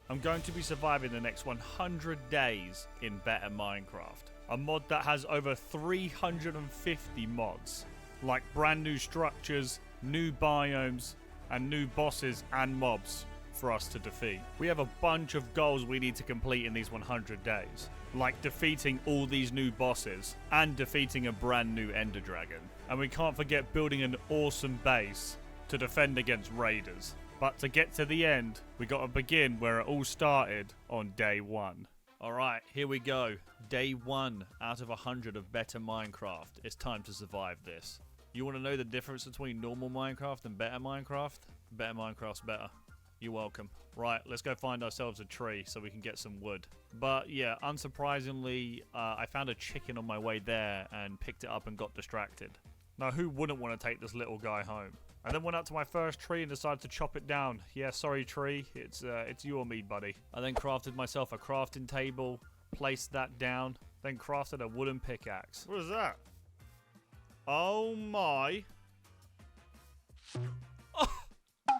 I'm going to be surviving the next 100 days in Better Minecraft. A mod that has over 350 mods. Like brand new structures, new biomes, and new bosses and mobs for us to defeat. We have a bunch of goals we need to complete in these 100 days. Like defeating all these new bosses and defeating a brand new Ender Dragon. And we can't forget building an awesome base to defend against raiders. But to get to the end, we gotta begin where it all started on day 1. Alright, here we go. Day 1 out of 100 of Better Minecraft. It's time to survive this. You wanna know the difference between normal Minecraft and Better Minecraft? Better Minecraft's better. You're welcome. Right, let's go find ourselves a tree so we can get some wood. But yeah, unsurprisingly, I found a chicken on my way there and picked it up and got distracted. Now, who wouldn't want to take this little guy home? I then went up to my first tree and decided to chop it down. Yeah, sorry tree, it's you or me, buddy. I then crafted myself a crafting table, placed that down, then crafted a wooden pickaxe. What is that? Oh my. Oh,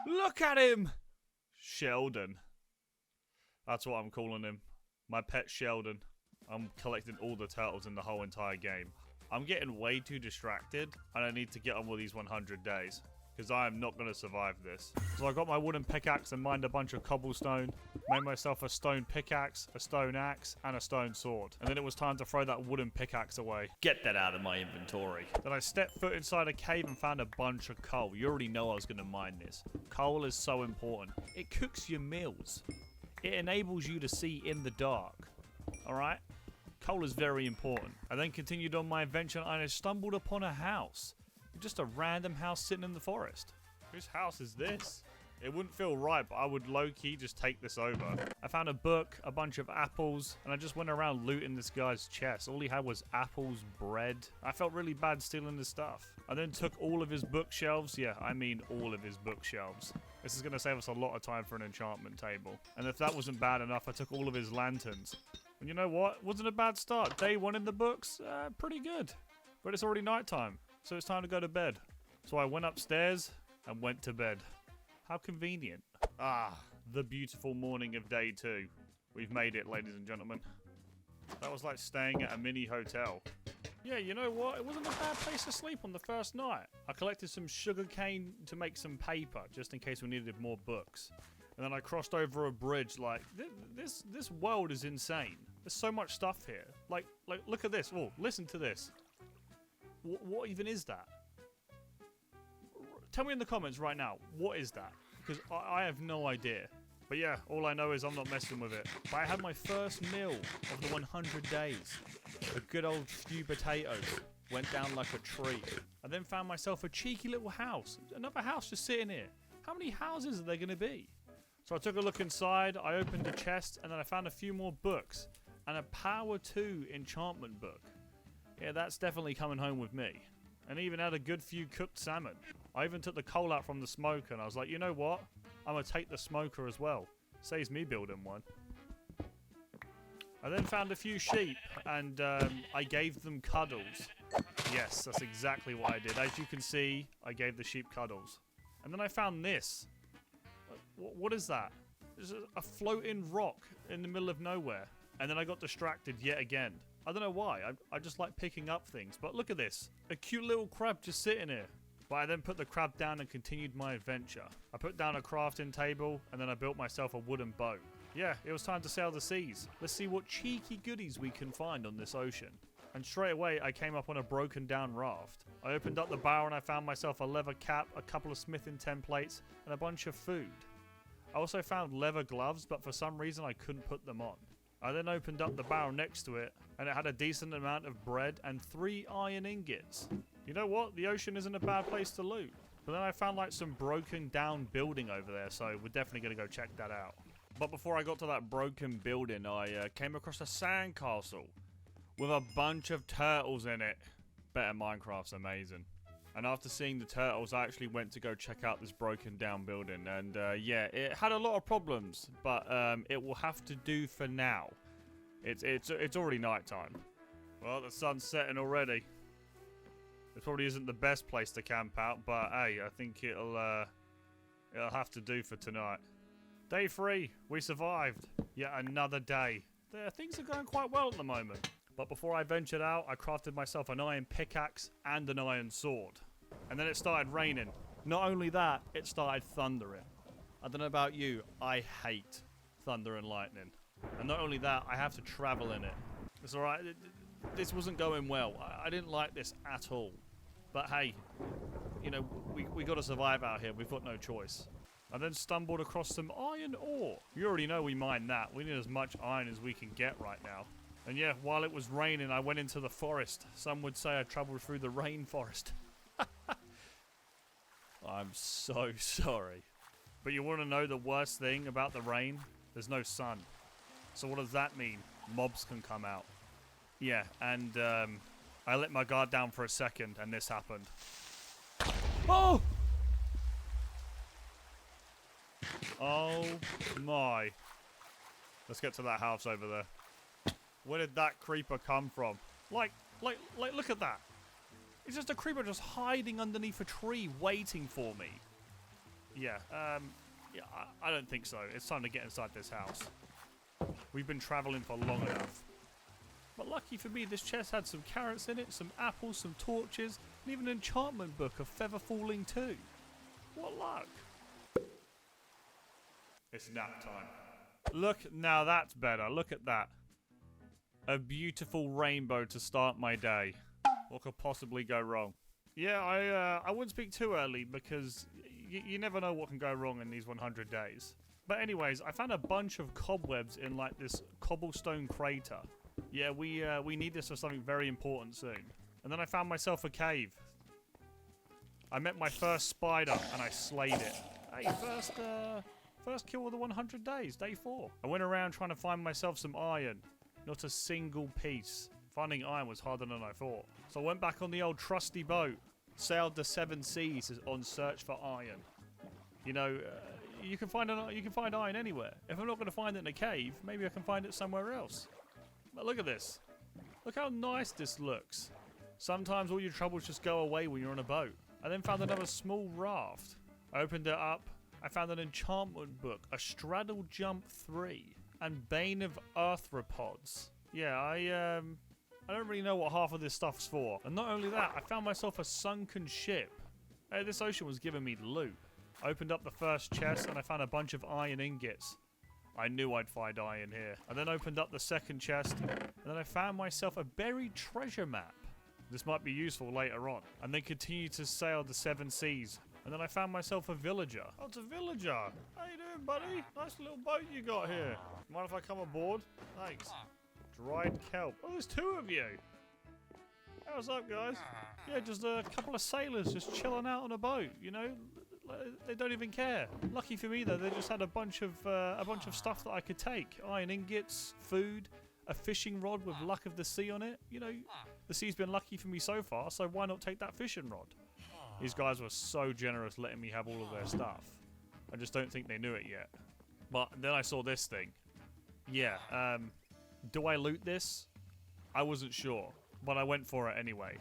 look at him! Sheldon. That's what I'm calling him. My pet Sheldon. I'm collecting all the turtles in the whole entire game. I'm getting way too distracted, and I need to get on with these 100 days. Because I am not going to survive this. So I got my wooden pickaxe and mined a bunch of cobblestone. Made myself a stone pickaxe, a stone axe, and a stone sword. And then it was time to throw that wooden pickaxe away. Get that out of my inventory. Then I stepped foot inside a cave and found a bunch of coal. You already know I was going to mine this. Coal is so important. It cooks your meals. It enables you to see in the dark. Alright? Coal is very important. I then continued on my adventure and I stumbled upon a house. Just a random house sitting in the forest. Whose house is this? It wouldn't feel right, but I would low-key just take this over. I found a book, a bunch of apples, and I just went around looting this guy's chest. All he had was apples, bread. I felt really bad stealing his stuff. I then took all of his bookshelves. Yeah, I mean all of his bookshelves. This is going to save us a lot of time for an enchantment table. And if that wasn't bad enough, I took all of his lanterns. And you know what? Wasn't a bad start. Day 1 in the books, pretty good. But it's already nighttime. So it's time to go to bed. So I went upstairs and went to bed. How convenient. Ah, the beautiful morning of day 2. We've made it, ladies and gentlemen. That was like staying at a mini hotel. Yeah, you know what? It wasn't a bad place to sleep on the first night. I collected some sugarcane to make some paper, just in case we needed more books. And then I crossed over a bridge. Like, this world is insane. There's so much stuff here. Like, look at this. Oh, listen to this. What even is that? Tell me in the comments right now, what is that? Because I have no idea. But yeah, all I know is I'm not messing with it. But I had my first meal of the 100 days. A good old stew potatoes. Went down like a tree. I then found myself a cheeky little house. Another house just sitting here. How many houses are there going to be? So I took a look inside, I opened a chest, and then I found a few more books. And a Power 2 enchantment book. Yeah, that's definitely coming home with me. And even had a good few cooked salmon. I even took the coal out from the smoker and I was like, you know what? I'm going to take the smoker as well. Saves me building one. I then found a few sheep and I gave them cuddles. Yes, that's exactly what I did. As you can see, I gave the sheep cuddles. And then I found this. What is that? There's a floating rock in the middle of nowhere. And then I got distracted yet again. I don't know why, I just like picking up things, but look at this. A cute little crab just sitting here. But I then put the crab down and continued my adventure. I put down a crafting table, and then I built myself a wooden boat. Yeah, it was time to sail the seas. Let's see what cheeky goodies we can find on this ocean. And straight away, I came up on a broken down raft. I opened up the barrel and I found myself a leather cap, a couple of smithing templates, and a bunch of food. I also found leather gloves, but for some reason I couldn't put them on. I then opened up the barrel next to it, and it had a decent amount of bread and 3 iron ingots. You know what? The ocean isn't a bad place to loot. But then I found like some broken down building over there, so we're definitely going to go check that out. But before I got to that broken building, I came across a sandcastle with a bunch of turtles in it. Better Minecraft's amazing. And after seeing the turtles, I actually went to go check out this broken down building. And yeah, it had a lot of problems, but it will have to do for now. It's already nighttime. Well, the sun's setting already. This probably isn't the best place to camp out, but hey, I think it'll have to do for tonight. Day 3, we survived. Yet another day. Things are going quite well at the moment. But before I ventured out, I crafted myself an iron pickaxe and an iron sword. And then it started raining. Not only that, it started thundering. I don't know about you, I hate thunder and lightning. And not only that, I have to travel in it. It's alright, this wasn't going well. I didn't like this at all. But hey, you know, we got to survive out here. We've got no choice. I then stumbled across some iron ore. You already know we mine that. We need as much iron as we can get right now. And yeah, while it was raining, I went into the forest. Some would say I traveled through the rainforest. I'm so sorry. But you want to know the worst thing about the rain? There's no sun. So what does that mean? Mobs can come out. Yeah, and I let my guard down for a second and this happened. Oh! Oh my. Let's get to that house over there. Where did that creeper come from? Like, look at that. It's just a creeper just hiding underneath a tree waiting for me. Yeah, yeah, I don't think so. It's time to get inside this house. We've been traveling for long enough. But lucky for me, this chest had some carrots in it, some apples, some torches, and even an enchantment book of feather falling too. What luck. It's nap time. Look, now that's better. Look at that. A beautiful rainbow to start my day. What could possibly go wrong? Yeah, I wouldn't speak too early because you never know what can go wrong in these 100 days. But anyways, I found a bunch of cobwebs in like this cobblestone crater. Yeah, we need this for something very important soon. And then I found myself a cave. I met my first spider and I slayed it. Hey, first kill of the 100 days, day 4. I went around trying to find myself some iron. Not a single piece. Finding iron was harder than I thought. So I went back on the old trusty boat. Sailed the 7 seas on search for iron. You know, you can find iron anywhere. If I'm not going to find it in a cave, maybe I can find it somewhere else. But look at this. Look how nice this looks. Sometimes all your troubles just go away when you're on a boat. I then found another small raft. I opened it up. I found an enchantment book, a straddle jump 3, and Bane of Arthropods. Yeah, I don't really know what half of this stuff's for. And not only that, I found myself a sunken ship. Hey, this ocean was giving me loot. I opened up the first chest and I found a bunch of iron ingots. I knew I'd find iron here. I then opened up the second chest and then I found myself a buried treasure map. This might be useful later on. And then continued to sail the 7 seas. And then I found myself a villager. Oh, it's a villager. How you doing, buddy? Nice little boat you got here. Mind if I come aboard? Thanks. Dried kelp. Oh, there's 2 of you. Hey, what's up, guys? Yeah, just a couple of sailors just chilling out on a boat, you know? They don't even care. Lucky for me, though, they just had a bunch of stuff that I could take. Iron ingots, food, a fishing rod with luck of the sea on it. You know, the sea's been lucky for me so far, so why not take that fishing rod? These guys were so generous letting me have all of their stuff. I just don't think they knew it yet. But then I saw this thing. Yeah, do I loot this? I wasn't sure, but I went for it anyway.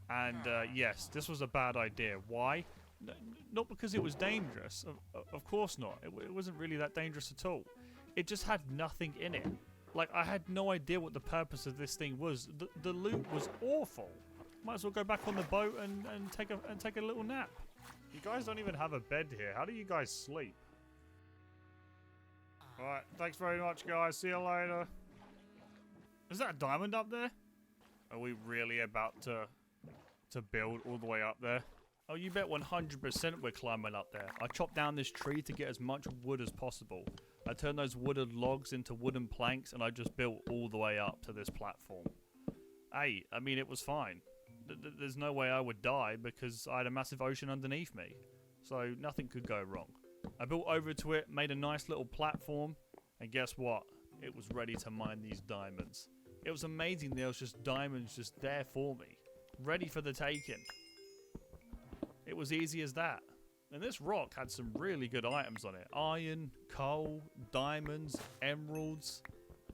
And yes, this was a bad idea. Why? Not because it was dangerous. Of course not. It wasn't really that dangerous at all. It just had nothing in it. Like, I had no idea what the purpose of this thing was. The loot was awful. Might as well go back on the boat and take a little nap. You guys don't even have a bed here. How do you guys sleep? Alright, thanks very much, guys. See you later. Is that a diamond up there? Are we really about to build all the way up there? Oh, you bet 100% we're climbing up there. I chopped down this tree to get as much wood as possible. I turned those wooden logs into wooden planks and I just built all the way up to this platform. Hey, I mean, it was fine. There's no way I would die because I had a massive ocean underneath me. So nothing could go wrong. I built over to it, made a nice little platform, and guess what? It was ready to mine these diamonds. It was amazing there was just diamonds just there for me. Ready for the taking. It was easy as that. And this rock had some really good items on it. Iron, coal, diamonds, emeralds.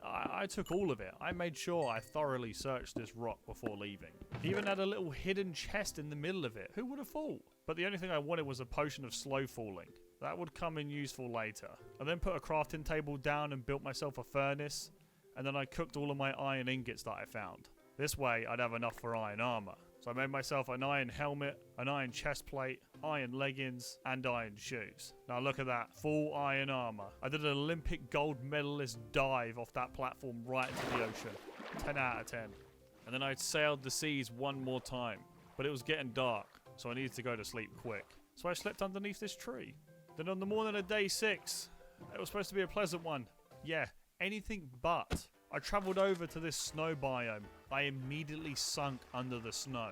I took all of it. I made sure I thoroughly searched this rock before leaving. He even had a little hidden chest in the middle of it. Who would have thought? But the only thing I wanted was a potion of slow falling. That would come in useful later. I then put a crafting table down and built myself a furnace. And then I cooked all of my iron ingots that I found. This way, I'd have enough for iron armor. So I made myself an iron helmet, an iron chest plate, iron leggings, and iron shoes. Now look at that, full iron armor. I did an Olympic gold medalist dive off that platform right into the ocean. 10 out of 10. And then I sailed the seas one more time. But it was getting dark, so I needed to go to sleep quick. So I slept underneath this tree. Then on the morning of day 6, it was supposed to be a pleasant one. Yeah, anything but. I travelled over to this snow biome. I immediately sunk under the snow.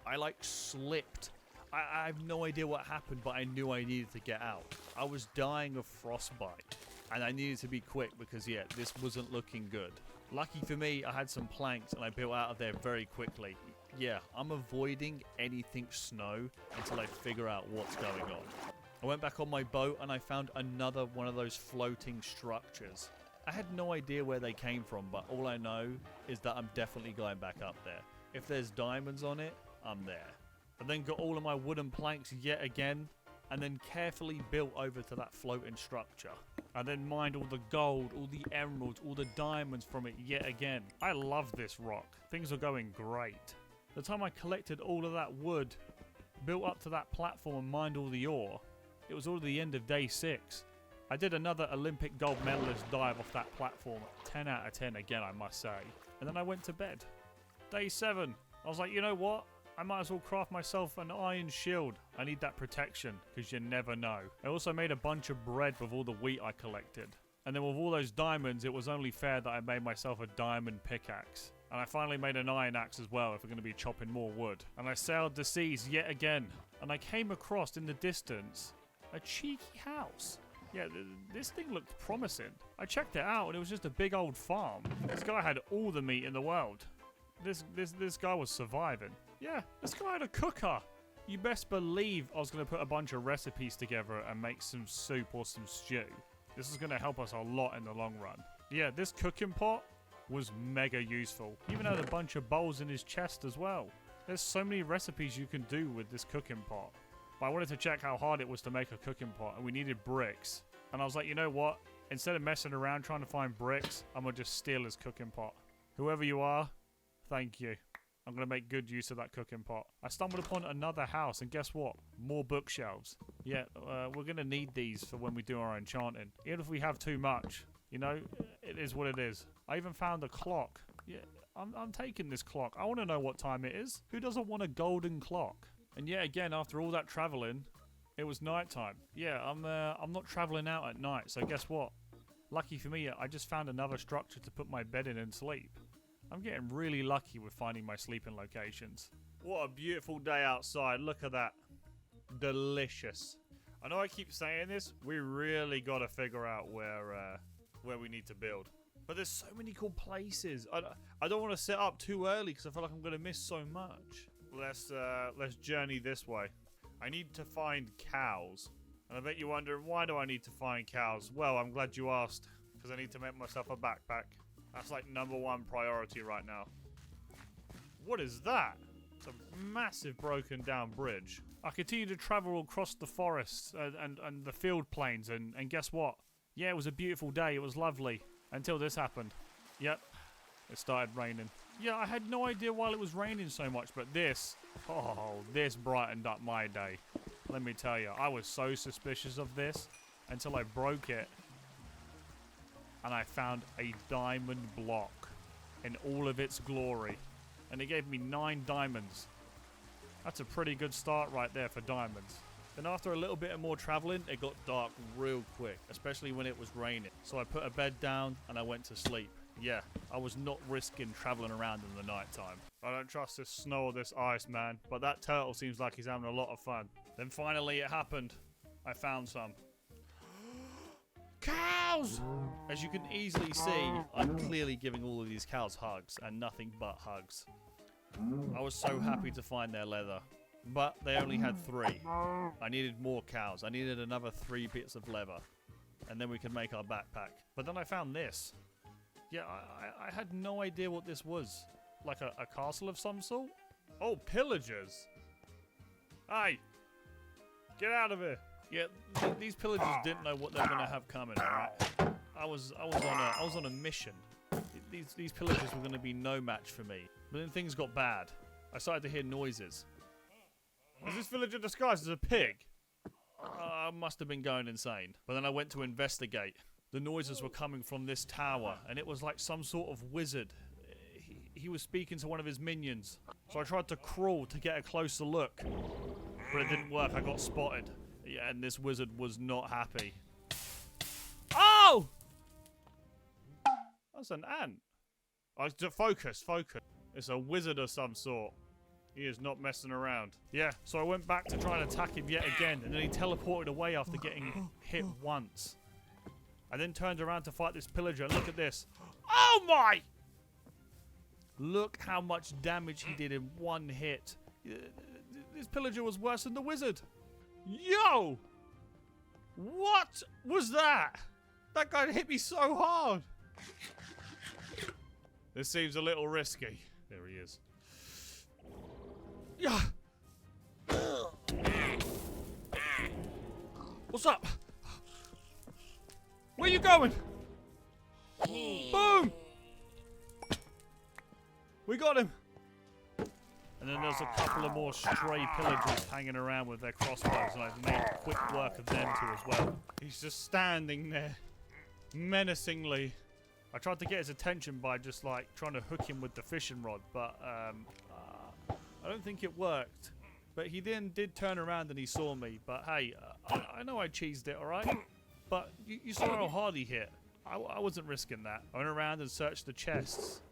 I like slipped. I have no idea what happened, but I knew I needed to get out. I was dying of frostbite, and I needed to be quick because, yeah, this wasn't looking good. Lucky for me, I had some planks, and I built out of there very quickly. Yeah, I'm avoiding anything snow until I figure out what's going on. I went back on my boat, and I found another one of those floating structures. I had no idea where they came from, but all I know is that I'm definitely going back up there. If there's diamonds on it, I'm there. I then got all of my wooden planks yet again, and then carefully built over to that floating structure. I then mined all the gold, all the emeralds, all the diamonds from it yet again. I love this rock. Things are going great. The time I collected all of that wood, built up to that platform and mined all the ore, it was all the end of day 6. I did another Olympic gold medalist dive off that platform. 10 out of 10 again, I must say. And then I went to bed. Day 7. I was like, you know what? I might as well craft myself an iron shield. I need that protection, because you never know. I also made a bunch of bread with all the wheat I collected. And then with all those diamonds, it was only fair that I made myself a diamond pickaxe. And I finally made an iron axe as well if we're going to be chopping more wood. And I sailed the seas yet again. And I came across in the distance a cheeky house. Yeah, this thing looked promising. I checked it out and it was just a big old farm. This guy had all the meat in the world. This guy was surviving. Yeah, this guy had a cooker. You best believe I was going to put a bunch of recipes together and make some soup or some stew. This is going to help us a lot in the long run. Yeah, this cooking pot was mega useful. He even had a bunch of bowls in his chest as well. There's so many recipes you can do with this cooking pot. But I wanted to check how hard it was to make a cooking pot, and we needed bricks. And I was like, you know what? Instead of messing around trying to find bricks, I'm going to just steal his cooking pot. Whoever you are, thank you. I'm going to make good use of that cooking pot. I stumbled upon another house, and guess what? More bookshelves. Yeah, we're going to need these for when we do our enchanting. Even if we have too much, you know, it is what it is. I even found a clock. Yeah, I'm taking this clock. I want to know what time it is. Who doesn't want a golden clock? And yet again, after all that traveling, it was nighttime. Yeah, I'm not traveling out at night, so guess what? Lucky for me, I just found another structure to put my bed in and sleep. I'm getting really lucky with finding my sleeping locations. What a beautiful day outside. Look at that. Delicious. I know I keep saying this. We really got to figure out where we need to build. But there's so many cool places. I don't want to set up too early because I feel like I'm going to miss so much. Let's journey this way. I need to find cows. And I bet you're wondering, why do I need to find cows? Well, I'm glad you asked, because I need to make myself a backpack. That's like #1 priority right now. What is that? It's a massive broken down bridge. I continue to travel across the forests and the field plains, and guess what? Yeah, it was a beautiful day. It was lovely. Until this happened. Yep, it started raining. Yeah, I had no idea why it was raining so much, but this brightened up my day. Let me tell you, I was so suspicious of this until I broke it and I found a diamond block in all of its glory. And it gave me 9 diamonds. That's a pretty good start right there for diamonds. Then after a little bit of more traveling, it got dark real quick, especially when it was raining. So I put a bed down and I went to sleep. Yeah, I was not risking traveling around in the night time. I don't trust this snow or this ice, man, but that turtle seems like he's having a lot of fun. Then finally it happened. I found some. Cows! As you can easily see, I'm clearly giving all of these cows hugs, and nothing but hugs. I was so happy to find their leather. But they only had 3. I needed more cows. I needed another 3 bits of leather. And then we could make our backpack. But then I found this. Yeah, I had no idea what this was. Like a castle of some sort? Oh, pillagers! Hey! Get out of here! Yeah, these pillagers didn't know what they were gonna have coming. All right, I was on a mission. These pillagers were gonna be no match for me. But then things got bad. I started to hear noises. Was this villager disguised as a pig? I must have been going insane. But then I went to investigate. The noises were coming from this tower, and it was like some sort of wizard. He was speaking to one of his minions. So I tried to crawl to get a closer look. But it didn't work, I got spotted. Yeah, and this wizard was not happy. Oh! That's an ant. Focus. It's a wizard of some sort. He is not messing around. Yeah, so I went back to try and attack him yet again, and then he teleported away after getting hit once. I then turned around to fight this pillager, and look at this. Oh my! Look how much damage he did in one hit. This pillager was worse than the wizard. Yo! What was that? That guy hit me so hard. This seems a little risky. There he is. Yeah. What's up? Where you going? Boom! We got him. And then there's a couple of more stray pillagers hanging around with their crossbows, and I've made quick work of them too as well. He's just standing there, menacingly. I tried to get his attention by just like trying to hook him with the fishing rod, but I don't think it worked. But he then did turn around and he saw me. But hey, I know I cheesed it, alright? But you saw how hard he hit. I wasn't risking that. I went around and searched the chests,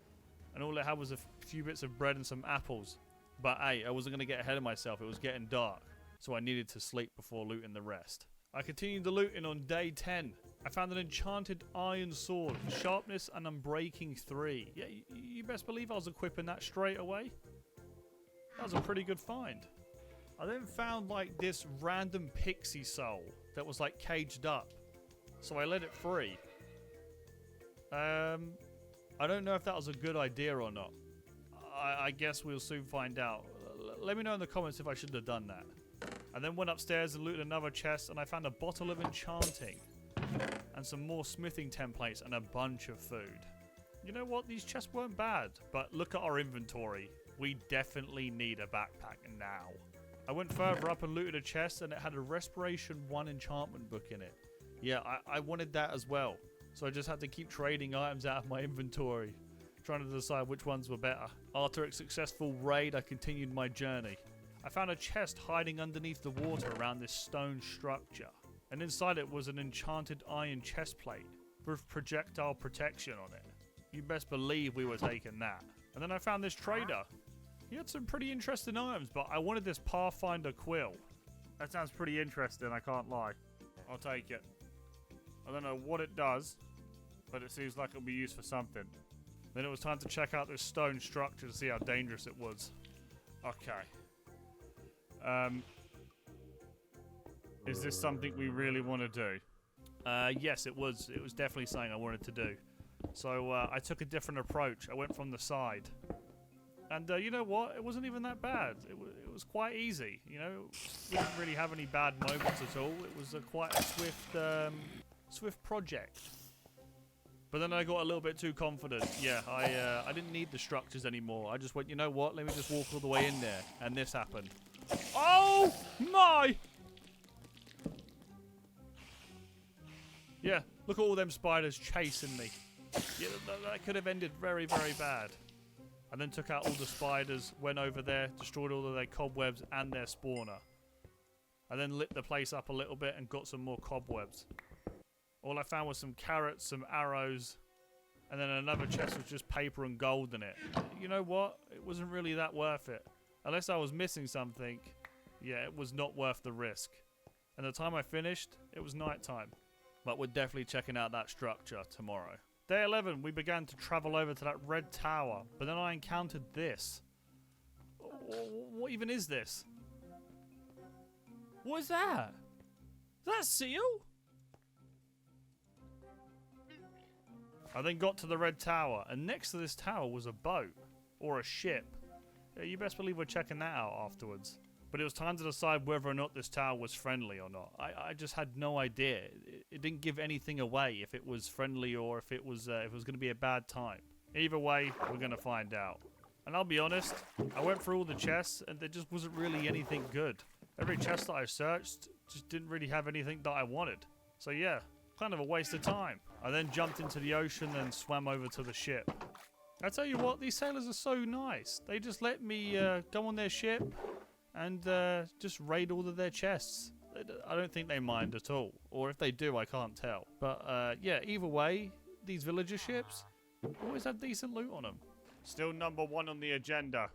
and all it had was a few bits of bread and some apples. But hey, I wasn't going to get ahead of myself. It was getting dark, so I needed to sleep before looting the rest. I continued the looting on day 10. I found an enchanted iron sword, sharpness and unbreaking 3. Yeah, you best believe I was equipping that straight away. That was a pretty good find. I then found like this random pixie soul that was like caged up, so I let it free. I don't know if that was a good idea or not. I guess we'll soon find out. Let me know in the comments if I should have done that. I then went upstairs and looted another chest, and I found a bottle of enchanting and some more smithing templates and a bunch of food. You know what? These chests weren't bad, but look at our inventory. We definitely need a backpack now. I went further up and looted a chest, and it had a Respiration 1 enchantment book in it. Yeah, I wanted that as well. So I just had to keep trading items out of my inventory, trying to decide which ones were better. After a successful raid, I continued my journey. I found a chest hiding underneath the water around this stone structure, and inside it was an enchanted iron chest plate with projectile protection on it. You best believe we were taking that. And then I found this trader. He had some pretty interesting items, but I wanted this Pathfinder quill. That sounds pretty interesting, I can't lie. I'll take it. I don't know what it does, but it seems like it'll be used for something. Then it was time to check out this stone structure to see how dangerous it was. Okay. Is this something we really want to do? Yes, it was. It was definitely something I wanted to do. So I took a different approach. I went from the side. And you know what? It wasn't even that bad. It was quite easy. You know, we didn't really have any bad moments at all. It was quite a swift project. But then I got a little bit too confident. Yeah, I didn't need the structures anymore. I just went, you know what? Let me just walk all the way in there. And this happened. Oh my! Yeah, look at all them spiders chasing me. Yeah, that could have ended very, very bad. I then took out all the spiders, went over there, destroyed all of their cobwebs and their spawner. I then lit the place up a little bit and got some more cobwebs. All I found was some carrots, some arrows, and then another chest with just paper and gold in it. You know what? It wasn't really that worth it. Unless I was missing something, yeah, it was not worth the risk. And the time I finished, it was night time. But we're definitely checking out that structure tomorrow. Day 11, we began to travel over to that red tower, but then I encountered this. What even is this? What is that? Is that a seal? I then got to the red tower, and next to this tower was a boat, or a ship. Yeah, you best believe we're checking that out afterwards. But it was time to decide whether or not this tower was friendly or not. I just had no idea. It didn't give anything away if it was friendly or if it was going to be a bad time. Either way, we're going to find out. And I'll be honest, I went through all the chests and there just wasn't really anything good. Every chest that I searched just didn't really have anything that I wanted. So yeah, kind of a waste of time. I then jumped into the ocean and swam over to the ship. I tell you what, these sailors are so nice. They just let me go on their ship and just raid all of their chests. I don't think they mind at all. Or if they do, I can't tell. But yeah, either way, these villager ships always have decent loot on them. Still number 1 on the agenda.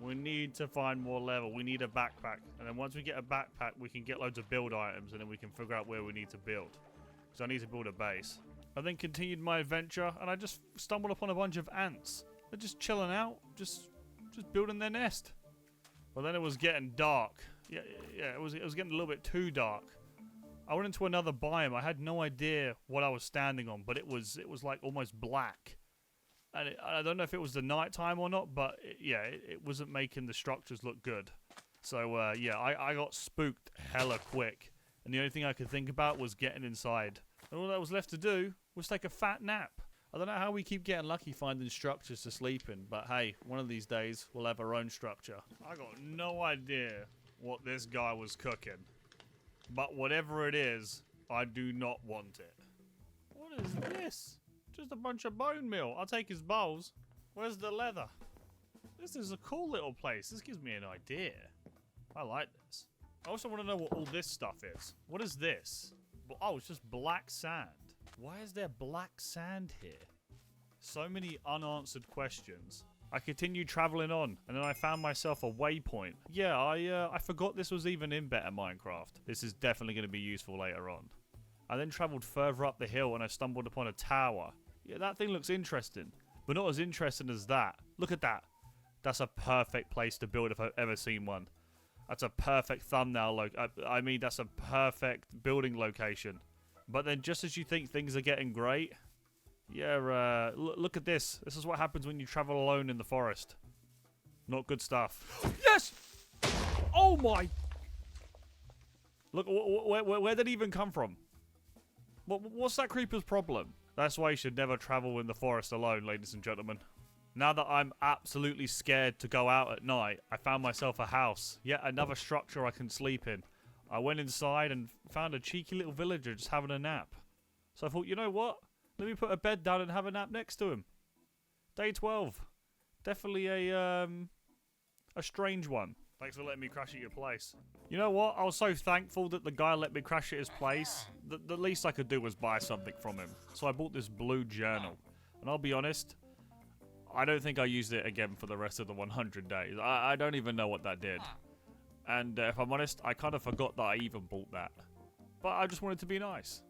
We need to find more level. We need a backpack. And then once we get a backpack, we can get loads of build items and then we can figure out where we need to build. Because I need to build a base. I then continued my adventure and I just stumbled upon a bunch of ants. They're just chilling out, just building their nest. Well, then it was getting dark. Yeah, it was getting a little bit too dark. I went into another biome. I had no idea what I was standing on, but it was like almost black. And I don't know if it was the night time or not, but it wasn't making the structures look good. So yeah, I got spooked hella quick. And the only thing I could think about was getting inside. And all that was left to do was take a fat nap. I don't know how we keep getting lucky finding structures to sleep in, but hey, one of these days we'll have our own structure. I got no idea what this guy was cooking. But whatever it is, I do not want it. What is this? Just a bunch of bone meal. I'll take his bowls. Where's the leather? This is a cool little place. This gives me an idea. I like this. I also want to know what all this stuff is. What is this? Oh, it's just black sand. Why is there black sand here? So many unanswered questions. I continued traveling on, and then I found myself a waypoint. Yeah, I forgot this was even in Better Minecraft. This is definitely going to be useful later on. I then traveled further up the hill, and I stumbled upon a tower. Yeah, that thing looks interesting, but not as interesting as that. Look at that. That's a perfect place to build if I've ever seen one. That's a perfect thumbnail. I mean, that's a perfect building location. But then just as you think things are getting great, yeah, look at this. This is what happens when you travel alone in the forest. Not good stuff. Yes! Oh my! Look, where did it even come from? What's that creeper's problem? That's why you should never travel in the forest alone, ladies and gentlemen. Now that I'm absolutely scared to go out at night, I found myself a house. Yet another structure I can sleep in. I went inside and found a cheeky little villager just having a nap. So I thought, you know what? Let me put a bed down and have a nap next to him. Day 12. Definitely a strange one. Thanks for letting me crash at your place. You know what? I was so thankful that the guy let me crash at his place. The least I could do was buy something from him. So I bought this blue journal. And I'll be honest, I don't think I used it again for the rest of the 100 days. I don't even know what that did. And if I'm honest, I kind of forgot that I even bought that. But I just wanted to be nice.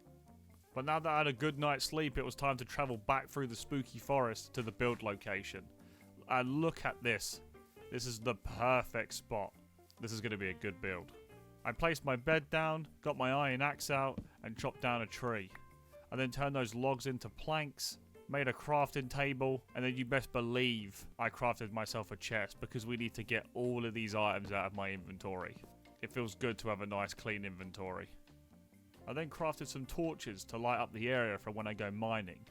But now that I had a good night's sleep, it was time to travel back through the spooky forest to the build location. And look at this. This is the perfect spot. This is going to be a good build. I placed my bed down, got my iron axe out, and chopped down a tree. I then turned those logs into planks, made a crafting table, and then you best believe I crafted myself a chest because we need to get all of these items out of my inventory. It feels good to have a nice clean inventory. I then crafted some torches to light up the area for when I go mining.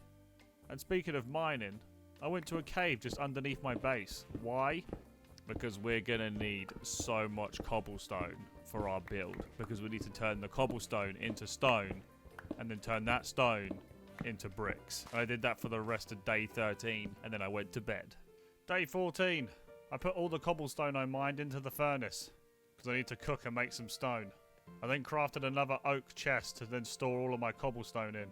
And speaking of mining, I went to a cave just underneath my base. Why? Because we're going to need so much cobblestone for our build. Because we need to turn the cobblestone into stone and then turn that stone into bricks. I did that for the rest of day 13 and then I went to bed. Day 14. I put all the cobblestone I mined into the furnace because I need to cook and make some stone. I then crafted another oak chest to then store all of my cobblestone in.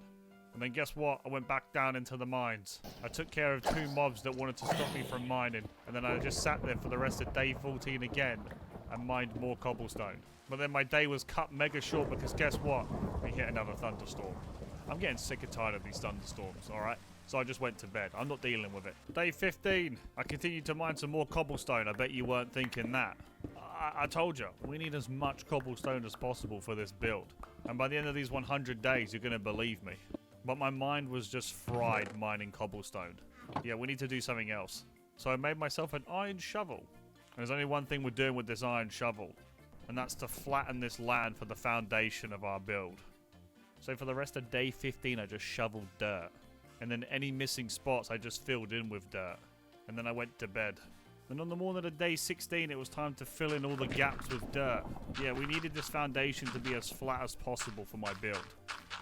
And then guess what? I went back down into the mines. I took care of 2 mobs that wanted to stop me from mining. And then I just sat there for the rest of day 14 again and mined more cobblestone. But then my day was cut mega short because guess what? We hit another thunderstorm. I'm getting sick and tired of these thunderstorms, alright? So I just went to bed. I'm not dealing with it. Day 15. I continued to mine some more cobblestone. I bet you weren't thinking that. I told you, we need as much cobblestone as possible for this build. And by the end of these 100 days, you're going to believe me. But my mind was just fried mining cobblestone. Yeah, we need to do something else. So I made myself an iron shovel. And there's only one thing we're doing with this iron shovel. and that's to flatten this land for the foundation of our build. So for the rest of day 15, I just shoveled dirt. And then any missing spots, I just filled in with dirt. And then I went to bed. Then on the morning of day 16, it was time to fill in all the gaps with dirt. Yeah, we needed this foundation to be as flat as possible for my build.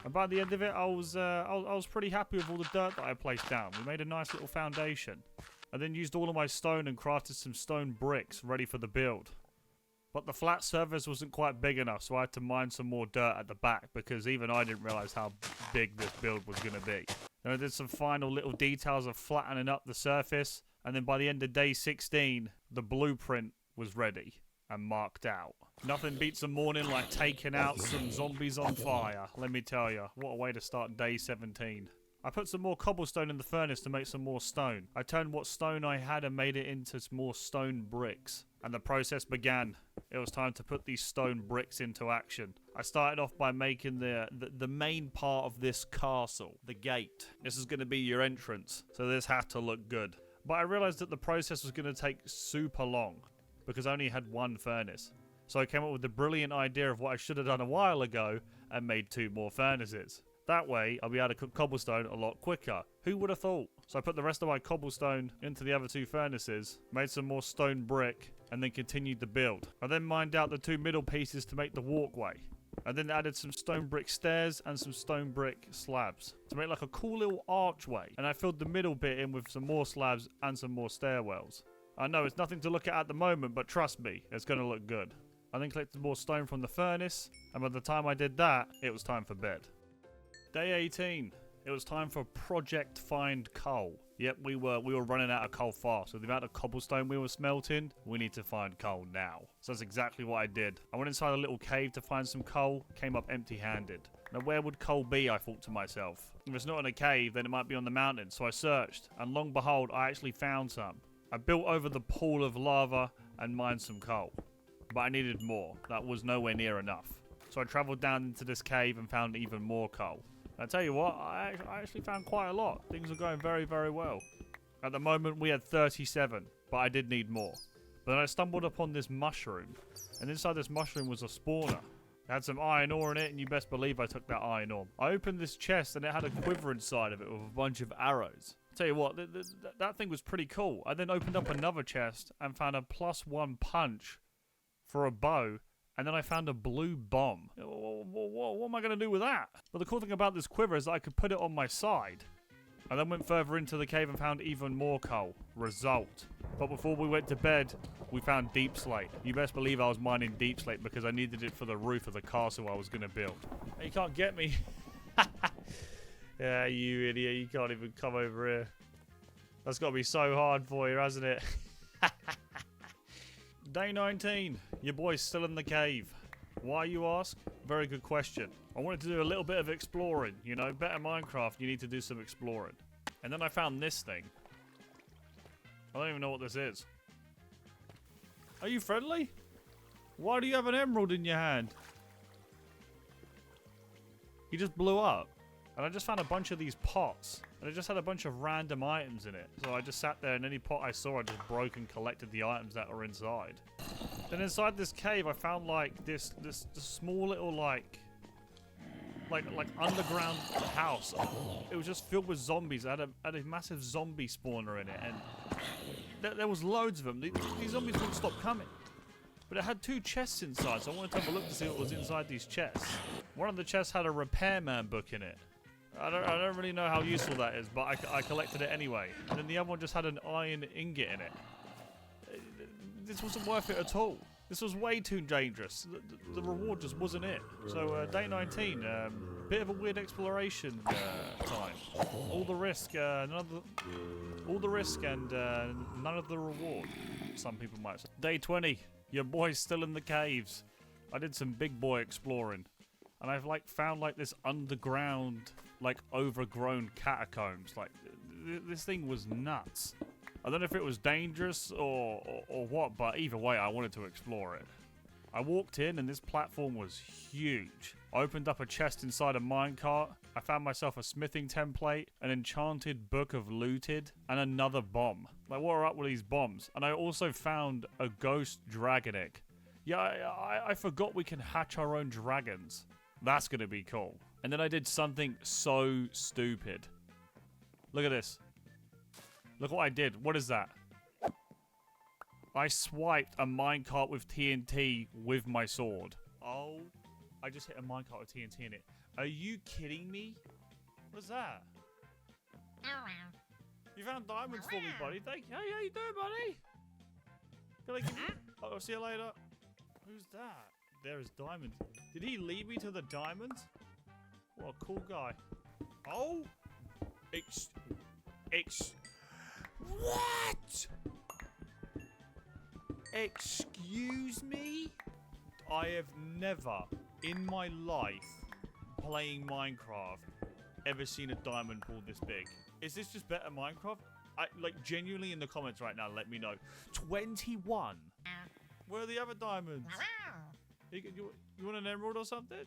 And by the end of it, I was pretty happy with all the dirt that I placed down. We made a nice little foundation. I then used all of my stone and crafted some stone bricks ready for the build. But the flat surface wasn't quite big enough, so I had to mine some more dirt at the back because even I didn't realize how big this build was going to be. Then I did some final little details of flattening up the surface, and then by the end of day 16, the blueprint was ready and marked out. Nothing beats a morning like taking out some zombies on fire, let me tell you. What a way to start day 17. I put some more cobblestone in the furnace to make some more stone. I turned what stone I had and made it into more stone bricks. And the process began. It was time to put these stone bricks into action. I started off by making the main part of this castle, the gate. This is going to be your entrance, so this had to look good. But I realized that the process was going to take super long because I only had one furnace. So I came up with the brilliant idea of what I should have done a while ago and made 2 more furnaces. That way, I'll be able to cook cobblestone a lot quicker. Who would have thought? So I put the rest of my cobblestone into the other 2 furnaces, made some more stone brick, and then continued the build. I then mined out the 2 middle pieces to make the walkway. I then added some stone brick stairs and some stone brick slabs to make like a cool little archway. And I filled the middle bit in with some more slabs and some more stairwells. I know it's nothing to look at the moment, but trust me, it's going to look good. I then collected more stone from the furnace, and by the time I did that, it was time for bed. Day 18. It was time for Project Find Coal. Yep, we were running out of coal fast. With the amount of cobblestone we were smelting, we need to find coal now. So that's exactly what I did. I went inside a little cave to find some coal, came up empty-handed. Now where would coal be, I thought to myself. If it's not in a cave, then it might be on the mountain. So I searched, and long behold, I actually found some. I built over the pool of lava and mined some coal. But I needed more. That was nowhere near enough. So I travelled down into this cave and found even more coal. I tell you what, I actually found quite a lot. Things were going very, very well. At the moment, we had 37, but I did need more. But then I stumbled upon this mushroom, and inside this mushroom was a spawner. It had some iron ore in it, and you best believe I took that iron ore. I opened this chest, and it had a quiver inside of it with a bunch of arrows. I tell you what, that thing was pretty cool. I then opened up another chest and found a +1 punch for a bow. And then I found a blue bomb. What am I going to do with that? But the cool thing about this quiver is that I could put it on my side. I then went further into the cave and found even more coal. Result. But before we went to bed, we found deep slate. You best believe I was mining deep slate because I needed it for the roof of the castle I was going to build. You can't get me. Yeah, you idiot. You can't even come over here. That's got to be so hard for you, hasn't it? Day 19. Your boy's still in the cave. Why, you ask? Very good question. I wanted to do a little bit of exploring. You know, better Minecraft, you need to do some exploring. And then I found this thing. I don't even know what this is. Are you friendly? Why do you have an emerald in your hand? He just blew up. And I just found a bunch of these pots. And it just had a bunch of random items in it. So I just sat there and any pot I saw I just broke and collected the items that were inside. Then inside this cave I found like this small little like underground house. It was just filled with zombies. It had a massive zombie spawner in it. And there was loads of them. These zombies wouldn't stop coming. But it had 2 chests inside, so I wanted to have a look to see what was inside these chests. One of the chests had a repairman book in it. I don't really know how useful that is, but I collected it anyway. And then the other one just had an iron ingot in it. This wasn't worth it at all. This was way too dangerous. The reward just wasn't it. So day 19, bit of a weird exploration time. All the risk, and none of the reward. Some people might say. Day 20, your boy's still in the caves. I did some big boy exploring, and I've found this underground, overgrown catacombs. This thing was nuts. I don't know if it was dangerous or what, but either way, I wanted to explore it. I walked in and this platform was huge. I opened up a chest inside a minecart. I found myself a smithing template, an enchanted book of looted, and another bomb. What are up with these bombs? And I also found a ghost dragon egg. Yeah, I forgot we can hatch our own dragons. That's going to be cool. And then I did something so stupid. Look at this. Look what I did. What is that? I swiped a minecart with TNT with my sword. Oh, I just hit a minecart with TNT in it. Are you kidding me? What's that? You found diamonds for me, buddy. Thank you. Hey, how you doing, buddy? Can I give you... Oh, I'll see you later. Who's that? There is diamonds. Did he lead me to the diamonds? What a cool guy. Oh! What? Excuse me? I have never, in my life, playing Minecraft, ever seen a diamond pool this big. Is this just better Minecraft? Like, genuinely in the comments right now, let me know. 21? Where are the other diamonds? You want an emerald or something?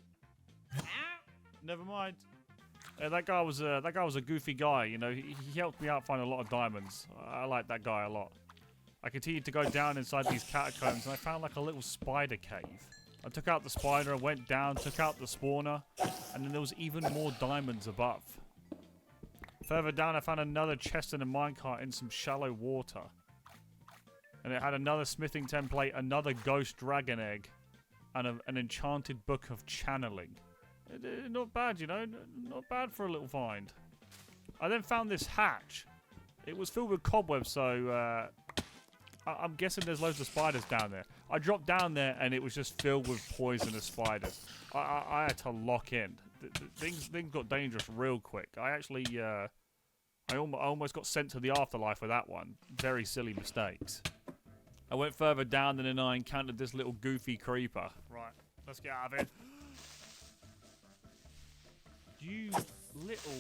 Never mind. That guy was a goofy guy, you know. He helped me out find a lot of diamonds. I like that guy a lot. I continued to go down inside these catacombs, and I found like a little spider cave. I took out the spider, went down, took out the spawner, and then there was even more diamonds above. Further down, I found another chest and a minecart in some shallow water. And it had another smithing template, another ghost dragon egg, and an enchanted book of channeling. Not bad, you know, not bad for a little find. I then found this hatch. It was filled with cobwebs, so I'm guessing there's loads of spiders down there. I dropped down there and it was just filled with poisonous spiders. I had to lock in. Things got dangerous real quick. I actually, I almost got sent to the afterlife with that one. Very silly mistakes. I went further down and then I encountered this little goofy creeper. Right, let's get out of it. You little...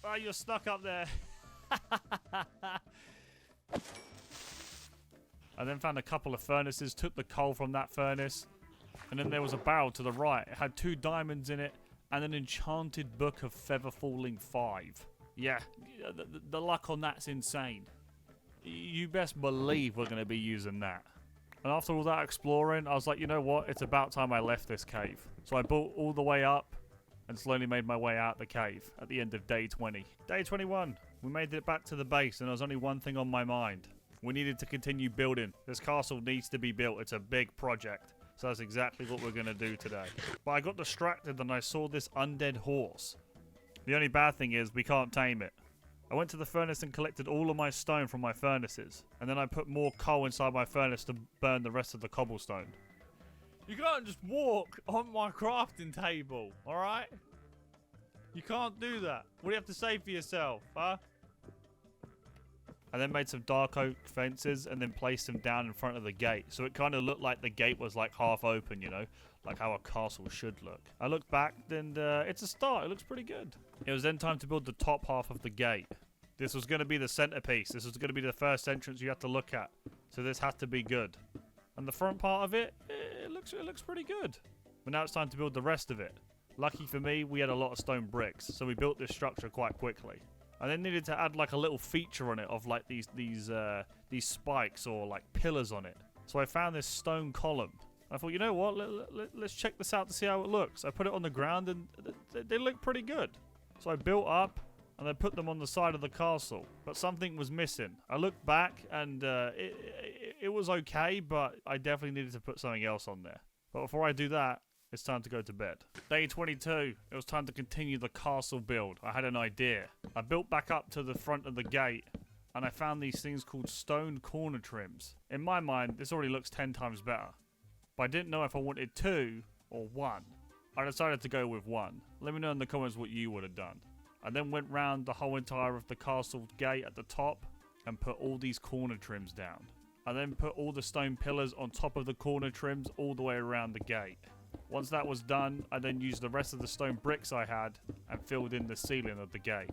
Oh, you're stuck up there. I then found a couple of furnaces, took the coal from that furnace, and then there was a barrel to the right. It had 2 diamonds in it and an enchanted book of feather falling 5. Yeah, the luck on that's insane. You best believe we're going to be using that. And after all that exploring, I was like, you know what? It's about time I left this cave. So I built all the way up and slowly made my way out the cave at the end of day 20. Day 21, we made it back to the base and there was only one thing on my mind. We needed to continue building. This castle needs to be built. It's a big project. So that's exactly what we're going to do today. But I got distracted and I saw this undead horse. The only bad thing is we can't tame it. I went to the furnace and collected all of my stone from my furnaces. And then I put more coal inside my furnace to burn the rest of the cobblestone. You can't just walk on my crafting table, alright? You can't do that. What do you have to say for yourself, huh? I then made some dark oak fences and then placed them down in front of the gate. So it kind of looked like the gate was like half open, you know? Like how a castle should look. I looked back and it's a start. It looks pretty good. It was then time to build the top half of the gate. This was going to be the centerpiece. This was going to be the first entrance you have to look at. So this had to be good. And the front part of it, it looks pretty good. But now it's time to build the rest of it. Lucky for me, we had a lot of stone bricks, so we built this structure quite quickly. I then needed to add like a little feature on it of like these spikes or like pillars on it. So I found this stone column. I thought, you know what, let's check this out to see how it looks. I put it on the ground and they look pretty good. So I built up and I put them on the side of the castle. But something was missing. I looked back and it was okay, but I definitely needed to put something else on there. But before I do that, it's time to go to bed. Day 22. It was time to continue the castle build. I had an idea. I built back up to the front of the gate and I found these things called stone corner trims. In my mind, this already looks 10 times better. But I didn't know if I wanted 2 or 1. I decided to go with 1. Let me know in the comments what you would have done. I then went round the whole entire of the castle gate at the top and put all these corner trims down. I then put all the stone pillars on top of the corner trims all the way around the gate. Once that was done, I then used the rest of the stone bricks I had and filled in the ceiling of the gate.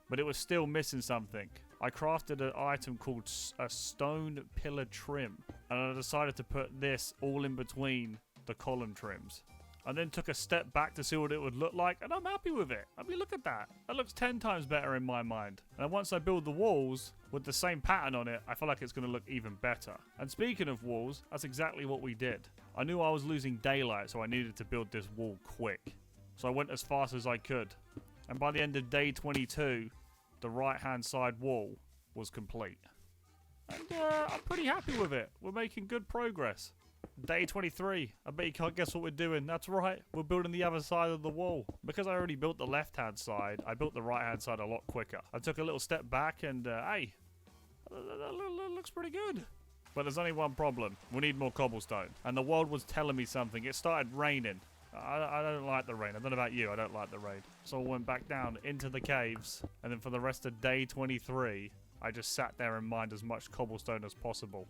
But it was still missing something. I crafted an item called a stone pillar trim, and I decided to put this all in between the column trims. I then took a step back to see what it would look like, and I'm happy with it. I mean, look at that. That looks 10 times better in my mind. And once I build the walls with the same pattern on it, I feel like it's going to look even better. And speaking of walls, that's exactly what we did. I knew I was losing daylight, so I needed to build this wall quick. So I went as fast as I could. And by the end of day 22, the right-hand side wall was complete. And I'm pretty happy with it. We're making good progress. Day 23. I bet you can't guess what we're doing. That's right. We're building the other side of the wall. Because I already built the left-hand side, I built the right-hand side a lot quicker. I took a little step back and, hey, that looks pretty good. But there's only one problem. We need more cobblestone. And the world was telling me something. It started raining. I don't like the rain. I don't know about you. I don't like the rain. So I went back down into the caves. And then for the rest of day 23, I just sat there and mined as much cobblestone as possible.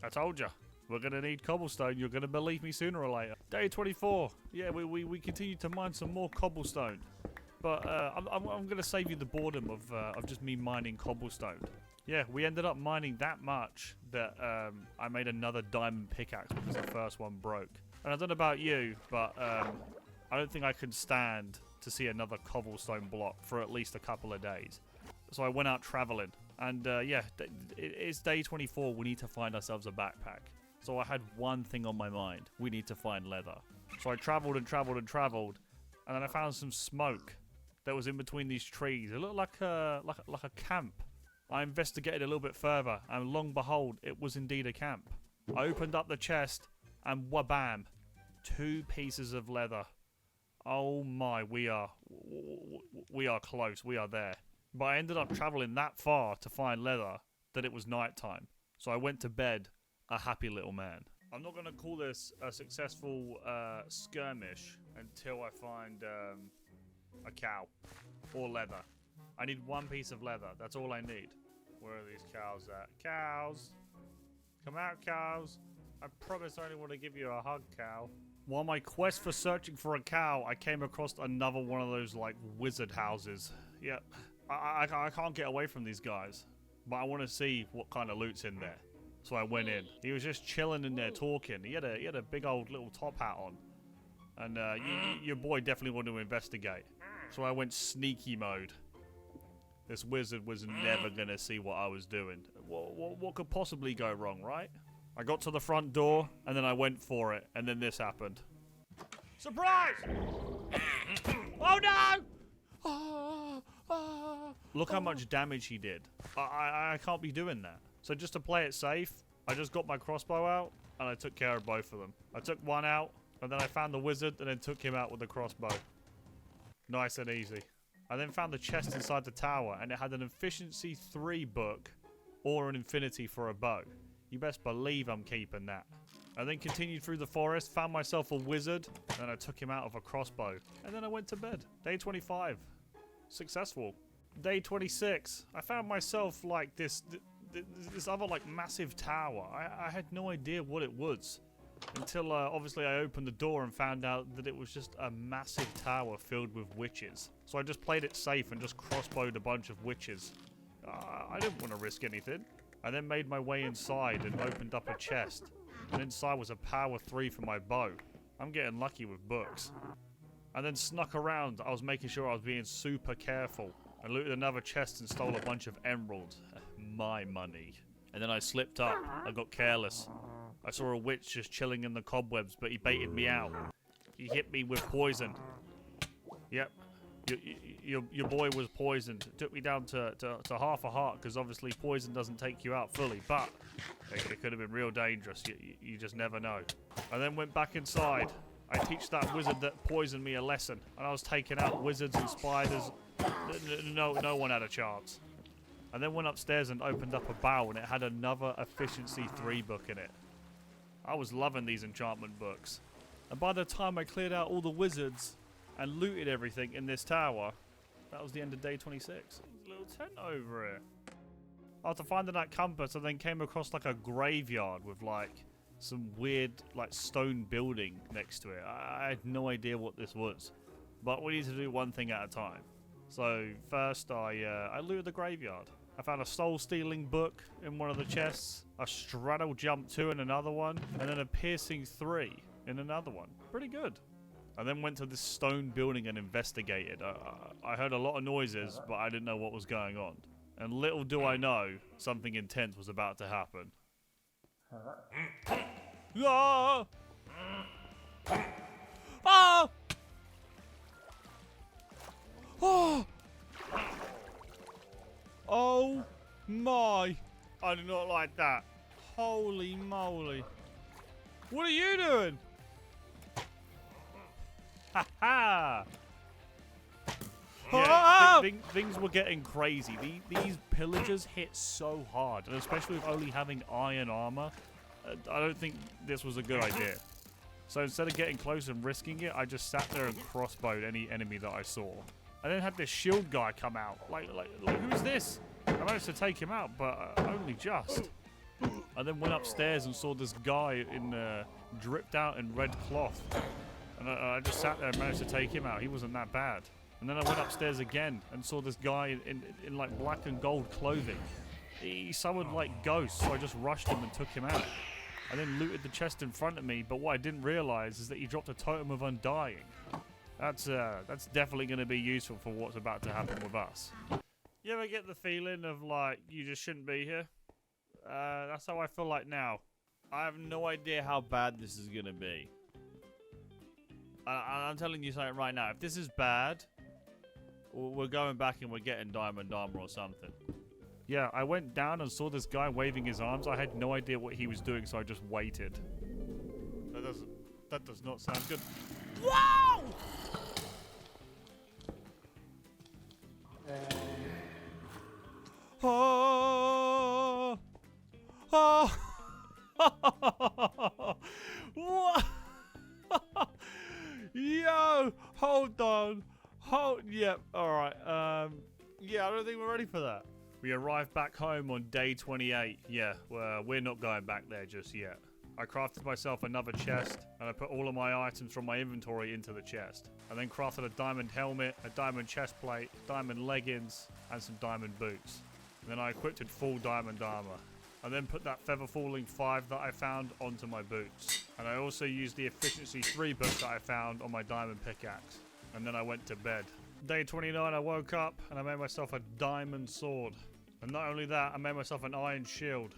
I told you. We're going to need cobblestone. You're going to believe me sooner or later. Day 24. Yeah, we continue to mine some more cobblestone. But I'm going to save you the boredom of just me mining cobblestone. Yeah, we ended up mining that much that I made another diamond pickaxe because the first one broke. And I don't know about you, but I don't think I could stand to see another cobblestone block for at least a couple of days. So I went out traveling. And yeah, it's day 24. We need to find ourselves a backpack. So I had one thing on my mind. We need to find leather. So I traveled and traveled and traveled. And then I found some smoke that was in between these trees. It looked like a camp. I investigated a little bit further. And long behold, it was indeed a camp. I opened up the chest. And wabam. 2 pieces of leather. Oh my, we are close. We are there. But I ended up traveling that far to find leather that it was nighttime. So I went to bed a happy little man. I'm not going to call this a successful skirmish until I find a cow or leather. I need 1 piece of leather. That's all I need. Where are these cows at? Cows! Come out, cows! I promise I only want to give you a hug, cow. While my quest for searching for a cow, I came across another one of those, like, wizard houses. Yep. I can't get away from these guys. But I want to see what kind of loot's in there. So I went in. He was just chilling in there talking. He had a big old little top hat on. And your boy definitely wanted to investigate. So I went sneaky mode. This wizard was never going to see what I was doing. What could possibly go wrong, right? I got to the front door, and then I went for it, and then this happened. Surprise! Oh no! Look how much damage he did. I can't be doing that. So just to play it safe, I just got my crossbow out, and I took care of both of them. I took one out, and then I found the wizard, and then took him out with the crossbow. Nice and easy. I then found the chest inside the tower, and it had an efficiency 3 book, or an infinity for a bow. You best believe I'm keeping that. I then continued through the forest, found myself a wizard, and then I took him out of a crossbow. And then I went to bed. Day 25. Successful. Day 26. I found myself like this other like massive tower. I had no idea what it was. Until obviously I opened the door and found out that it was just a massive tower filled with witches. So I just played it safe and just crossbowed a bunch of witches. I didn't want to risk anything. I then made my way inside and opened up a chest. And inside was a power 3 for my bow. I'm getting lucky with books. I then snuck around. I was making sure I was being super careful. I looted another chest and stole a bunch of emeralds. My money. And then I slipped up. I got careless. I saw a witch just chilling in the cobwebs, but he baited me out. He hit me with poison. Yep. Your boy was poisoned. It took me down to half a heart, because obviously poison doesn't take you out fully, but it could have been real dangerous. You just never know. I then went back inside. I teach that wizard that poisoned me a lesson, and I was taking out wizards and spiders. No one had a chance. I then went upstairs and opened up a bow, and it had another efficiency 3 book in it. I was loving these enchantment books. And by the time I cleared out all the wizards and looted everything in this tower, that was the end of day 26. There's a little tent over here. After finding that compass, I then came across like a graveyard with like some weird like stone building next to it. I had no idea what this was, but we need to do one thing at a time. So first I looted the graveyard. I found a soul-stealing book in one of the chests, a straddle jump 2 in another one, and then a piercing 3 in another one. Pretty good. I then went to this stone building and investigated. I heard a lot of noises, but I didn't know what was going on. And little do I know, something intense was about to happen. Ah! Ah! Oh! Oh my! I do not like that. Holy moly! What are you doing? Ha ha! Yeah, things were getting crazy. These pillagers hit so hard, and especially with only having iron armor, I don't think this was a good idea. So instead of getting close and risking it, I just sat there and crossbowed any enemy that I saw. I then had this shield guy come out. Like who's this? I managed to take him out, but only just. I then went upstairs and saw this guy in dripped out in red cloth. And I just sat there and managed to take him out. He wasn't that bad. And then I went upstairs again and saw this guy in like black and gold clothing. He summoned like ghosts, so I just rushed him and took him out. I then looted the chest in front of me, but what I didn't realize is that he dropped a totem of undying. That's definitely going to be useful for what's about to happen with us. You ever get the feeling of like you just shouldn't be here? That's how I feel like now. I have no idea how bad this is going to be. I'm telling you something right now. If this is bad, we're going back and we're getting diamond armor or something. Yeah, I went down and saw this guy waving his arms. I had no idea what he was doing, so I just waited. That does not sound good. Wow! Oh! Oh! What? Yo! Hold on. Yep. Alright. Yeah, I don't think we're ready for that. We arrived back home on day 28. Yeah, well, we're not going back there just yet. I crafted myself another chest, and I put all of my items from my inventory into the chest. I then crafted a diamond helmet, a diamond chest plate, diamond leggings, and some diamond boots. And then I equipped it full diamond armor. I then put that feather falling 5 that I found onto my boots. And I also used the efficiency 3 book that I found on my diamond pickaxe. And then I went to bed. Day 29, I woke up and I made myself a diamond sword. And not only that, I made myself an iron shield.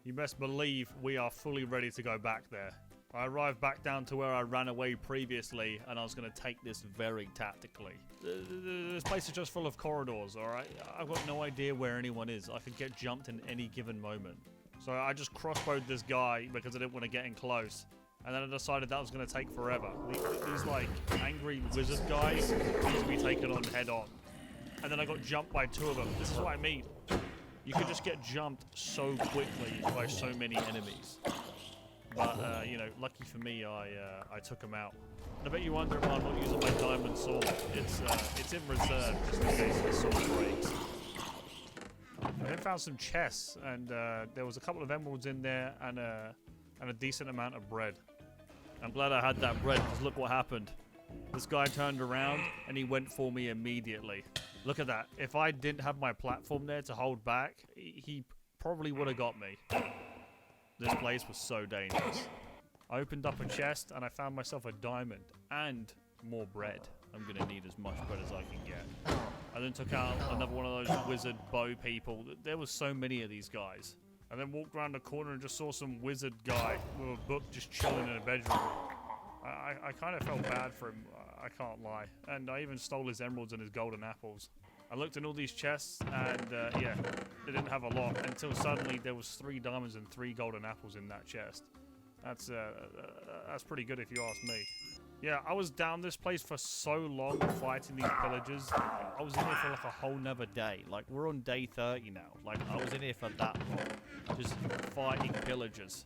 You best believe we are fully ready to go back there. I arrived back down to where I ran away previously, and I was going to take this very tactically. This place is just full of corridors, alright? I've got no idea where anyone is. I could get jumped in any given moment. So I just crossbowed this guy because I didn't want to get in close. And then I decided that was going to take forever. These like angry wizard guys need to be taken on head on. And then I got jumped by 2 of them. This is what I mean. You could just get jumped so quickly by so many enemies. But, you know, lucky for me, I took them out. And I bet you wonder why I'm not using my diamond sword. It's in reserve just in case the sword breaks. I then found some chests, and there was a couple of emeralds in there and a decent amount of bread. I'm glad I had that bread, because look what happened. This guy turned around and he went for me immediately. Look at that. If I didn't have my platform there to hold back, he probably would have got me. This place was so dangerous. I opened up a chest and I found myself a diamond and more bread. I'm going to need as much bread as I can get. I then took out another one of those wizard bow people. There was so many of these guys. I then walked around the corner and just saw some wizard guy with a book just chilling in a bedroom. I kind of felt bad for him, I can't lie. And I even stole his emeralds and his golden apples. I looked in all these chests and yeah, they didn't have a lot until suddenly there was 3 diamonds and 3 golden apples in that chest. That's pretty good if you ask me. Yeah, I was down this place for so long fighting these pillagers. I was in here for like a whole nother day. Like, we're on day 30 now. Like, I was in here for that long. Just fighting pillagers.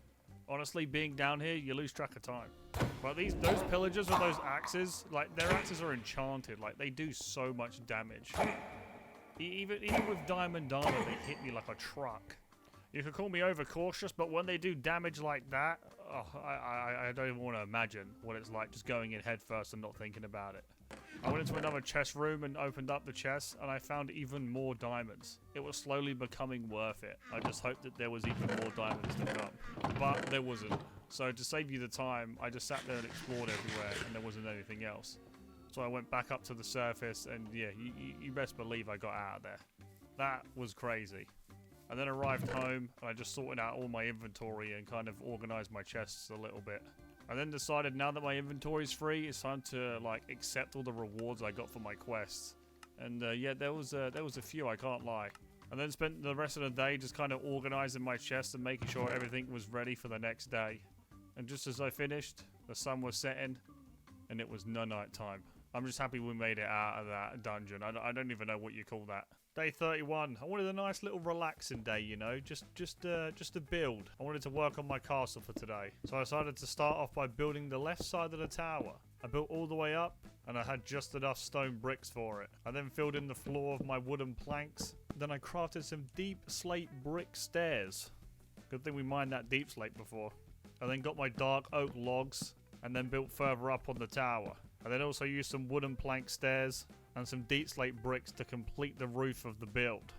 Honestly, being down here, you lose track of time. But those pillagers with those axes, like, their axes are enchanted. Like, they do so much damage. Even with diamond armor, they hit me like a truck. You could call me overcautious, but when they do damage like that, oh, I don't even want to imagine what it's like just going in head first and not thinking about it. I went into another chest room and opened up the chest, and I found even more diamonds. It was slowly becoming worth it. I just hoped that there was even more diamonds to come. But there wasn't. So to save you the time, I just sat there and explored everywhere, and there wasn't anything else. So I went back up to the surface, and yeah, you best believe I got out of there. That was crazy. I then arrived home, and I just sorted out all my inventory and kind of organized my chests a little bit. I then decided now that my inventory is free, it's time to like accept all the rewards I got for my quests. And yeah, there was a few, I can't lie. I then spent the rest of the day just kind of organizing my chest and making sure everything was ready for the next day. And just as I finished, the sun was setting, and it was night time. I'm just happy we made it out of that dungeon. I don't even know what you call that. Day 31. I wanted a nice little relaxing day, you know, just to build. I wanted to work on my castle for today. So I decided to start off by building the left side of the tower. I built all the way up, and I had just enough stone bricks for it. I then filled in the floor of my wooden planks. Then I crafted some deep slate brick stairs. Good thing we mined that deep slate before. I then got my dark oak logs, and then built further up on the tower. I then also used some wooden plank stairs and some deep slate bricks to complete the roof of the build.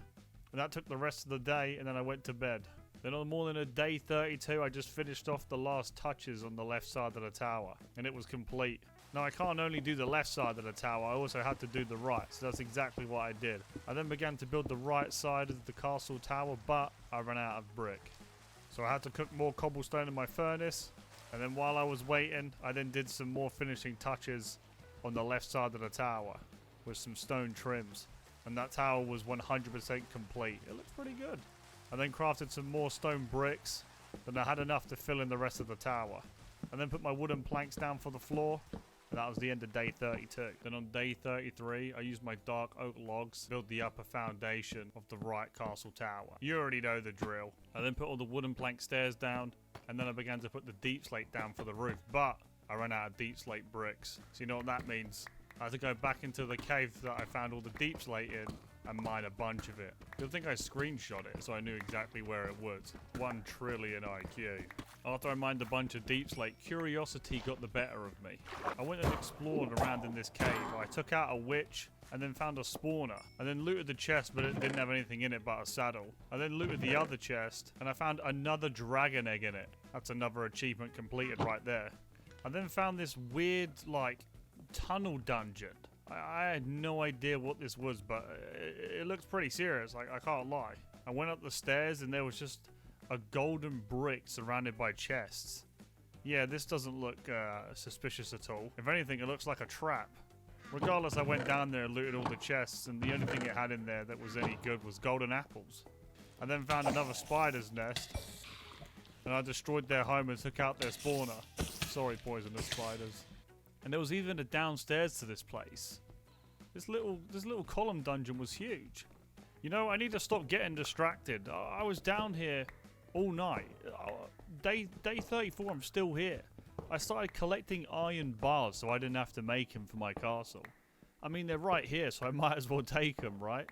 And that took the rest of the day, and then I went to bed. Then on the morning of day 32, I just finished off the last touches on the left side of the tower, and it was complete. Now I can't only do the left side of the tower, I also had to do the right, so that's exactly what I did. I then began to build the right side of the castle tower, but I ran out of brick. So I had to cook more cobblestone in my furnace, and then while I was waiting, I then did some more finishing touches on the left side of the tower with some stone trims, and that tower was 100% complete. It looks pretty good. I then crafted some more stone bricks, then I had enough to fill in the rest of the tower. I then put my wooden planks down for the floor, and that was the end of day 32. Then on day 33, I used my dark oak logs to build the upper foundation of the right castle tower. You already know the drill. I then put all the wooden plank stairs down, and then I began to put the deep slate down for the roof, but I ran out of deep slate bricks. So you know what that means? I had to go back into the cave that I found all the deep slate in and mine a bunch of it. Good thing I screenshot it so I knew exactly where it was. 1 trillion IQ. After I mined a bunch of deep slate, curiosity got the better of me. I went and explored around in this cave. I took out a witch and then found a spawner. I then looted the chest, but it didn't have anything in it but a saddle. I then looted the other chest and I found another dragon egg in it. That's another achievement completed right there. I then found this weird, like, tunnel dungeon. I had no idea what this was, but it looks pretty serious, like, I can't lie. I went up the stairs and there was just a golden brick surrounded by chests. Yeah, this doesn't look suspicious at all. If anything, it looks like a trap. Regardless, I went down there and looted all the chests, and the only thing it had in there that was any good was golden apples. I then found another spider's nest, and I destroyed their home and took out their spawner. Sorry, poisonous spiders. And there was even a downstairs to this place. This little column dungeon was huge. You know, I need to stop getting distracted. I was down here all night. Day 34, I'm still here. I started collecting iron bars so I didn't have to make them for my castle. I mean, they're right here, so I might as well take them, right?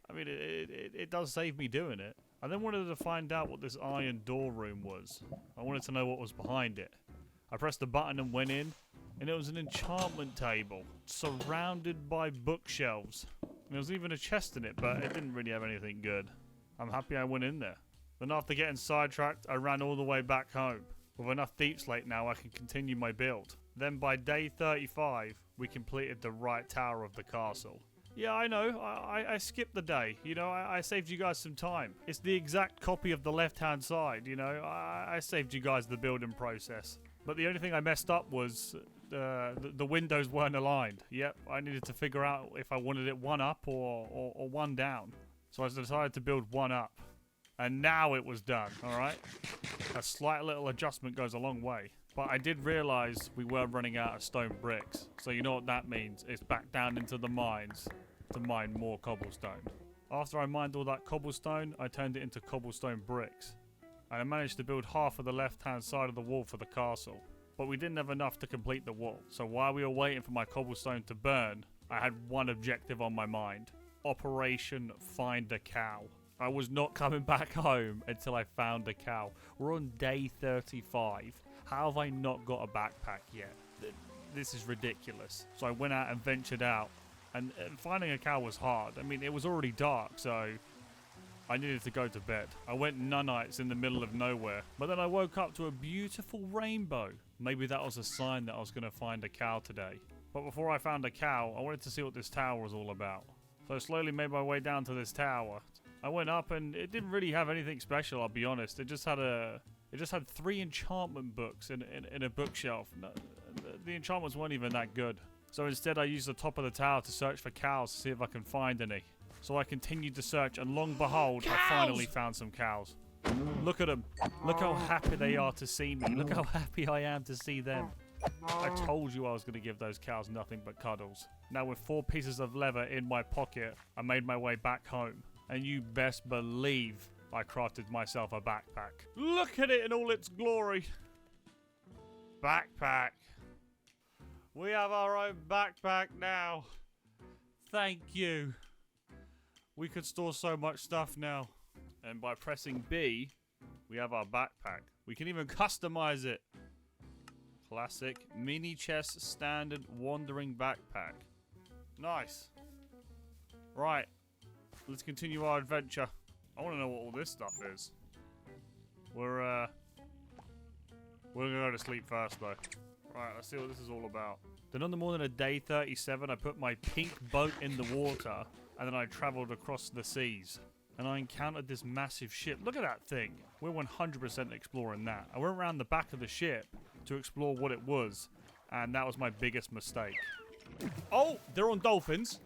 I mean, it does save me doing it. I then wanted to find out what this iron door room was. I wanted to know what was behind it. I pressed the button and went in, and it was an enchantment table surrounded by bookshelves. There was even a chest in it, but it didn't really have anything good. I'm happy I went in there. Then after getting sidetracked, I ran all the way back home. With enough deep slate now, I can continue my build. Then by day 35, we completed the right tower of the castle. Yeah, I know, I skipped the day, you know, I saved you guys some time. It's the exact copy of the left-hand side, you know, I saved you guys the building process. But the only thing I messed up was the windows weren't aligned. Yep, I needed to figure out if I wanted it one up or one down. So I decided to build one up. And now it was done, alright? A slight little adjustment goes a long way. But I did realise we were running out of stone bricks. So you know what that means? It's back down into the mines to mine more cobblestone. After I mined all that cobblestone, I turned it into cobblestone bricks. And I managed to build half of the left-hand side of the wall for the castle. But we didn't have enough to complete the wall. So while we were waiting for my cobblestone to burn, I had one objective on my mind. Operation Find a Cow. I was not coming back home until I found a cow. We're on day 35. How have I not got a backpack yet? This is ridiculous. So I went out and ventured out. And finding a cow was hard. I mean, it was already dark, so I needed to go to bed. I went nunites in the middle of nowhere. But then I woke up to a beautiful rainbow. Maybe that was a sign that I was going to find a cow today. But before I found a cow, I wanted to see what this tower was all about. So I slowly made my way down to this tower. I went up and it didn't really have anything special, I'll be honest. It just had 3 enchantment books in a bookshelf. No, the enchantments weren't even that good. So instead I used the top of the tower to search for cows to see if I can find any. So I continued to search and long behold, cows! I finally found some cows. Look at them. Look how happy they are to see me. Look how happy I am to see them. I told you I was going to give those cows nothing but cuddles. Now with 4 pieces of leather in my pocket, I made my way back home. And you best believe I crafted myself a backpack. Look at it in all its glory. Backpack. We have our own backpack now. Thank you. We could store so much stuff now. And by pressing B, we have our backpack. We can even customize it. Classic mini chest standard wandering backpack. Nice. Right. Let's continue our adventure. I want to know what all this stuff is. We're gonna go to sleep first though. Right, let's see what this is all about. Then on the morning of day 37, I put my pink boat in the water, and then I travelled across the seas. And I encountered this massive ship. Look at that thing. We're 100% exploring that. I went around the back of the ship to explore what it was, and that was my biggest mistake. Oh, they're on dolphins.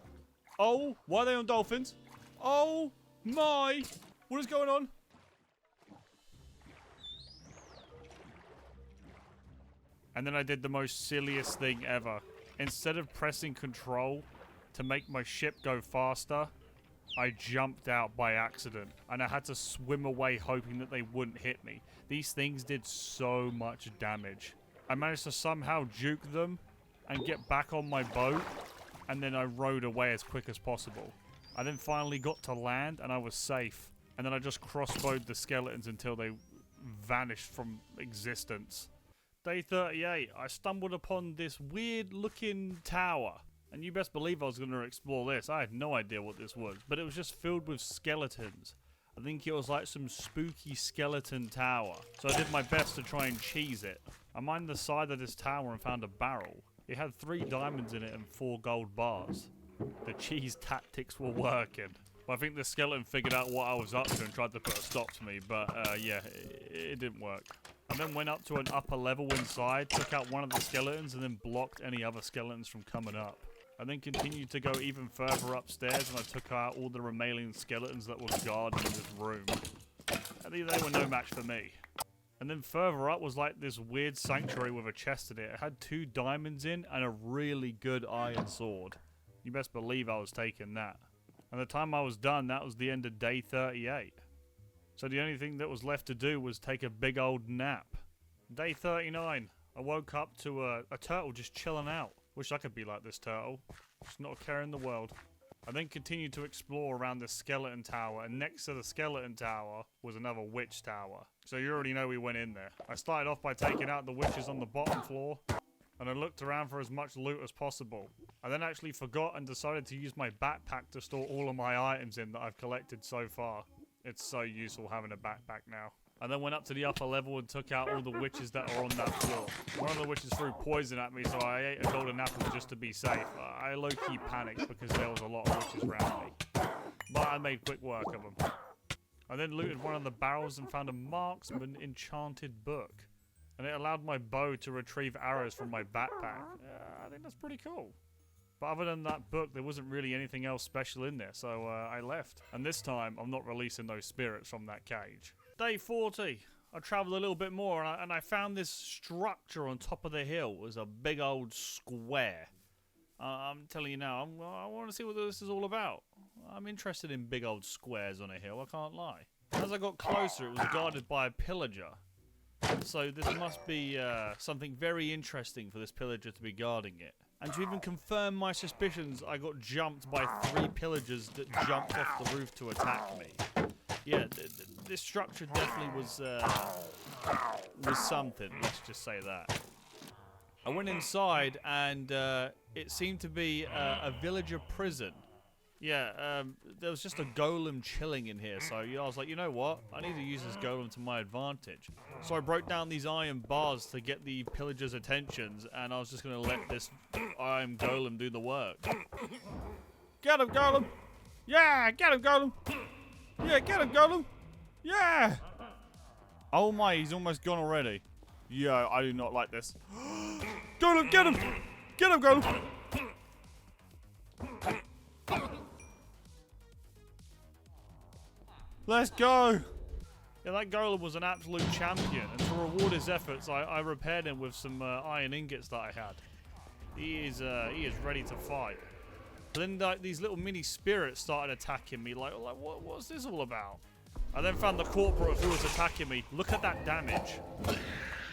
Oh, why are they on dolphins? Oh my! What is going on? And then I did the most silliest thing ever. Instead of pressing control to make my ship go faster, I jumped out by accident. And I had to swim away hoping that they wouldn't hit me. These things did so much damage. I managed to somehow juke them and get back on my boat. And then I rowed away as quick as possible. I then finally got to land and I was safe. And then I just crossbowed the skeletons until they vanished from existence. Day 38, I stumbled upon this weird looking tower. And you best believe I was going to explore this. I had no idea what this was. But it was just filled with skeletons. I think it was like some spooky skeleton tower. So I did my best to try and cheese it. I mined the side of this tower and found a barrel. It had 3 diamonds in it and 4 gold bars. The cheese tactics were working. Well, I think the skeleton figured out what I was up to and tried to put a stop to me, but yeah, it didn't work. I then went up to an upper level inside, took out one of the skeletons, and then blocked any other skeletons from coming up. I then continued to go even further upstairs, and I took out all the remaining skeletons that were guarding this room. And they were no match for me. And then further up was like this weird sanctuary with a chest in it. It had 2 diamonds in and a really good iron sword. You best believe I was taking that. And the time I was done, that was the end of day 38. So the only thing that was left to do was take a big old nap. Day 39, I woke up to a turtle just chilling out. Wish I could be like this turtle. Just not a care in the world. I then continued to explore around the skeleton tower, and next to the skeleton tower was another witch tower. So you already know we went in there. I started off by taking out the witches on the bottom floor, and I looked around for as much loot as possible. I then actually forgot and decided to use my backpack to store all of my items in that I've collected so far. It's so useful having a backpack now. I then went up to the upper level and took out all the witches that are on that floor. One of the witches threw poison at me, so I ate a golden apple just to be safe. I low-key panicked because there was a lot of witches around me. But I made quick work of them. I then looted one of the barrels and found a marksman enchanted book. And it allowed my bow to retrieve arrows from my backpack. I think that's pretty cool. But other than that book, there wasn't really anything else special in there, so I left. And this time, I'm not releasing those spirits from that cage. Day 40, I travelled a little bit more, and I found this structure on top of the hill. It was a big old square. I'm telling you now, I want to see what this is all about. I'm interested in big old squares on a hill, I can't lie. As I got closer, it was guarded by a pillager. So this must be something very interesting for this pillager to be guarding it. And to even confirm my suspicions, I got jumped by 3 pillagers that jumped off the roof to attack me. yeah, this structure definitely was something. Let's just say that. I went inside, and it seemed to be a villager prison. Yeah, there was just a golem chilling in here, so I was like, you know what? I need to use this golem to my advantage. So I broke down these iron bars to get the pillagers' attentions, and I was just going to let this iron golem do the work. Get him, golem! Yeah, get him, golem! Yeah, get him, golem! Yeah! Oh my, he's almost gone already. Yeah, I do not like this. Golem, get him! Get him, golem! Let's go! Yeah, that golem was an absolute champion, and to reward his efforts, I repaired him with some iron ingots that I had. He is ready to fight. But then like, these little mini spirits started attacking me. Like what's this all about? I then found the corporate who was attacking me. Look at that damage.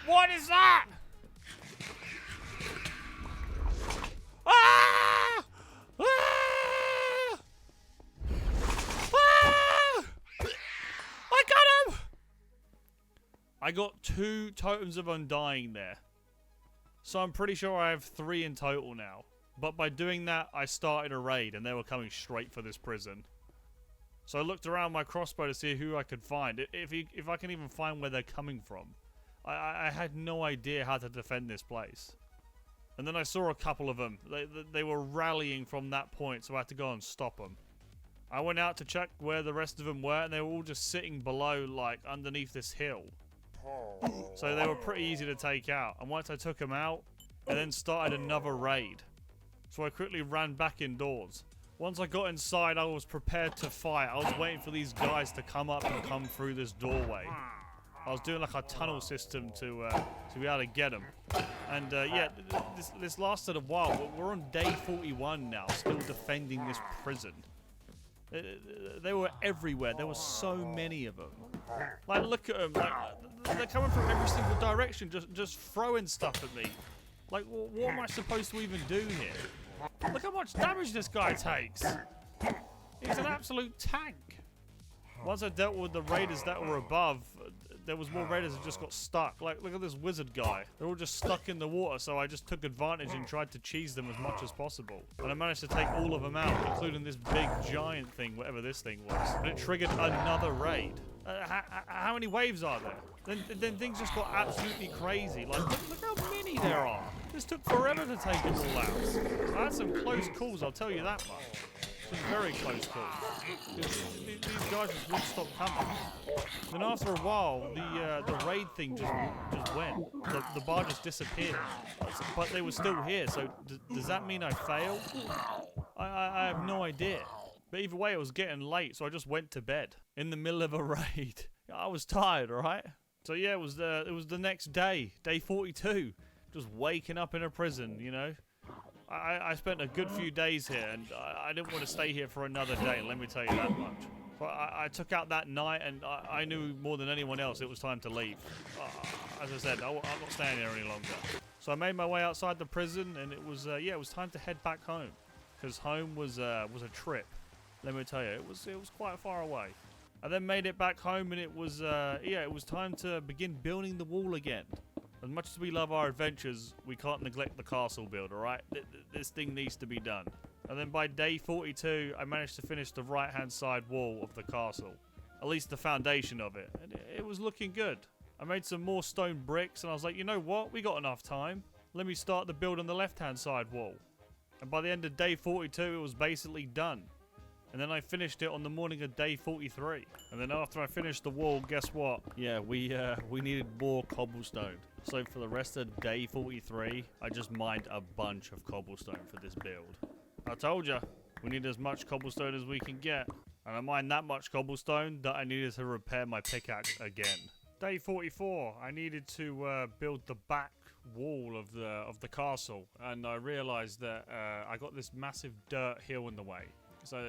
What is that? Ah! Ah! I got him! I got 2 totems of undying there. So I'm pretty sure I have 3 in total now. But by doing that, I started a raid and they were coming straight for this prison. So I looked around my crossbow to see who I could find. If I can even find where they're coming from. I had no idea how to defend this place. And then I saw a couple of them. They were rallying from that point, so I had to go and stop them. I went out to check where the rest of them were, and they were all just sitting below, like, underneath this hill. So they were pretty easy to take out. And once I took them out, I then started another raid. So I quickly ran back indoors. Once I got inside, I was prepared to fight. I was waiting for these guys to come up and come through this doorway. I was doing like a tunnel system to be able to get them. And yeah, this lasted a while. We're on day 41 now, still defending this prison. They were everywhere. There were so many of them. Like, look at them. Like, they're coming from every single direction, just throwing stuff at me. Like, what am I supposed to even do here? Look how much damage this guy takes. He's an absolute tank. Once I dealt with the raiders that were above, there was more raiders that just got stuck. Like, look at this wizard guy. They're all just stuck in the water, so I just took advantage and tried to cheese them as much as possible. And I managed to take all of them out, including this big giant thing, whatever this thing was. But it triggered another raid. How many waves are there? Then things just got absolutely crazy. Like, look how many there are. This took forever to take them all out. I had some close calls, I'll tell you that much. Some very close calls. These guys just wouldn't stop coming. Then after a while, the raid thing just went. The bar just disappeared. But they were still here, so does that mean I failed? I have no idea. But either way, it was getting late, so I just went to bed in the middle of a raid. I was tired, alright? So yeah, it was the next day, day 42. Just waking up in a prison, you know? I spent a good few days here, and I didn't want to stay here for another day, let me tell you that much. But I took out that night, and I knew more than anyone else it was time to leave. As I said, I'm not staying here any longer. So I made my way outside the prison, and it was it was time to head back home. Because home was a trip, let me tell you. It was quite far away. I then made it back home, and it was time to begin building the wall again. As much as we love our adventures, we can't neglect the castle build, alright? This thing needs to be done. And then by day 42, I managed to finish the right-hand side wall of the castle. At least the foundation of it. And it was looking good. I made some more stone bricks, and I was like, you know what? We got enough time. Let me start the build on the left-hand side wall. And by the end of day 42, it was basically done. And then I finished it on the morning of day 43. And then after I finished the wall, guess what? Yeah, we needed more cobblestone. So for the rest of day 43, I just mined a bunch of cobblestone for this build. I told you, we need as much cobblestone as we can get. And I mined that much cobblestone that I needed to repair my pickaxe again. Day 44, I needed to build the back wall of the castle. And I realized that I got this massive dirt hill in the way. So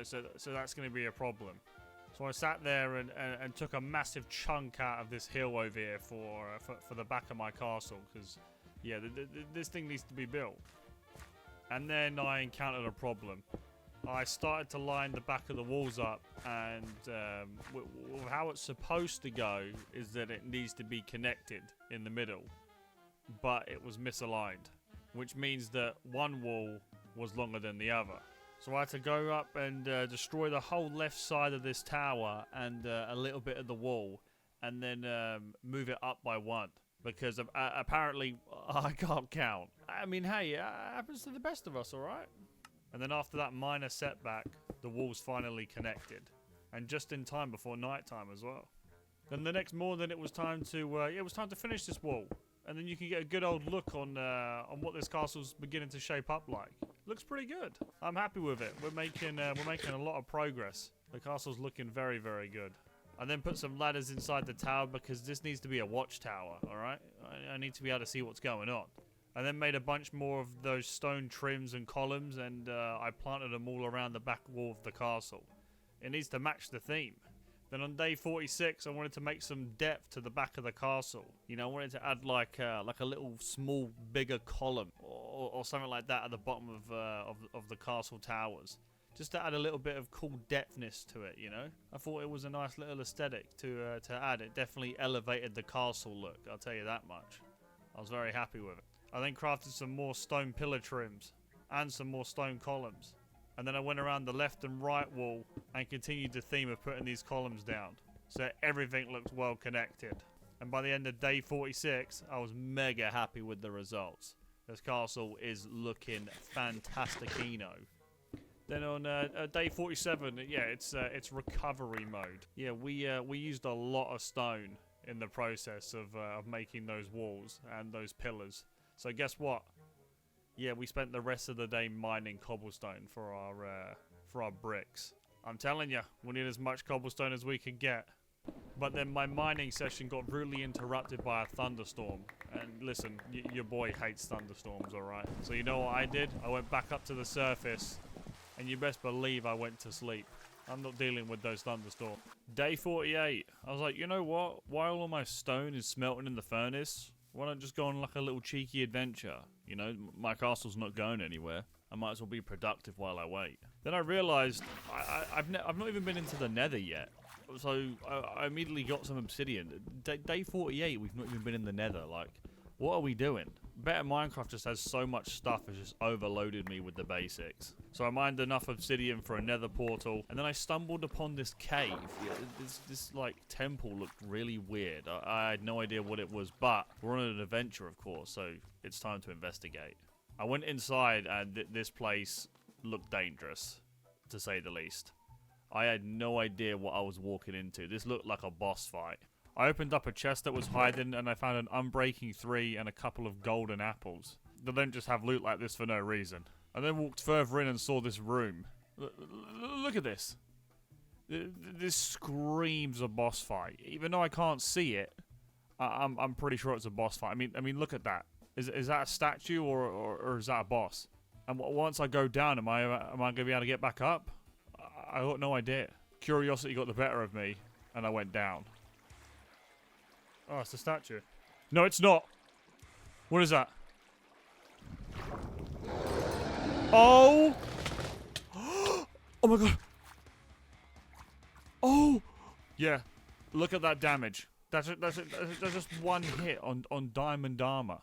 that's going to be a problem. So I sat there and took a massive chunk out of this hill over here for the back of my castle. Because, yeah, this thing needs to be built. And then I encountered a problem. I started to line the back of the walls up, and how it's supposed to go is that it needs to be connected in the middle, but it was misaligned, which means that one wall was longer than the other. So I had to go up and destroy the whole left side of this tower and a little bit of the wall, and then move it up by one, because apparently I can't count. I mean, hey, it happens to the best of us, alright? And then after that minor setback, the walls finally connected, and just in time before night time as well. Then the next morning it was time to finish this wall, and then you can get a good old look on what this castle's beginning to shape up like. Looks pretty good. I'm happy with it. We're making a lot of progress. The castle's looking very, very good. I then put some ladders inside the tower because this needs to be a watchtower. All right, I need to be able to see what's going on. I then made a bunch more of those stone trims and columns, and I planted them all around the back wall of the castle. It needs to match the theme. Then on day 46, I wanted to make some depth to the back of the castle. You know, I wanted to add like a little small, bigger column or something like that at the bottom of the castle towers, just to add a little bit of cool depthness to it. You know, I thought it was a nice little aesthetic to add. It definitely elevated the castle look. I'll tell you that much. I was very happy with it. I then crafted some more stone pillar trims and some more stone columns. And then I went around the left and right wall and continued the theme of putting these columns down, so everything looked well connected. And by the end of day 46, I was mega happy with the results. This castle is looking fantasticino. Then on day 47, yeah, it's recovery mode. Yeah, we used a lot of stone in the process of making those walls and those pillars. So guess what? Yeah, we spent the rest of the day mining cobblestone for our bricks. I'm telling you, we need as much cobblestone as we can get. But then my mining session got rudely interrupted by a thunderstorm. And listen, your boy hates thunderstorms, alright? So you know what I did? I went back up to the surface, and you best believe I went to sleep. I'm not dealing with those thunderstorms. Day 48, I was like, you know what? While all my stone is smelting in the furnace, why not just go on like a little cheeky adventure? You know, my castle's not going anywhere. I might as well be productive while I wait. Then I realised I've not even been into the nether yet. So I immediately got some obsidian. Day 48, we've not even been in the nether. Like, what are we doing? Better Minecraft just has so much stuff, it's just overloaded me with the basics. So I mined enough obsidian for a nether portal, and then I stumbled upon this cave. Yeah, this like temple looked really weird. I had no idea what it was, but we're on an adventure, of course, so it's time to investigate. I went inside, and this place looked dangerous, to say the least. I had no idea what I was walking into. This looked like a boss fight. I opened up a chest that was hiding, and I found an unbreaking 3 and a couple of golden apples. They don't just have loot like this for no reason. I then walked further in and saw this room. Look at this. This screams a boss fight. Even though I can't see it, I'm pretty sure it's a boss fight. I mean, look at that. Is that a statue or is that a boss? And once I go down, am I going to be able to get back up? I got no idea. Curiosity got the better of me, and I went down. Oh, it's a statue. No, it's not. What is that? Oh! Oh my god. Oh! Yeah. Look at that damage. That's just one hit on diamond armor.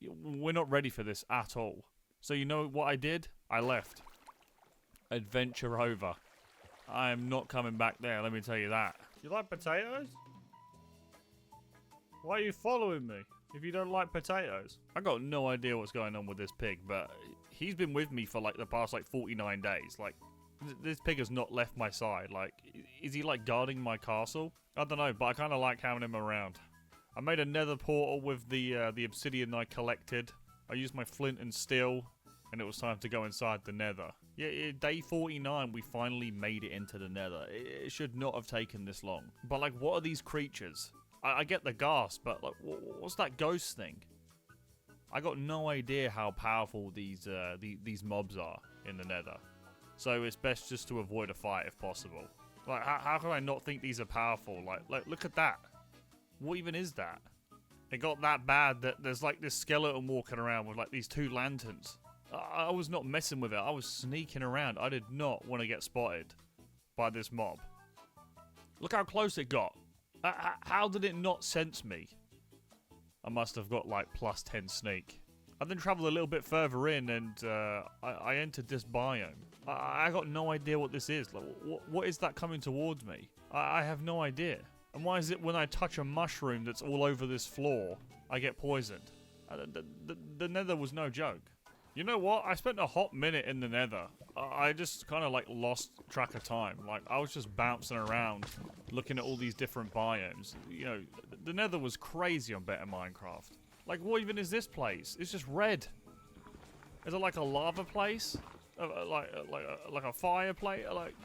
We're not ready for this at all. So you know what I did? I left. Adventure over. I am not coming back there, let me tell you that. You like potatoes? Why are you following me if you don't like potatoes? I got no idea what's going on with this pig, but he's been with me for like the past like 49 days. Like, this pig has not left my side. Like, is he like guarding my castle? I don't know, but I kind of like having him around. I made a nether portal with the obsidian I collected. I used my flint and steel, and it was time to go inside the nether. Yeah, day 49, we finally made it into the nether. It should not have taken this long. But like, what are these creatures? I get the gas, but like, what's that ghost thing? I got no idea how powerful these mobs are in the nether. So it's best just to avoid a fight if possible. Like, how can I not think these are powerful? Like, look at that. What even is that? It got that bad that there's like this skeleton walking around with like these 2 lanterns. I was not messing with it. I was sneaking around. I did not want to get spotted by this mob. Look how close it got. How did it not sense me? I must have got like +10 sneak. I then traveled a little bit further in and I entered this biome. I got no idea what this is. Like, what is that coming towards me? I have no idea. And why is it when I touch a mushroom that's all over this floor, I get poisoned? The nether was no joke. You know what? I spent a hot minute in the nether. I just kind of like lost track of time. Like I was just bouncing around looking at all these different biomes. You know, the nether was crazy on Better Minecraft. Like what even is this place? It's just red. Is it like a lava place? Like a fire place? Like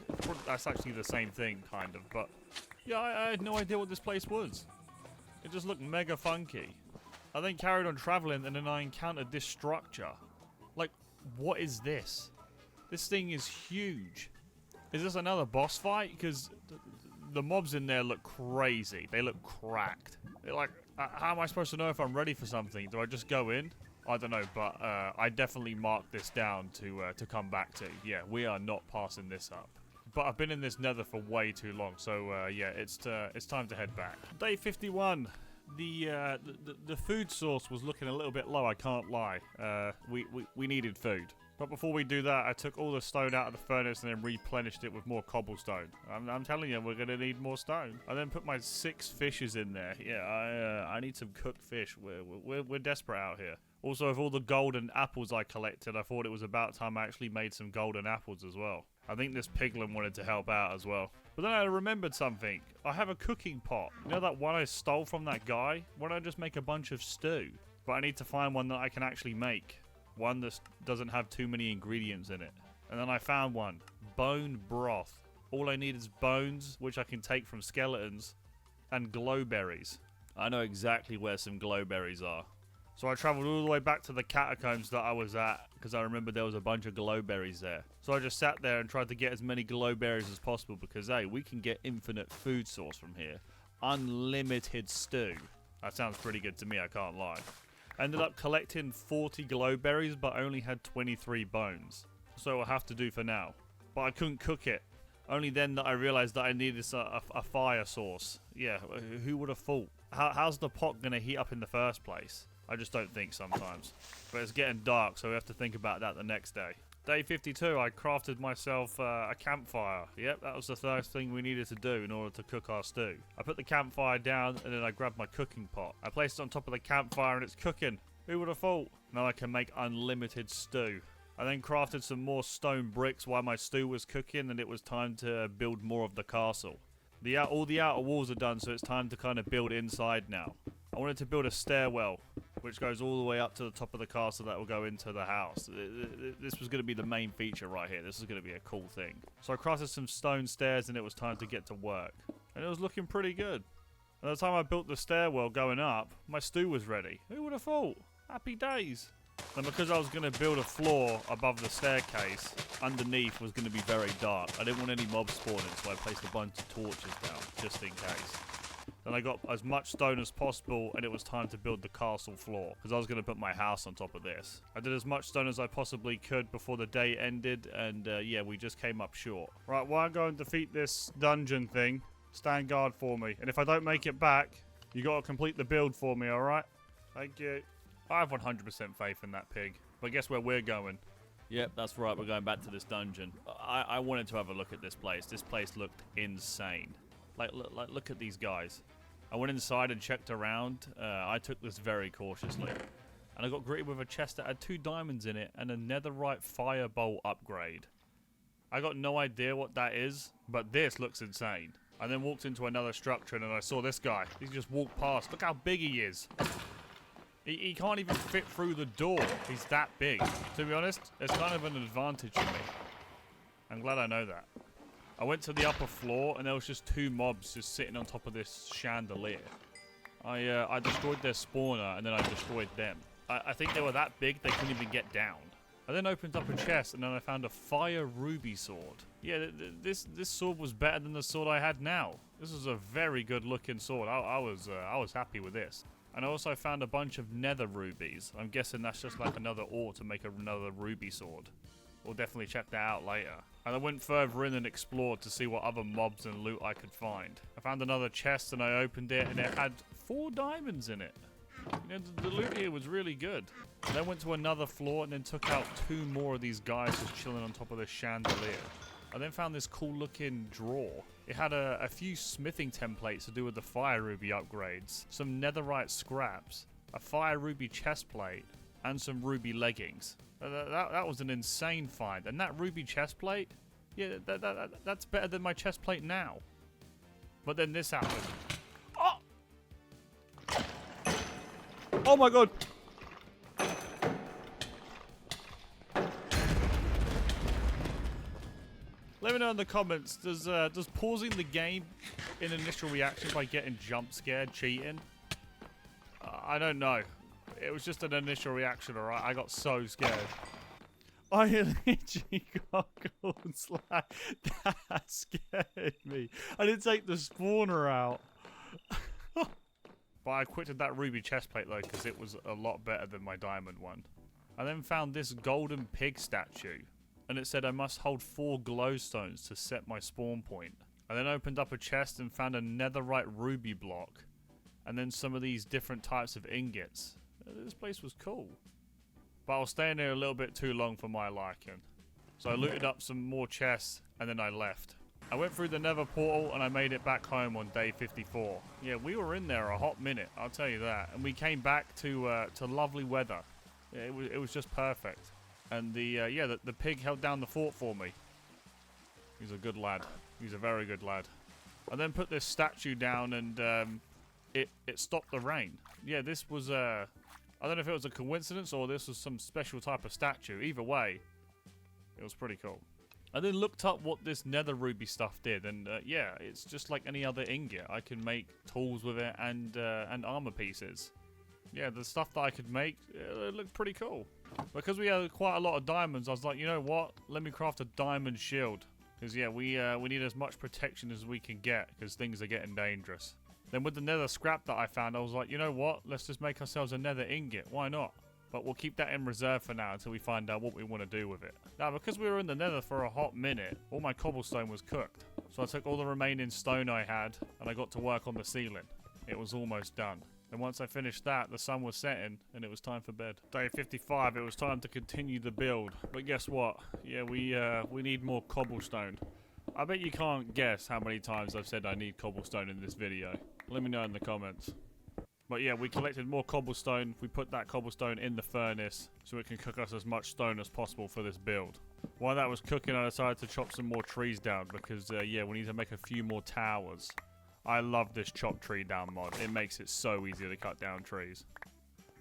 that's actually the same thing kind of, but yeah, I had no idea what this place was. It just looked mega funky. I then carried on traveling and then I encountered this structure. Like, what is this? This thing is huge. Is this another boss fight? Because the mobs in there look crazy. They look cracked. They're like, how am I supposed to know if I'm ready for something? Do I just go in? I don't know, but I definitely marked this down to come back to. Yeah, we are not passing this up. But I've been in this nether for way too long, so yeah, it's time to head back. Day 51. The food source was looking a little bit low, I can't lie. We needed food. But before we do that, I took all the stone out of the furnace and then replenished it with more cobblestone. I'm telling you, we're going to need more stone. I then put my 6 fishes in there. Yeah, I need some cooked fish. We're desperate out here. Also, with all the golden apples I collected, I thought it was about time I actually made some golden apples as well. I think this piglin wanted to help out as well. But then I remembered something. I have a cooking pot. You know that one I stole from that guy? Why don't I just make a bunch of stew? But I need to find one that I can actually make. One that doesn't have too many ingredients in it. And then I found one. Bone broth. All I need is bones, which I can take from skeletons, and glowberries. I know exactly where some glowberries are. So I travelled all the way back to the catacombs that I was at, because I remember there was a bunch of glowberries there. So I just sat there and tried to get as many glowberries as possible, because hey, we can get infinite food source from here. Unlimited stew. That sounds pretty good to me, I can't lie. I ended up collecting 40 glowberries, but only had 23 bones. So I'll have to do for now. But I couldn't cook it. Only then that I realised that I needed a fire source. Yeah, who would have thought? How's the pot going to heat up in the first place? I just don't think sometimes. But it's getting dark, so we have to think about that the next day. Day 52, I crafted myself a campfire. Yep, that was the first thing we needed to do in order to cook our stew. I put the campfire down and then I grabbed my cooking pot. I placed it on top of the campfire and it's cooking. Who would have thought? Now I can make unlimited stew. I then crafted some more stone bricks while my stew was cooking and it was time to build more of the castle. All the outer walls are done, so it's time to kind of build inside now. I wanted to build a stairwell, which goes all the way up to the top of the castle that will go into the house. This was going to be the main feature right here. This is going to be a cool thing. So I crafted some stone stairs and it was time to get to work. And it was looking pretty good. By the time I built the stairwell going up, my stew was ready. Who would have thought? Happy days. And because I was going to build a floor above the staircase, underneath was going to be very dark. I didn't want any mobs spawning, so I placed a bunch of torches down, just in case. Then I got as much stone as possible, and it was time to build the castle floor, because I was going to put my house on top of this. I did as much stone as I possibly could before the day ended, and yeah, we just came up short. Right, while I go and defeat this dungeon thing, stand guard for me. And if I don't make it back, you got to complete the build for me, alright? Thank you. I have 100% faith in that pig. But guess where we're going? Yep, that's right. We're going back to this dungeon. I wanted to have a look at this place. This place looked insane. Look at these guys. I went inside and checked around. I took this very cautiously. And I got greeted with a chest that had 2 diamonds in it and a netherite firebolt upgrade. I got no idea what that is, but this looks insane. I then walked into another structure and then I saw this guy. He just walked past. Look how big he is. He can't even fit through the door. He's that big. To be honest, it's kind of an advantage for me. I'm glad I know that. I went to the upper floor and there was just 2 mobs just sitting on top of this chandelier. I destroyed their spawner and then I destroyed them. I think they were that big they couldn't even get down. I then opened up a chest and then I found a fire ruby sword. Yeah, this sword was better than the sword I had now. This is a very good looking sword. I was happy with this. And I also found a bunch of nether rubies. I'm guessing that's just like another ore to make another ruby sword. We'll definitely check that out later. And I went further in and explored to see what other mobs and loot I could find. I found another chest and I opened it and it had 4 diamonds in it. You know, the loot here was really good. I then went to another floor and then took out 2 more of these guys just chilling on top of the chandelier. I then found this cool looking drawer. It had a few smithing templates to do with the fire ruby upgrades, some netherite scraps, a fire ruby chest plate, and some ruby leggings. That was an insane find. And that ruby chest plate, yeah, that's better than my chest plate now. But then this happened. Oh! Oh my god! Let me know in the comments, does pausing the game in initial reaction by getting jump scared cheating? I don't know. It was just an initial reaction, alright? I got so scared. I literally got called slack. That scared me. I didn't take the spawner out. But I quitted that ruby chestplate though, because it was a lot better than my diamond one. I then found this golden pig statue. And it said I must hold 4 glowstones to set my spawn point. I then opened up a chest and found a netherite ruby block. And then some of these different types of ingots. This place was cool. But I was staying there a little bit too long for my liking. So I looted up some more chests and then I left. I went through the nether portal and I made it back home on day 54. Yeah, we were in there a hot minute, I'll tell you that. And we came back to lovely weather. Yeah, it was just perfect. And the pig held down the fort for me. He's a good lad. He's a very good lad. I then put this statue down and it stopped the rain. Yeah, this was I don't know if it was a coincidence or this was some special type of statue. Either way, it was pretty cool. I then looked up what this nether ruby stuff did, and yeah, it's just like any other ingot. I can make tools with it and armor pieces. Yeah, the stuff that I could make, it looked pretty cool. Because we had quite a lot of diamonds, I was like, you know what? Let me craft a diamond shield. Because yeah, we need as much protection as we can get, because things are getting dangerous. Then with the nether scrap that I found, I was like, you know what? Let's just make ourselves a nether ingot. Why not? But we'll keep that in reserve for now until we find out what we want to do with it. Now, because we were in the nether for a hot minute, all my cobblestone was cooked. So I took all the remaining stone I had, and I got to work on the ceiling. It was almost done. And once I finished that, the sun was setting, and it was time for bed. Day 55, it was time to continue the build. But guess what? Yeah, we need more cobblestone. I bet you can't guess how many times I've said I need cobblestone in this video. Let me know in the comments. But yeah, we collected more cobblestone. We put that cobblestone in the furnace so it can cook us as much stone as possible for this build. While that was cooking, I decided to chop some more trees down because, yeah, we need to make a few more towers. I love this chop tree down mod. It makes it so easy to cut down trees.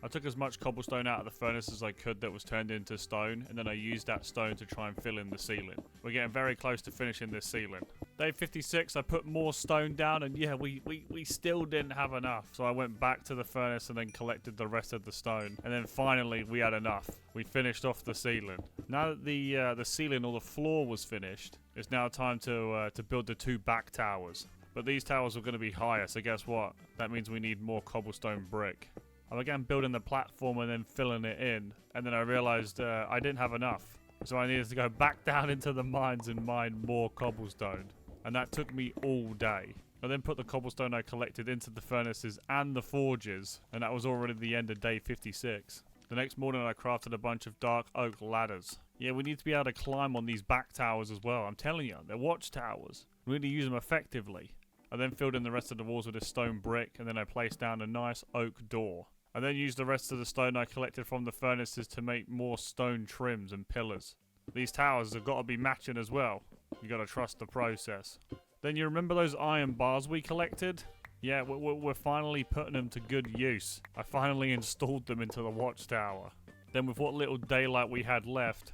I took as much cobblestone out of the furnace as I could that was turned into stone, and then I used that stone to try and fill in the ceiling. We're getting very close to finishing this ceiling. Day 56, I put more stone down, and yeah, we still didn't have enough. So I went back to the furnace and then collected the rest of the stone. And then finally, we had enough. We finished off the ceiling. Now that the ceiling or the floor was finished, it's now time to build the 2 back towers. But these towers are going to be higher, so guess what? That means we need more cobblestone brick. I began building the platform and then filling it in, and then I realized I didn't have enough. So I needed to go back down into the mines and mine more cobblestone. And that took me all day. I then put the cobblestone I collected into the furnaces and the forges, and that was already the end of day 56. The next morning I crafted a bunch of dark oak ladders. Yeah, we need to be able to climb on these back towers as well. I'm telling you, they're watchtowers. We need to use them effectively. I then filled in the rest of the walls with this stone brick, and then I placed down a nice oak door. I then used the rest of the stone I collected from the furnaces to make more stone trims and pillars. These towers have got to be matching as well. You got to trust the process. Then you remember those iron bars we collected? Yeah, we're finally putting them to good use. I finally installed them into the watchtower. Then with what little daylight we had left,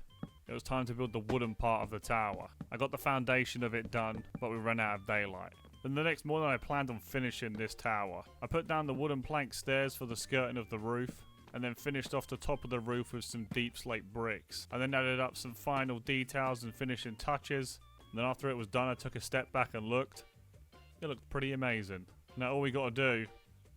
it was time to build the wooden part of the tower. I got the foundation of it done, but we ran out of daylight. Then the next morning I planned on finishing this tower. I put down the wooden plank stairs for the skirting of the roof, and then finished off the top of the roof with some deep slate bricks. I then added up some final details and finishing touches, and then after it was done I took a step back and looked. It looked pretty amazing. Now all we got to do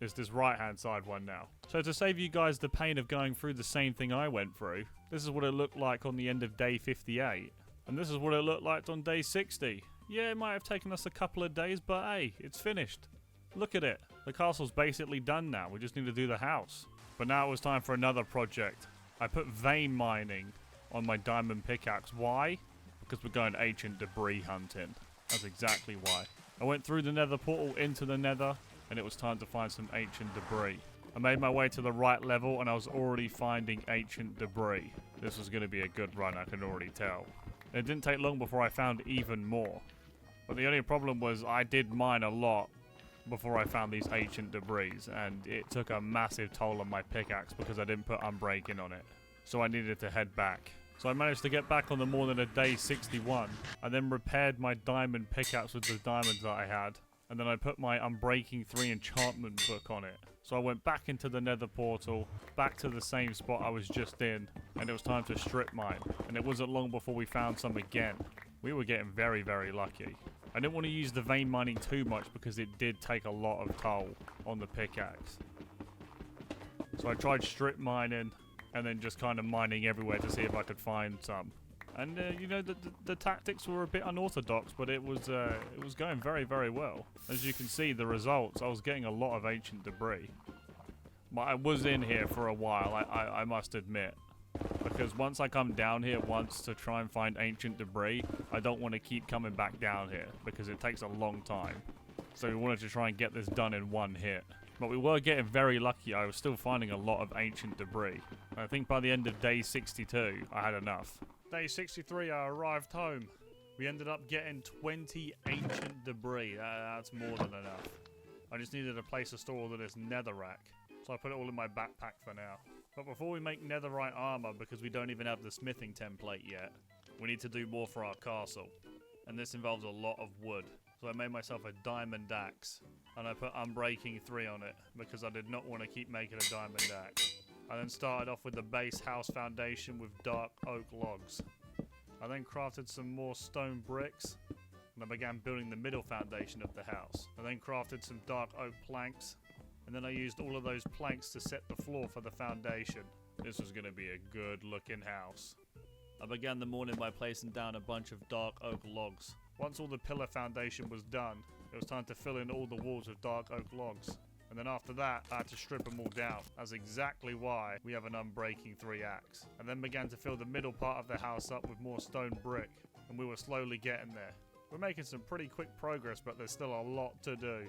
It's this right-hand side one now. So to save you guys the pain of going through the same thing I went through, this is what it looked like on the end of day 58. And this is what it looked like on day 60. Yeah, it might have taken us a couple of days, but hey, it's finished. Look at it. The castle's basically done now. We just need to do the house. But now it was time for another project. I put vein mining on my diamond pickaxe. Why? Because we're going ancient debris hunting. That's exactly why. I went through the nether portal into the nether, and it was time to find some ancient debris. I made my way to the right level, and I was already finding ancient debris. This was going to be a good run, I can already tell. It didn't take long before I found even more. But the only problem was I did mine a lot before I found these ancient debris, and it took a massive toll on my pickaxe because I didn't put unbreaking on it. So I needed to head back. So I managed to get back on the morning of day 61. I then repaired my diamond pickaxe with the diamonds that I had. And then I put my Unbreaking 3 enchantment book on it. So I went back into the nether portal, back to the same spot I was just in, and it was time to strip mine. And it wasn't long before we found some again. We were getting very, very lucky. I didn't want to use the vein mining too much because it did take a lot of toll on the pickaxe. So I tried strip mining and then just kind of mining everywhere to see if I could find some. And you know, the tactics were a bit unorthodox, but it was going very, very well. As you can see, the results, I was getting a lot of ancient debris. But I was in here for a while, I must admit. Because once I come down here once to try and find ancient debris, I don't want to keep coming back down here, because it takes a long time. So we wanted to try and get this done in one hit. But we were getting very lucky. I was still finding a lot of ancient debris. I think by the end of day 62, I had enough. Day 63, I arrived home. We ended up getting 20 ancient debris. That's more than enough. I just needed a place to store all of this netherrack. So I put it all in my backpack for now. But before we make netherite armor, because we don't even have the smithing template yet, we need to do more for our castle. And this involves a lot of wood. So I made myself a diamond axe. And I put Unbreaking 3 on it, because I did not want to keep making a diamond axe. I then started off with the base house foundation with dark oak logs. I then crafted some more stone bricks, and I began building the middle foundation of the house. I then crafted some dark oak planks, and then I used all of those planks to set the floor for the foundation. This was going to be a good looking house. I began the morning by placing down a bunch of dark oak logs. Once all the pillar foundation was done, it was time to fill in all the walls with dark oak logs. And then after that, I had to strip them all down. That's exactly why we have an Unbreaking 3 axe. And then began to fill the middle part of the house up with more stone brick. And we were slowly getting there. We're making some pretty quick progress, but there's still a lot to do.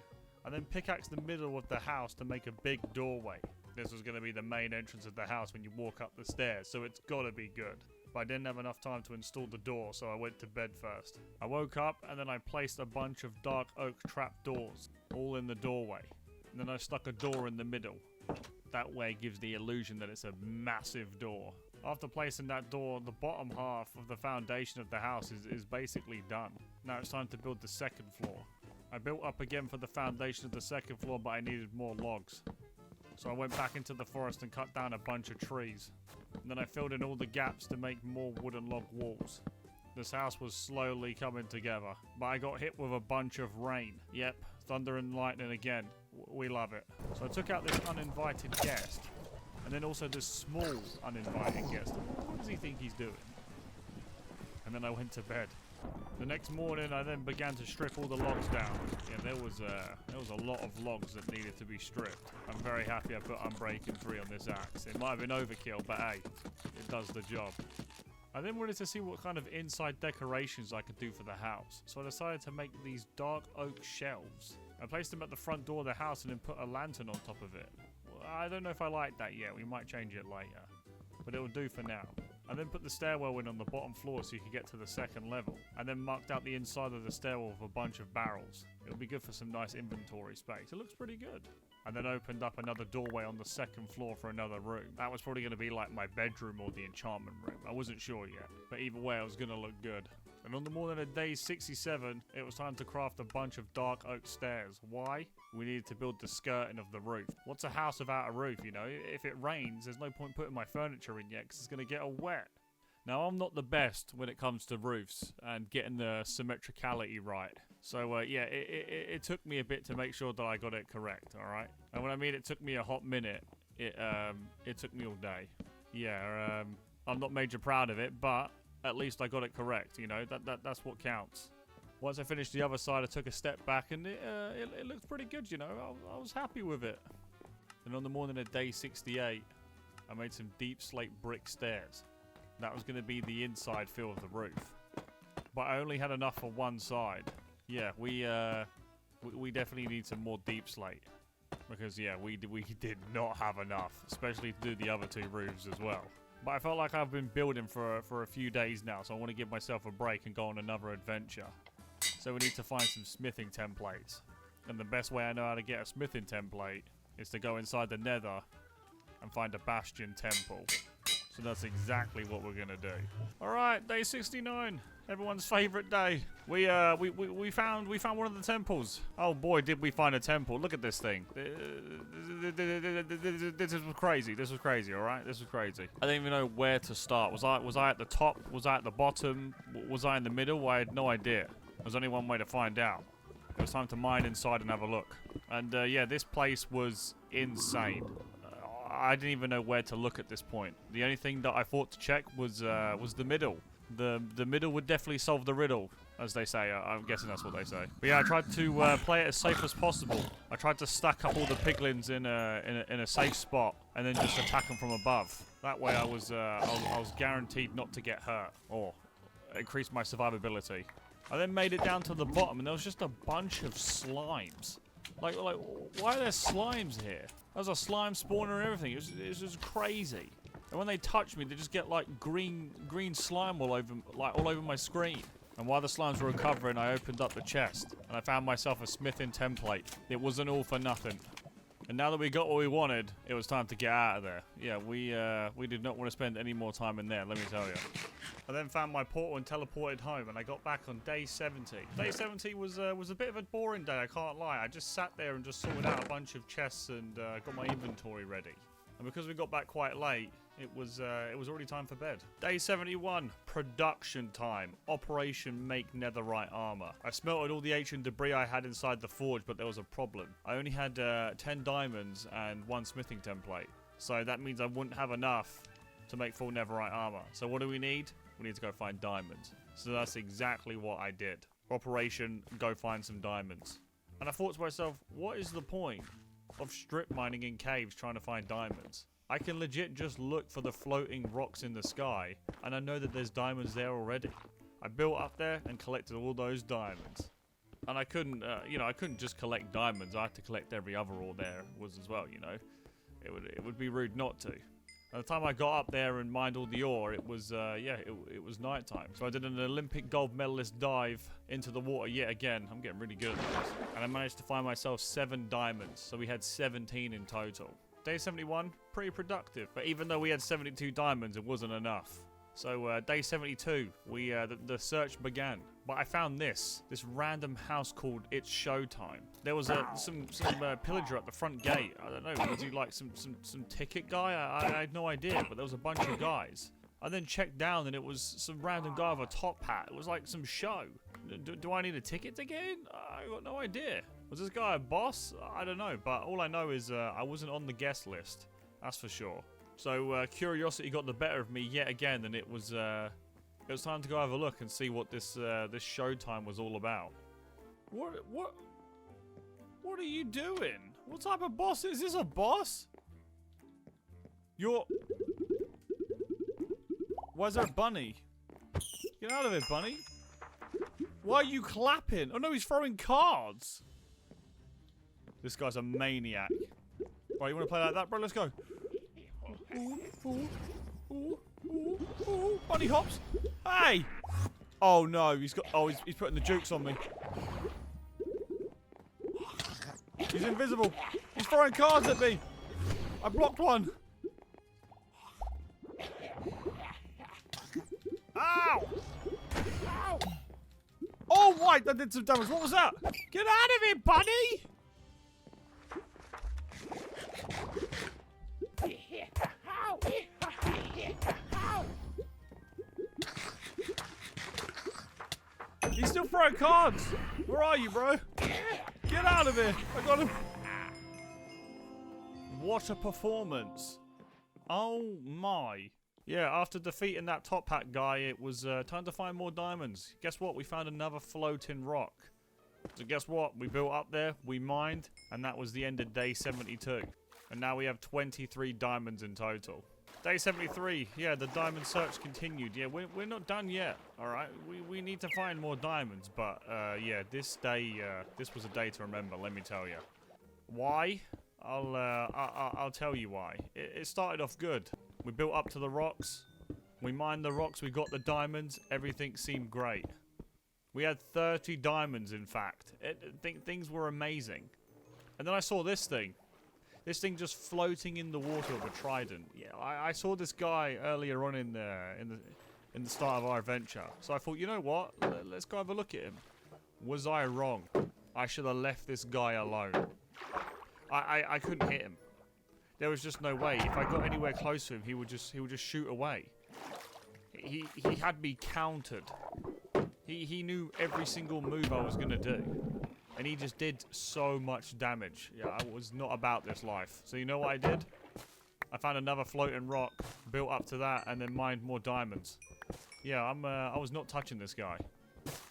I then pickaxed the middle of the house to make a big doorway. This was going to be the main entrance of the house when you walk up the stairs, so it's got to be good. But I didn't have enough time to install the door, so I went to bed first. I woke up and then I placed a bunch of dark oak trapdoors, all in the doorway. And then I stuck a door in the middle. That way it gives the illusion that it's a massive door. After placing that door, the bottom half of the foundation of the house is basically done. Now it's time to build the second floor. I built up again for the foundation of the second floor, but I needed more logs. So I went back into the forest and cut down a bunch of trees. And then I filled in all the gaps to make more wooden log walls. This house was slowly coming together, but I got hit with a bunch of rain. Yep, thunder and lightning again. We love it. So I took out this uninvited guest, and then also this small uninvited guest. What does he think he's doing? And then I went to bed. The next morning, I then began to strip all the logs down. Yeah, there was a lot of logs that needed to be stripped. I'm very happy I put Unbreaking 3 on this axe. It might have been overkill, but hey, it does the job. I then wanted to see what kind of inside decorations I could do for the house, so I decided to make these dark oak shelves. I placed them at the front door of the house and then put a lantern on top of it. Well, I don't know if I like that yet, we might change it later, but it will do for now. I then put the stairwell in on the bottom floor so you could get to the second level, and then marked out the inside of the stairwell with a bunch of barrels. It'll be good for some nice inventory space. It looks pretty good. I then opened up another doorway on the second floor for another room. That was probably going to be like my bedroom or the enchantment room. I wasn't sure yet, but either way it was going to look good. And on the morning of day 67, it was time to craft a bunch of dark oak stairs. Why? We needed to build the skirting of the roof. What's a house without a roof, you know? If it rains, there's no point putting my furniture in yet because it's going to get all wet. Now, I'm not the best when it comes to roofs and getting the symmetricality right. So, yeah, it took me a bit to make sure that I got it correct, alright? And when I mean it took me a hot minute, it took me all day. Yeah, I'm not major proud of it, but at least I got it correct, you know? That's what counts. Once I finished the other side, I took a step back, and it looked pretty good, you know? I was happy with it. And on the morning of day 68, I made some deep slate brick stairs. That was going to be the inside feel of the roof. But I only had enough for one side. Yeah, we definitely need some more deep slate. Because, yeah, we did not have enough. Especially to do the other two roofs as well. But I felt like I've been building for a few days now. So I want to give myself a break and go on another adventure. So we need to find some smithing templates. And the best way I know how to get a smithing template is to go inside the nether and find a bastion temple. So that's exactly what we're gonna do. Alright, day 69. Everyone's favourite day. We found one of the temples. Oh boy, did we find a temple. Look at this thing. This was crazy. This was crazy, alright? This was crazy. I didn't even know where to start. Was I at the top? Was I at the bottom? Was I in the middle? I had no idea. There's only one way to find out. It was time to mine inside and have a look. And yeah, this place was insane. I didn't even know where to look at this point. The only thing that I thought to check was the middle. The middle would definitely solve the riddle, as they say. I'm guessing that's what they say. But yeah, I tried to play it as safe as possible. I tried to stack up all the piglins in a safe spot and then just attack them from above. That way, I was guaranteed not to get hurt or increase my survivability. I then made it down to the bottom, and there was just a bunch of slimes. Like, why are there slimes here? There's a slime spawner and everything. It was just crazy. And when they touch me, they just get like green slime all over my screen. And while the slimes were recovering, I opened up the chest and I found myself a smithing template. It wasn't all for nothing. And now that we got what we wanted, it was time to get out of there. Yeah, we did not want to spend any more time in there, let me tell you. I then found my portal and teleported home, and I got back on day 70. Day 70 was a bit of a boring day, I can't lie. I just sat there and just sorted out a bunch of chests and got my inventory ready. And because we got back quite late, it was already time for bed. Day 71, production time. Operation Make Netherite Armor. I smelted all the ancient debris I had inside the forge, but there was a problem. I only had 10 diamonds and 1 smithing template. So that means I wouldn't have enough to make full netherite armor. So what do we need? We need to go find diamonds. So that's exactly what I did. Operation Go Find Some Diamonds. And I thought to myself, what is the point of strip mining in caves trying to find diamonds? I can legit just look for the floating rocks in the sky, and I know that there's diamonds there already. I built up there and collected all those diamonds. And I couldn't, I couldn't just collect diamonds. I had to collect every other ore there was as well, you know. It would be rude not to. By the time I got up there and mined all the ore, it was was nighttime. So I did an Olympic gold medalist dive into the water yet again. I'm getting really good at this. And I managed to find myself 7 diamonds. So we had 17 in total. Day 71, pretty productive. But even though we had 72 diamonds, it wasn't enough. So day 72, the search began. But I found this random house called It's Showtime. There was some pillager at the front gate. I don't know, was he like some ticket guy? I had no idea, but there was a bunch of guys. I then checked down and it was some random guy with a top hat. It was like some show. Do I need a ticket to get in? I got no idea. Was this guy a boss? I don't know, but all I know is I wasn't on the guest list. That's for sure. So curiosity got the better of me yet again, and it was time to go have a look and see what this showtime was all about. What are you doing? What type of boss is this? A boss? Why is there a bunny? Get out of it, bunny. Why are you clapping? Oh no, he's throwing cards. This guy's a maniac. Right, you want to play like that, bro? Let's go. Ooh, bunny hops. Hey! Oh no, he's putting the jukes on me. He's invisible. He's throwing cards at me. I blocked one. Ow! Ow! Oh, right, that did some damage. What was that? Get out of here, bunny! tarot cards! Where are you, bro? Get out of here! I got him! What a performance. Oh my. Yeah, after defeating that top hat guy, it was time to find more diamonds. Guess what? We found another floating rock. So guess what? We built up there, we mined, and that was the end of day 72. And now we have 23 diamonds in total. Day 73, yeah, the diamond search continued. Yeah, we're not done yet, alright? We need to find more diamonds, but yeah, this day, this was a day to remember, let me tell you. Why? I'll tell you why. It started off good. We built up to the rocks, we mined the rocks, we got the diamonds, everything seemed great. We had 30 diamonds, in fact. Things were amazing. And then I saw this thing. This thing just floating in the water of a trident. Yeah, I saw this guy earlier on in the start of our adventure. So I thought, you know what? Let's go have a look at him. Was I wrong? I should have left this guy alone. I couldn't hit him. There was just no way. If I got anywhere close to him, he would just shoot away. He had me countered. He knew every single move I was gonna do. And he just did so much damage. Yeah, I was not about this life. So you know what I did? I found another floating rock, built up to that, and then mined more diamonds. Yeah, I was not touching this guy.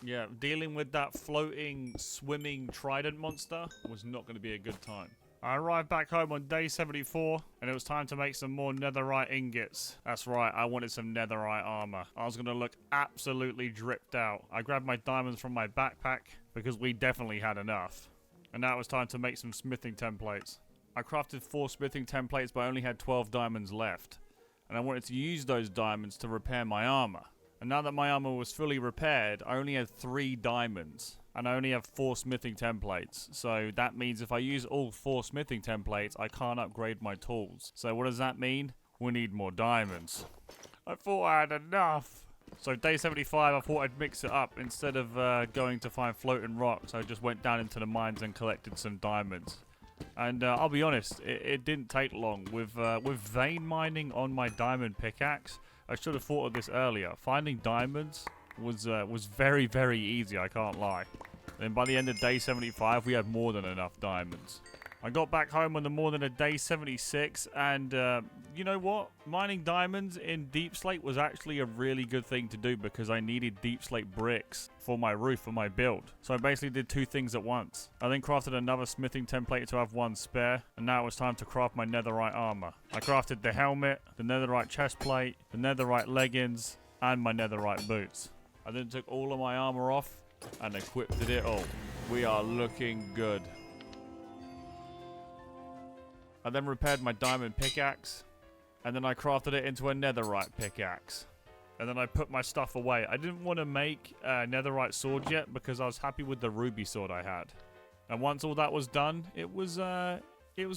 Yeah, dealing with that floating, swimming trident monster was not going to be a good time. I arrived back home on day 74, and it was time to make some more netherite ingots. That's right, I wanted some netherite armor. I was going to look absolutely dripped out. I grabbed my diamonds from my backpack, because we definitely had enough. And now it was time to make some smithing templates. I crafted 4 smithing templates, but I only had 12 diamonds left. And I wanted to use those diamonds to repair my armor. And now that my armor was fully repaired, I only had 3 diamonds. And I only have 4 smithing templates. So that means if I use all 4 smithing templates, I can't upgrade my tools. So what does that mean? We need more diamonds. I thought I had enough. So day 75, I thought I'd mix it up. Instead of going to find floating rocks, I just went down into the mines and collected some diamonds. And I'll be honest, it didn't take long. With vein mining on my diamond pickaxe, I should have thought of this earlier. Finding diamonds was very, very easy, I can't lie. Then by the end of day 75, we had more than enough diamonds. I got back home on the morning of day 76, and you know what? Mining diamonds in deep slate was actually a really good thing to do because I needed deep slate bricks for my roof, for my build. So I basically did 2 things at once. I then crafted another smithing template to have 1 spare, and now it was time to craft my netherite armor. I crafted the helmet, the netherite chest plate, the netherite leggings, and my netherite boots. I then took all of my armor off and equipped it all. We are looking good. I then repaired my diamond pickaxe, and then I crafted it into a netherite pickaxe. And then I put my stuff away. I didn't want to make a netherite sword yet because I was happy with the ruby sword I had. And once all that was done, it was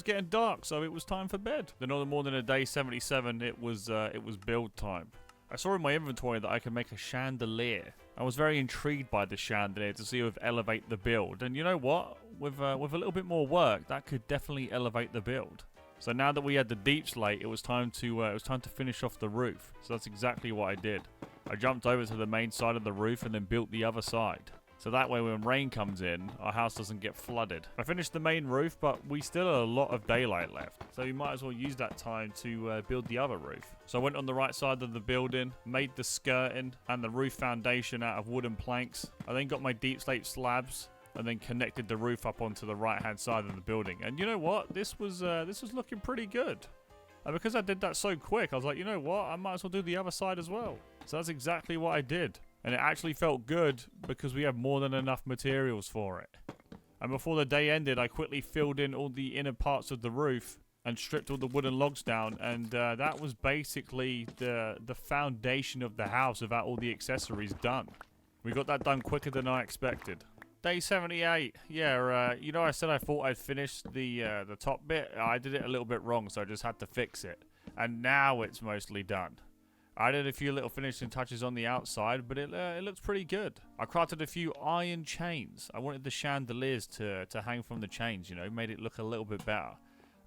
getting dark, so it was time for bed. Then on the morning of day 77, it was build time. I saw in my inventory that I could make a chandelier. I was very intrigued by the chandelier to see if it elevate the build. And you know what? With a little bit more work, that could definitely elevate the build. So now that we had the deep slate, it was time to finish off the roof. So that's exactly what I did. I jumped over to the main side of the roof and then built the other side. So that way when rain comes in, our house doesn't get flooded. I finished the main roof, but we still had a lot of daylight left. So we might as well use that time to build the other roof. So I went on the right side of the building, made the skirting and the roof foundation out of wooden planks. I then got my deep slate slabs and then connected the roof up onto the right hand side of the building. And you know what? This was looking pretty good. And because I did that so quick, I was like, you know what? I might as well do the other side as well. So that's exactly what I did. And it actually felt good because we have more than enough materials for it. And before the day ended, I quickly filled in all the inner parts of the roof and stripped all the wooden logs down. And that was basically the foundation of the house without all the accessories done. We got that done quicker than I expected. Day 78. Yeah, you know I said I thought I'd finish the top bit? I did it a little bit wrong, so I just had to fix it. And now it's mostly done. I did a few little finishing touches on the outside, but it looks pretty good. I crafted a few iron chains. I wanted the chandeliers to hang from the chains, you know, made it look a little bit better.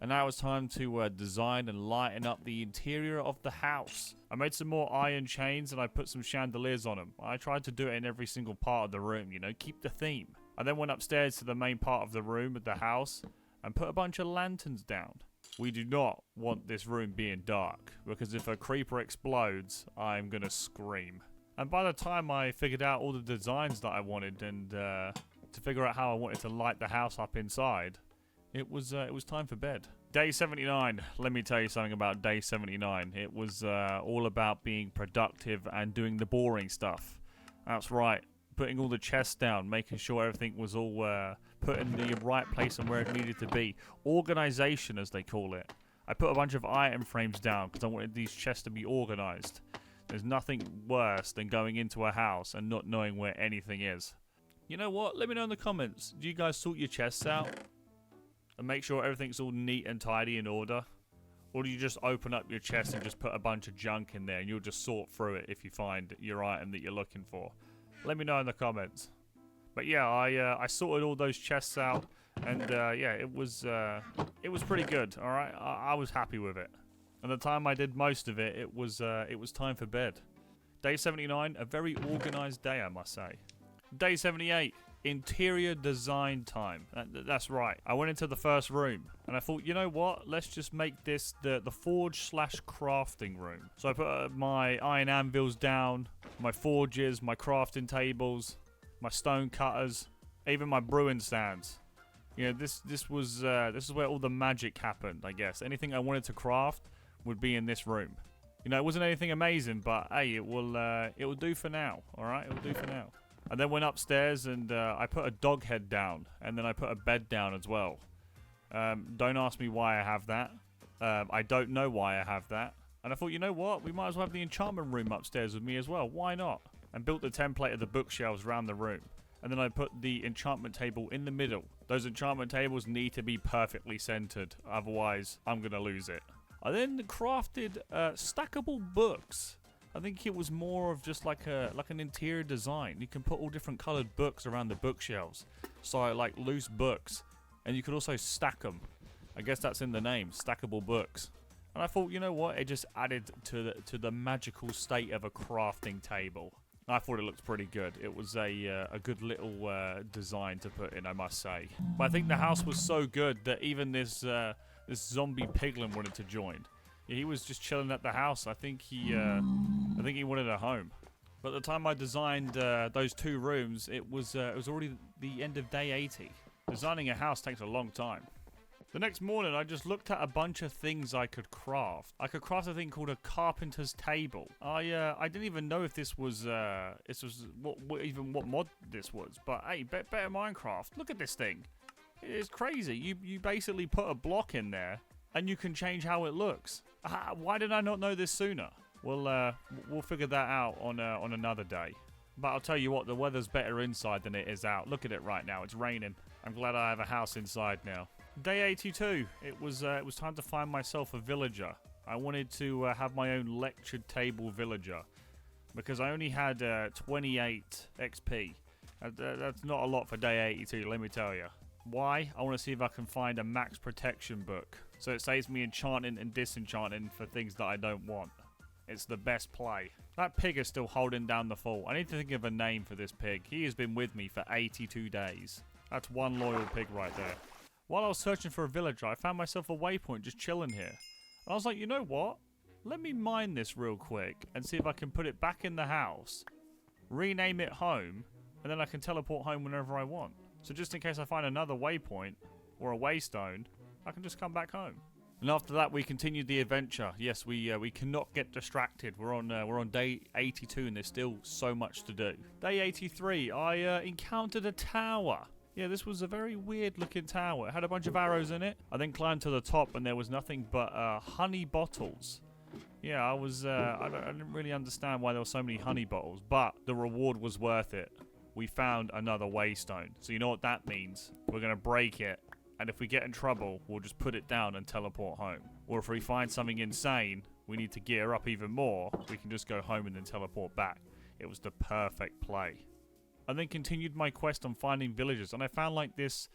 And now it's time to design and lighten up the interior of the house. I made some more iron chains and I put some chandeliers on them. I tried to do it in every single part of the room, you know, keep the theme. I then went upstairs to the main part of the room of the house and put a bunch of lanterns down. We do not want this room being dark, because if a creeper explodes, I'm gonna scream. And by the time I figured out all the designs that I wanted and to figure out how I wanted to light the house up inside, it was time for bed. Day 79. Let me tell you something about day 79. It was all about being productive and doing the boring stuff. That's right. Putting all the chests down, making sure everything was all put in the right place and where it needed to be. Organization, as they call it. I put a bunch of item frames down because I wanted these chests to be organized. There's nothing worse than going into a house and not knowing where anything is. You know what? Let me know in the comments. Do you guys sort your chests out? And make sure everything's all neat and tidy in order? Or do you just open up your chest and just put a bunch of junk in there and you'll just sort through it if you find your item that you're looking for? Let me know in the comments. But yeah, I sorted all those chests out and yeah, it was pretty good, alright? I was happy with it. And the time I did most of it, it was time for bed. Day 79, a very organized day, I must say. Day 78. Interior design time. That's right. I went into the first room and I thought, you know what? Let's just make this the forge/crafting room. So I put my iron anvils down, my forges, my crafting tables, my stone cutters, even my brewing stands. You know, this is where all the magic happened, I guess. Anything I wanted to craft would be in this room. You know, it wasn't anything amazing, but hey, it will do for now. All right, it will do for now. I then went upstairs and I put a dog head down, and then I put a bed down as well. Don't ask me why I have that. I don't know why I have that. And I thought, you know what? We might as well have the enchantment room upstairs with me as well. Why not? And built the template of the bookshelves around the room. And then I put the enchantment table in the middle. Those enchantment tables need to be perfectly centered, otherwise I'm going to lose it. I then crafted stackable books. I think it was more of just like an interior design. You can put all different colored books around the bookshelves. So like loose books. And you could also stack them. I guess that's in the name, stackable books. And I thought, you know what? It just added to the magical state of a crafting table. I thought it looked pretty good. It was a good little design to put in, I must say. But I think the house was so good that even this zombie piglin wanted to join. He was just chilling at the house. I think he wanted a home. But the time I designed those two rooms, it was already the end of day 80. Designing a house takes a long time. The next morning, I just looked at a bunch of things I could craft. I could craft a thing called a carpenter's table. I didn't even know if this was what mod this was. But hey, better Minecraft. Look at this thing. It's crazy. You basically put a block in there, and you can change how it looks. Why did I not know this sooner? We'll figure that out on another day. But I'll tell you what, the weather's better inside than it is out. Look at it right now. It's raining. I'm glad I have a house inside now. Day 82. It was time to find myself a villager. I wanted to have my own lecture table villager because I only had 28 XP. That's not a lot for day 82, let me tell you. Why? I want to see if I can find a max protection book. So it saves me enchanting and disenchanting for things that I don't want. It's the best play. That pig is still holding down the fort. I need to think of a name for this pig. He has been with me for 82 days. That's one loyal pig right there. While I was searching for a villager, I found myself a waypoint just chilling here. And I was like, you know what? Let me mine this real quick and see if I can put it back in the house, rename it home, and then I can teleport home whenever I want. So just in case I find another waypoint or a waystone, I can just come back home. And after that, we continued the adventure. Yes, we cannot get distracted. We're on day 82, and there's still so much to do. Day 83, I encountered a tower. Yeah, this was a very weird-looking tower. It had a bunch of arrows in it. I then climbed to the top, and there was nothing but honey bottles. Yeah, I didn't really understand why there were so many honey bottles, but the reward was worth it. We found another waystone. So you know what that means? We're going to break it. And if we get in trouble, we'll just put it down and teleport home. Or if we find something insane, we need to gear up even more, we can just go home and then teleport back. It was the perfect play. I then continued my quest on finding villagers, and I found like this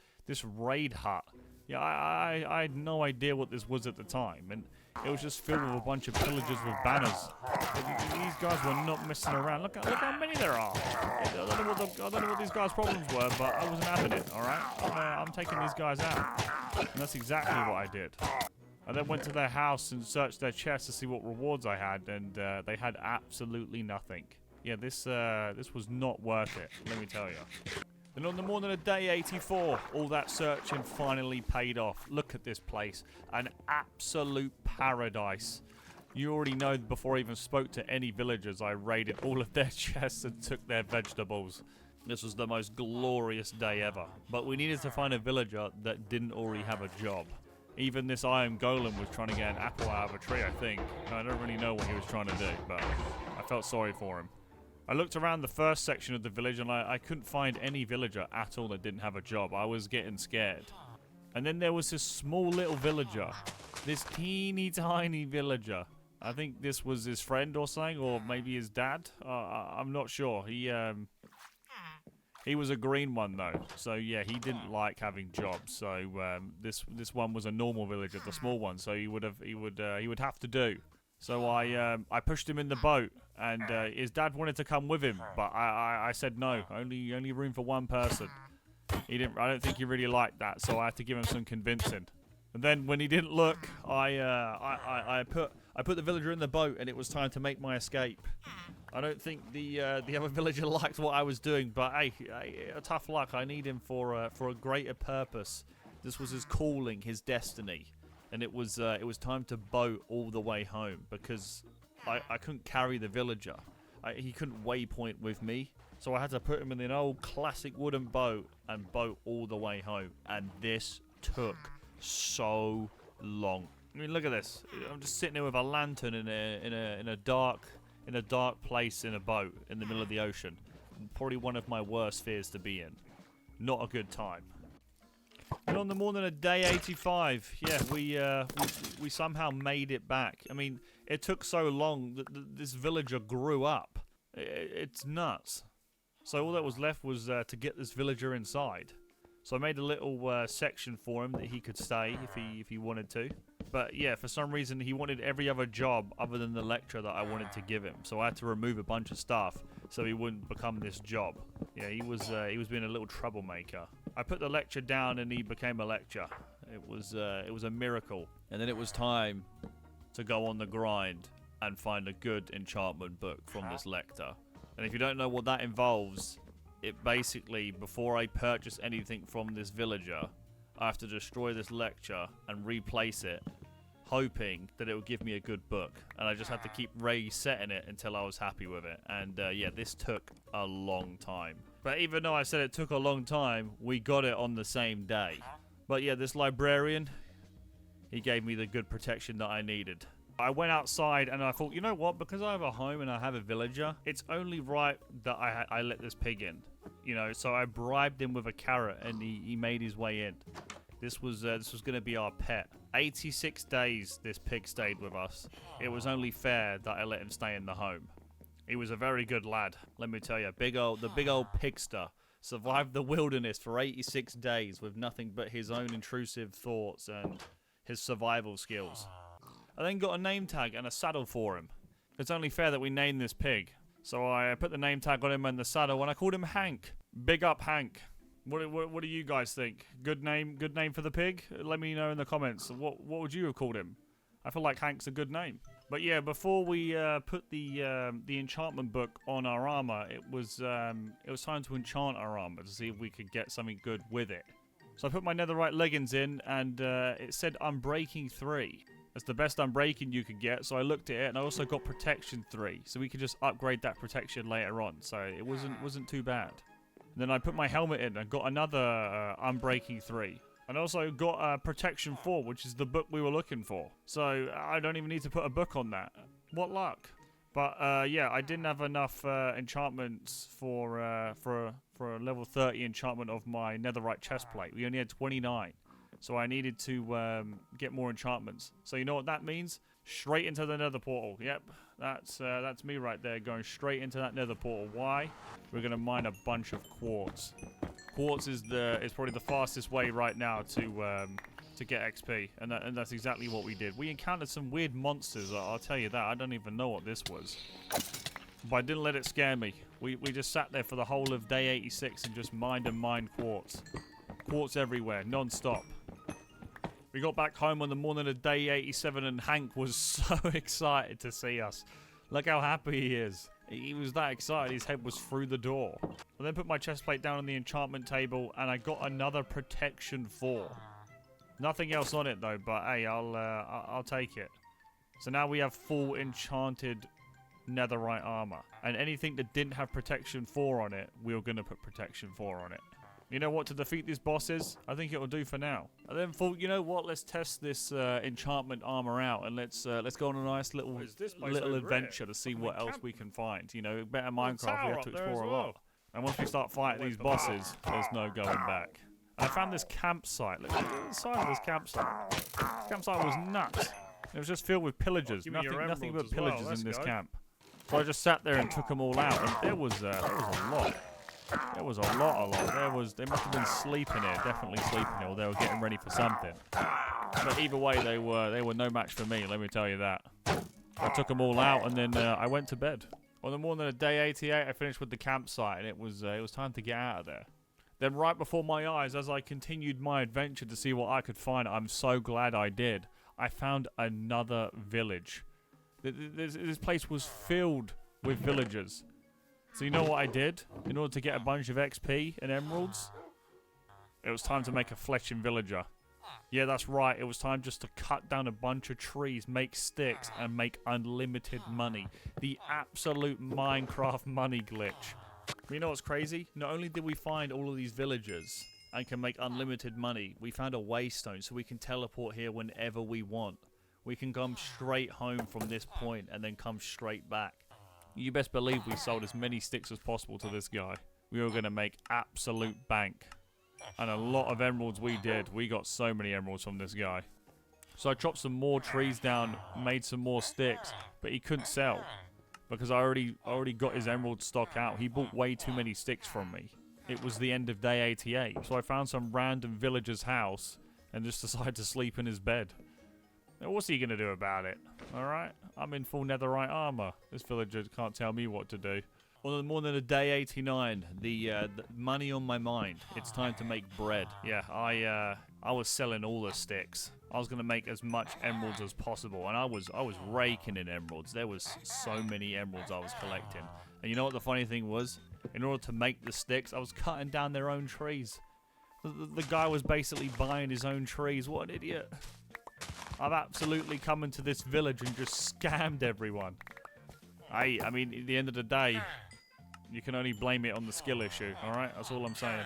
raid hut. Yeah, I had no idea what this was at the time, and it was just filled with a bunch of pillagers with banners. These guys were not messing around. Look how many there are. I don't know what these guys' problems were, but I wasn't having it, alright? I'm taking these guys out. And that's exactly what I did. I then went to their house and searched their chests to see what rewards I had, and they had absolutely nothing. Yeah, this was not worth it, let me tell you. And on the morning of day 84, all that searching finally paid off. Look at this place. An absolute paradise. You already know before I even spoke to any villagers, I raided all of their chests and took their vegetables. This was the most glorious day ever. But we needed to find a villager that didn't already have a job. Even this iron golem was trying to get an apple out of a tree, I think. I don't really know what he was trying to do, but I felt sorry for him. I looked around the first section of the village and I couldn't find any villager at all that didn't have a job. I was getting scared. And then there was this small little villager. This teeny tiny villager. I think this was his friend or something, or maybe his dad. I'm not sure. He was a green one though. So yeah, he didn't like having jobs. So this one was a normal villager, the small one. So he would have to do. So I pushed him in the boat, and his dad wanted to come with him, but I said no. Only room for one person. I don't think he really liked that, so I had to give him some convincing. And then when he didn't look, I put the villager in the boat, and it was time to make my escape. I don't think the other villager liked what I was doing, but hey, tough luck. I need him for a greater purpose. This was his calling, his destiny. And it was time to boat all the way home because I couldn't carry the villager. He couldn't waypoint with me, so I had to put him in an old classic wooden boat and boat all the way home. And this took so long. I mean, look at this. I'm just sitting here with a lantern in a dark place in a boat in the middle of the ocean. Probably one of my worst fears to be in. Not a good time. And on the morning of day 85, yeah, we somehow made it back. I mean, it took so long that this villager grew up. It's nuts. So all that was left was to get this villager inside. So I made a little section for him that he could stay if he wanted to. But yeah, for some reason he wanted every other job other than the lecture that I wanted to give him. So I had to remove a bunch of stuff so he wouldn't become this job. Yeah, he was being a little troublemaker. I put the lecture down and he became a lecture. It was a miracle. And then it was time to go on the grind and find a good enchantment book from this lector. And if you don't know what that involves, it basically, before I purchase anything from this villager, I have to destroy this lecture and replace it, hoping that it will give me a good book. And I just had to keep resetting it until I was happy with it. And yeah, this took a long time. But even though I said it took a long time, we got it on the same day. But yeah, this librarian, he gave me the good protection that I needed. I went outside and I thought, you know what? Because I have a home and I have a villager, it's only right that I let this pig in. You know, so I bribed him with a carrot and he made his way in. This was going to be our pet. 86 days this pig stayed with us. It was only fair that I let him stay in the home. He was a very good lad, let me tell you. The big old pigster survived the wilderness for 86 days with nothing but his own intrusive thoughts and his survival skills. I then got a name tag and a saddle for him. It's only fair that we name this pig. So I put the name tag on him and the saddle and I called him Hank. Big up Hank. What do you guys think? Good name for the pig? Let me know in the comments. What would you have called him? I feel like Hank's a good name. But yeah, before we put the enchantment book on our armor, it was time to enchant our armor to see if we could get something good with it. So I put my netherite leggings in and it said Unbreaking 3. That's the best unbreaking you could get, so I looked at it and I also got Protection 3, so we could just upgrade that protection later on, so it wasn't too bad. And then I put my helmet in and got another Unbreaking 3. And also got Protection 4, which is the book we were looking for. So I don't even need to put a book on that. What luck. But yeah, I didn't have enough enchantments for a level 30 enchantment of my netherite chestplate. We only had 29. So I needed to get more enchantments. So you know what that means? Straight into the nether portal. Yep, that's me right there, going straight into that nether portal. Why? We're gonna mine a bunch of quartz. Quartz is probably the fastest way right now to get XP, and that's exactly what we did. We encountered some weird monsters, I'll tell you that. I don't even know what this was. But I didn't let it scare me. We just sat there for the whole of day 86 and just mined and mined quartz. Quartz everywhere, non-stop. We got back home on the morning of day 87 and Hank was so excited to see us. Look how happy he is. He was that excited, his head was through the door. I then put my chest plate down on the enchantment table and I got another protection 4. Nothing else on it though, but hey, I'll take it. So now we have full enchanted netherite armor. And anything that didn't have protection 4 on it, we were going to put protection 4 on it. You know what, to defeat these bosses, I think it will do for now. I then thought, you know what, let's test this enchantment armor out and let's go on a nice little adventure to see what else we can find. You know, better Minecraft, we have to explore a lot. And once we start fighting these bosses, there's no going back. And I found this campsite. Look at the size of this campsite. This campsite was nuts. It was just filled with pillagers. Nothing but pillagers in this camp. So I just sat there and took them all out, and there was a lot. There was a lot. They must have been sleeping here, definitely sleeping here, or they were getting ready for something. But either way, they were no match for me, let me tell you that. I took them all out, and then I went to bed. On the morning of day 88, I finished with the campsite, and it was time to get out of there. Then right before my eyes, as I continued my adventure to see what I could find, I'm so glad I did, I found another village. This place was filled with villagers. So you know what I did? In order to get a bunch of XP and emeralds, it was time to make a fletching villager. Yeah, that's right. It was time just to cut down a bunch of trees, make sticks, and make unlimited money. The absolute Minecraft money glitch. But you know what's crazy? Not only did we find all of these villagers and can make unlimited money, we found a waystone so we can teleport here whenever we want. We can come straight home from this point and then come straight back. You best believe we sold as many sticks as possible to this guy. We were going to make absolute bank. And a lot of emeralds we did. We got so many emeralds from this guy. So I chopped some more trees down, made some more sticks, but he couldn't sell. Because I already got his emerald stock out. He bought way too many sticks from me. It was the end of day 88. So I found some random villager's house and just decided to sleep in his bed. Now, what's he going to do about it? Alright? I'm in full netherite armor. This villager can't tell me what to do. On the morning of day 89, the money on my mind. It's time to make bread. Yeah, I was selling all the sticks. I was going to make as much emeralds as possible. And I was raking in emeralds. There was so many emeralds I was collecting. And you know what the funny thing was? In order to make the sticks, I was cutting down their own trees. The guy was basically buying his own trees. What an idiot. I've absolutely come into this village and just scammed everyone. I mean, at the end of the day, you can only blame it on the skill issue, alright? That's all I'm saying.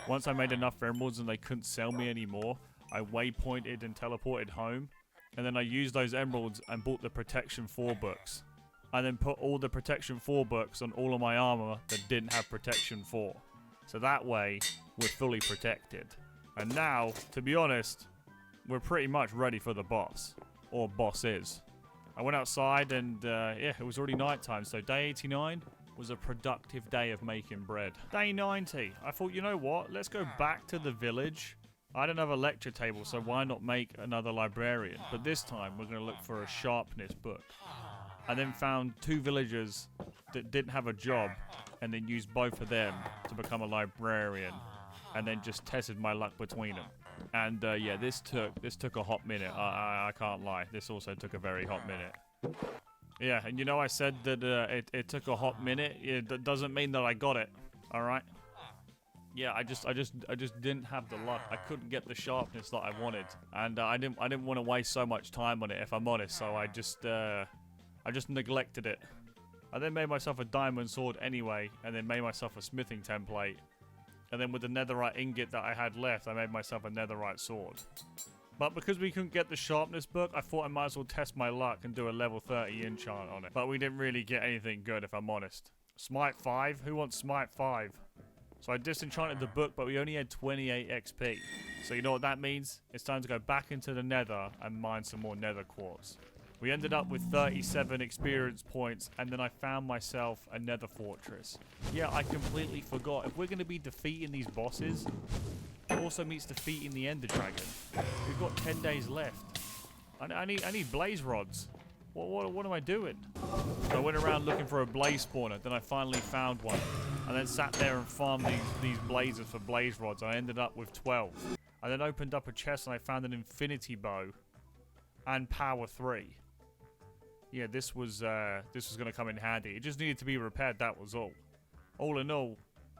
Once I made enough emeralds and they couldn't sell me anymore, I waypointed and teleported home. And then I used those emeralds and bought the Protection 4 books. I then put all the Protection 4 books on all of my armor that didn't have Protection 4. So that way, we're fully protected. And now, to be honest, we're pretty much ready for the boss. Or bosses. I went outside and, yeah, it was already nighttime. So day 89 was a productive day of making bread. Day 90, I thought, you know what? Let's go back to the village. I don't have a lecture table, so why not make another librarian? But this time, we're going to look for a sharpness book. I then found 2 villagers that didn't have a job, and then used both of them to become a librarian, and then just tested my luck between them. And yeah, this took a hot minute. I can't lie. This also took a very hot minute. Yeah, and you know I said that it took a hot minute. That doesn't mean that I got it. All right. Yeah, I just didn't have the luck. I couldn't get the sharpness that I wanted, and I didn't want to waste so much time on it, if I'm honest. So I just neglected it. I then made myself a diamond sword anyway, and then made myself a smithing template. And then with the netherite ingot that I had left, I made myself a netherite sword. But because we couldn't get the sharpness book, I thought I might as well test my luck and do a level 30 enchant on it. But we didn't really get anything good, if I'm honest. Smite 5? Who wants Smite 5? So I disenchanted the book, but we only had 28 XP. So you know what that means? It's time to go back into the nether and mine some more nether quartz. We ended up with 37 experience points, and then I found myself a nether fortress. Yeah, I completely forgot. If we're going to be defeating these bosses, It also means defeating the Ender Dragon. We've got 10 days left. I need blaze rods. What am I doing? So I went around looking for a blaze spawner. Then I finally found one. And then sat there and farmed these blazes for blaze rods. I ended up with 12. I then opened up a chest and I found an infinity bow and power 3. Yeah, this was going to come in handy. It just needed to be repaired, that was all. All in all,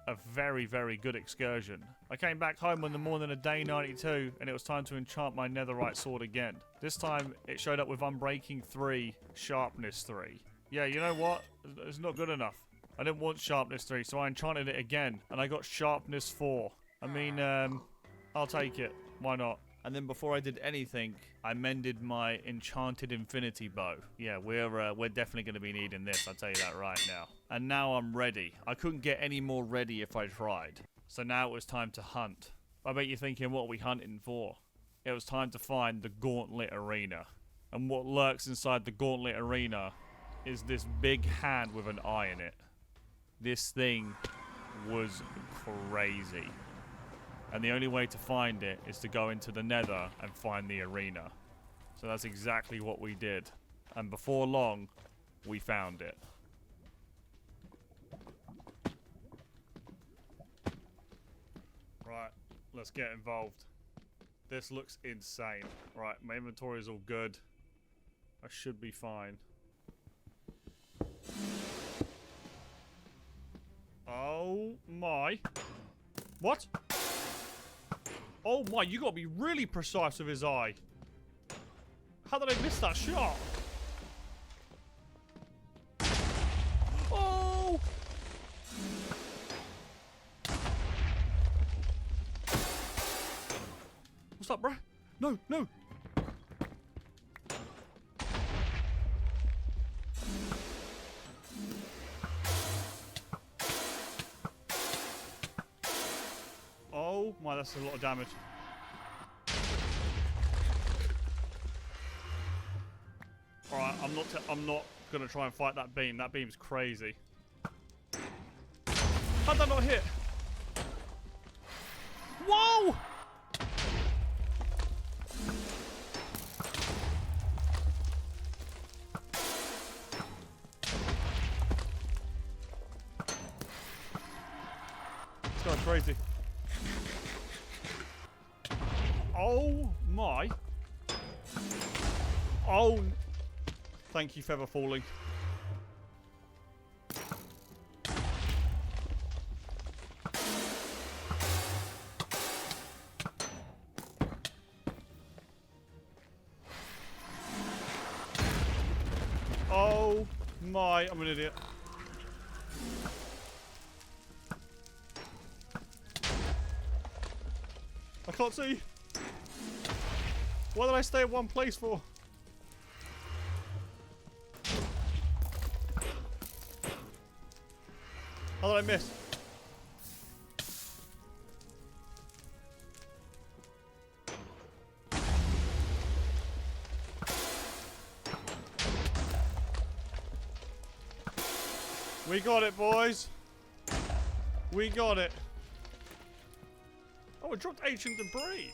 a very, very good excursion. I came back home on the morning of day 92, and it was time to enchant my netherite sword again. This time, it showed up with Unbreaking 3, Sharpness 3. Yeah, you know what? It's not good enough. I didn't want Sharpness 3, so I enchanted it again, and I got Sharpness 4. I mean, I'll take it. Why not? And then before I did anything, I mended my enchanted infinity bow. Yeah, we're definitely going to be needing this, I'll tell you that right now. And now I'm ready. I couldn't get any more ready if I tried. So now it was time to hunt. I bet you're thinking, what are we hunting for? It was time to find the Gauntlet Arena. And what lurks inside the Gauntlet Arena is this big hand with an eye in it. This thing was crazy. And the only way to find it is to go into the nether and find the arena. So that's exactly what we did. And before long, we found it. Right, let's get involved. This looks insane. Right, my inventory is all good. I should be fine. Oh my. What? Oh my, you gotta be really precise with his eye. How did I miss that shot? Oh! What's up, bruh? No, no! Oh my, that's a lot of damage. Alright, I'm not gonna try and fight that beam. That beam's crazy. How'd that not hit? Whoa! It's going crazy. Oh my. Oh. Thank you, Feather Falling. Oh my, I'm an idiot. I can't see. Why did I stay in one place for? How did I miss? We got it, boys. We got it. Oh, it dropped ancient debris.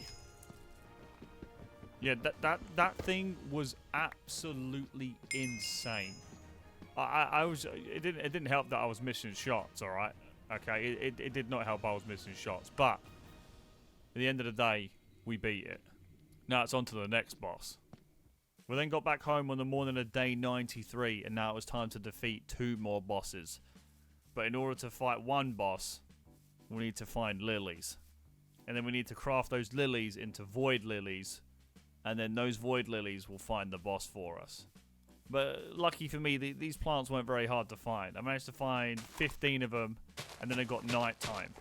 Yeah, that thing was absolutely insane. It didn't help that I was missing shots, all right? Okay, it did not help I was missing shots, but at the end of the day, we beat it. Now it's on to the next boss. We then got back home on the morning of day 93, and now it was time to defeat 2 more bosses. But in order to fight one boss, we need to find lilies. And then we need to craft those lilies into void lilies, and then those void lilies will find the boss for us. But lucky for me, these plants weren't very hard to find. I managed to find 15 of them, and then it got nighttime.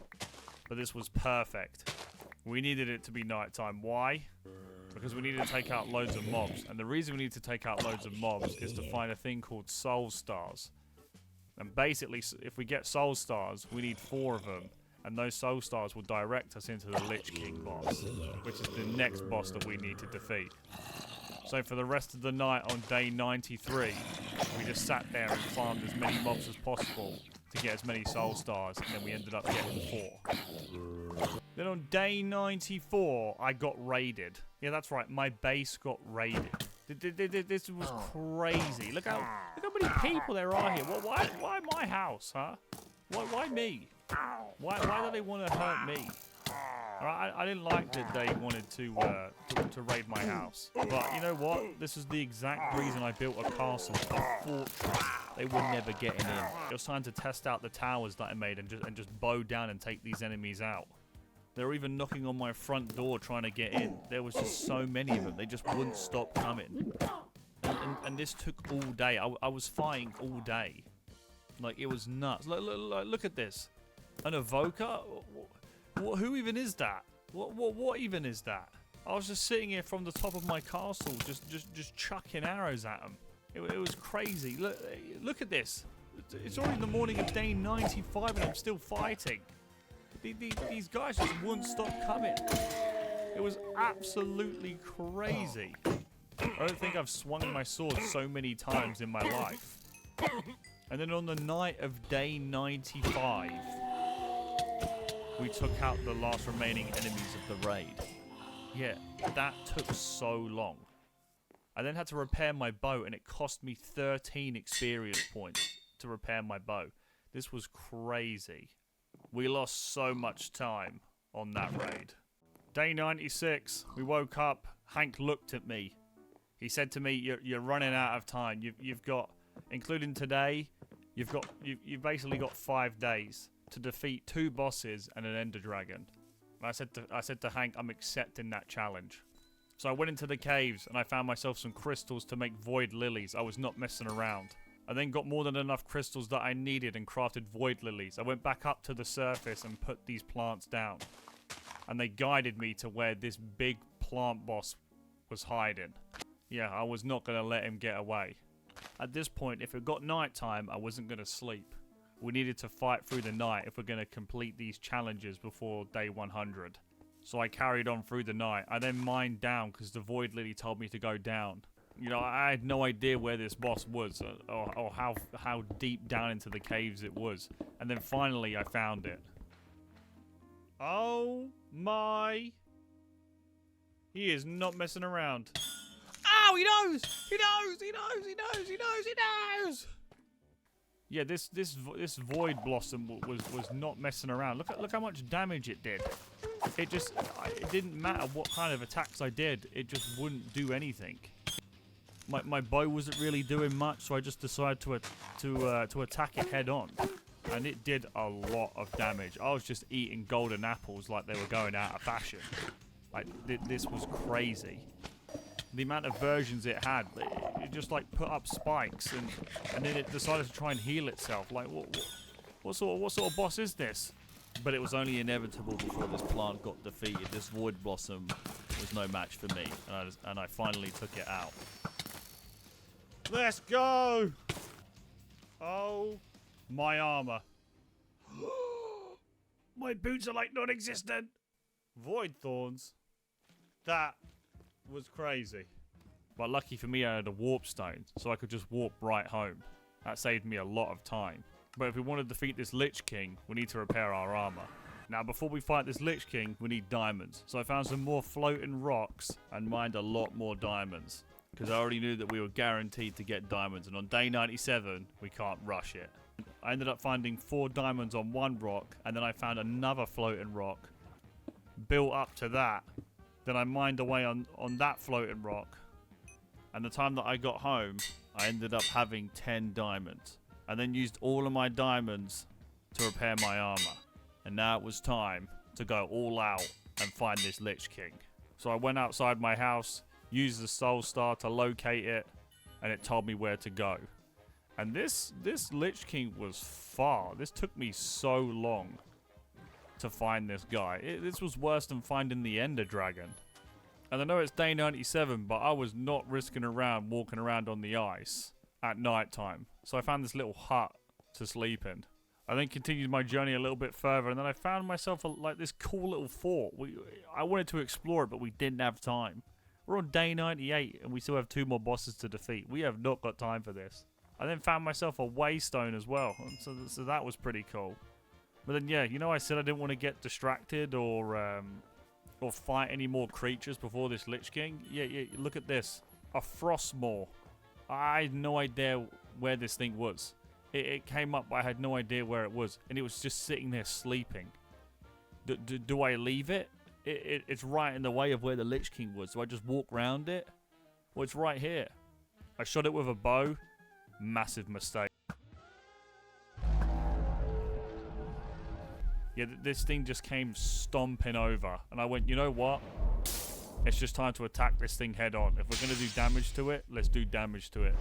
But this was perfect. We needed it to be nighttime. Why? Because we needed to take out loads of mobs. And the reason we need to take out loads of mobs is to find a thing called soul stars. And basically, if we get soul stars, we need 4 of them. And those soul stars will direct us into the Lich King boss, which is the next boss that we need to defeat. So for the rest of the night on day 93, we just sat there and farmed as many mobs as possible to get as many soul stars, and then we ended up getting 4. Then on day 94, I got raided. Yeah, that's right. My base got raided. This was crazy. Look how many people there are here. Why my house, huh? Why me? Why do they want to hurt me? I didn't like that they wanted to raid my house. But you know what? This is the exact reason I built a castle, a fortress. They were never getting in. It was time to test out the towers that I made and just bow down and take these enemies out. They were even knocking on my front door trying to get in. There was just so many of them. They just wouldn't stop coming. And this took all day. I was fighting all day. Like, it was nuts. Look at this. An evoker? Who even is that? What even is that? I was just sitting here from the top of my castle, just chucking arrows at them. It was crazy. Look at this. It's already the morning of day 95 and I'm still fighting. These guys just wouldn't stop coming. It was absolutely crazy. I don't think I've swung my sword so many times in my life. And then on the night of day 95, we took out the last remaining enemies of the raid. Yeah, that took so long. I then had to repair my bow, and it cost me 13 experience points to repair my bow. This was crazy. We lost so much time on that raid. Day 96, we woke up. Hank looked at me. He said to me, "You're running out of time. You've got, including today, you've basically got 5 days to defeat 2 bosses and an ender dragon." And I said to Hank, "I'm accepting that challenge." So I went into the caves and I found myself some crystals to make void lilies. I was not messing around. I then got more than enough crystals that I needed and crafted void lilies. I went back up to the surface and put these plants down. And they guided me to where this big plant boss was hiding. Yeah, I was not going to let him get away. At this point, if it got nighttime, I wasn't going to sleep. We needed to fight through the night if we're going to complete these challenges before day 100. So I carried on through the night. I then mined down because the void lily told me to go down. You know, I had no idea where this boss was or how deep down into the caves it was. And then finally I found it. Oh my. He is not messing around. Oh, he knows! He knows! He knows! He knows! He knows! He knows! Yeah, this void blossom was not messing around. Look how much damage it did. It didn't matter what kind of attacks I did. It just wouldn't do anything. My bow wasn't really doing much, so I just decided to attack it head on, and it did a lot of damage. I was just eating golden apples like they were going out of fashion. Like this was crazy. The amount of versions it had, it just like put up spikes, and then it decided to try and heal itself. Like what sort of boss is this? But it was only inevitable before this plant got defeated. This void blossom was no match for me, and I finally took it out. Let's go! Oh, my armor. My boots are like non-existent. Void thorns. That was crazy. But lucky for me, I had a warp stone, so I could just warp right home. That saved me a lot of time. But if we want to defeat this Lich King, we need to repair our armor. Now, before we fight this Lich King, we need diamonds. So I found some more floating rocks and mined a lot more diamonds, because I already knew that we were guaranteed to get diamonds, and on day 97, we can't rush it. I ended up finding 4 diamonds on one rock, and then I found another floating rock, built up to that. Then I mined away on that floating rock, and the time that I got home, I ended up having 10 diamonds. I then used all of my diamonds to repair my armor, and now it was time to go all out and find this Lich King. So I went outside my house, used the soul star to locate it, and it told me where to go. And this Lich King was far. This took me so long to find this guy. This was worse than finding the ender dragon. And I know it's day 97, but I was not risking around walking around on the ice at night time. So I found this little hut to sleep in. I then continued my journey a little bit further, and then I found myself like this cool little fort. I wanted to explore it, but we didn't have time. We're on day 98, and we still have 2 more bosses to defeat. We have not got time for this. I then found myself a waystone as well, so that was pretty cool. But then, yeah, you know I said I didn't want to get distracted or fight any more creatures before this Lich King? Yeah, look at this. A Frostmaw. I had no idea where this thing was. It came up, but I had no idea where it was. And it was just sitting there sleeping. Do I leave it? It's right in the way of where the Lich King was. Do I just walk around it? Well, it's right here. I shot it with a bow. Massive mistake. Yeah, this thing just came stomping over. And I went, you know what? It's just time to attack this thing head on. If we're going to do damage to it, let's do damage to it.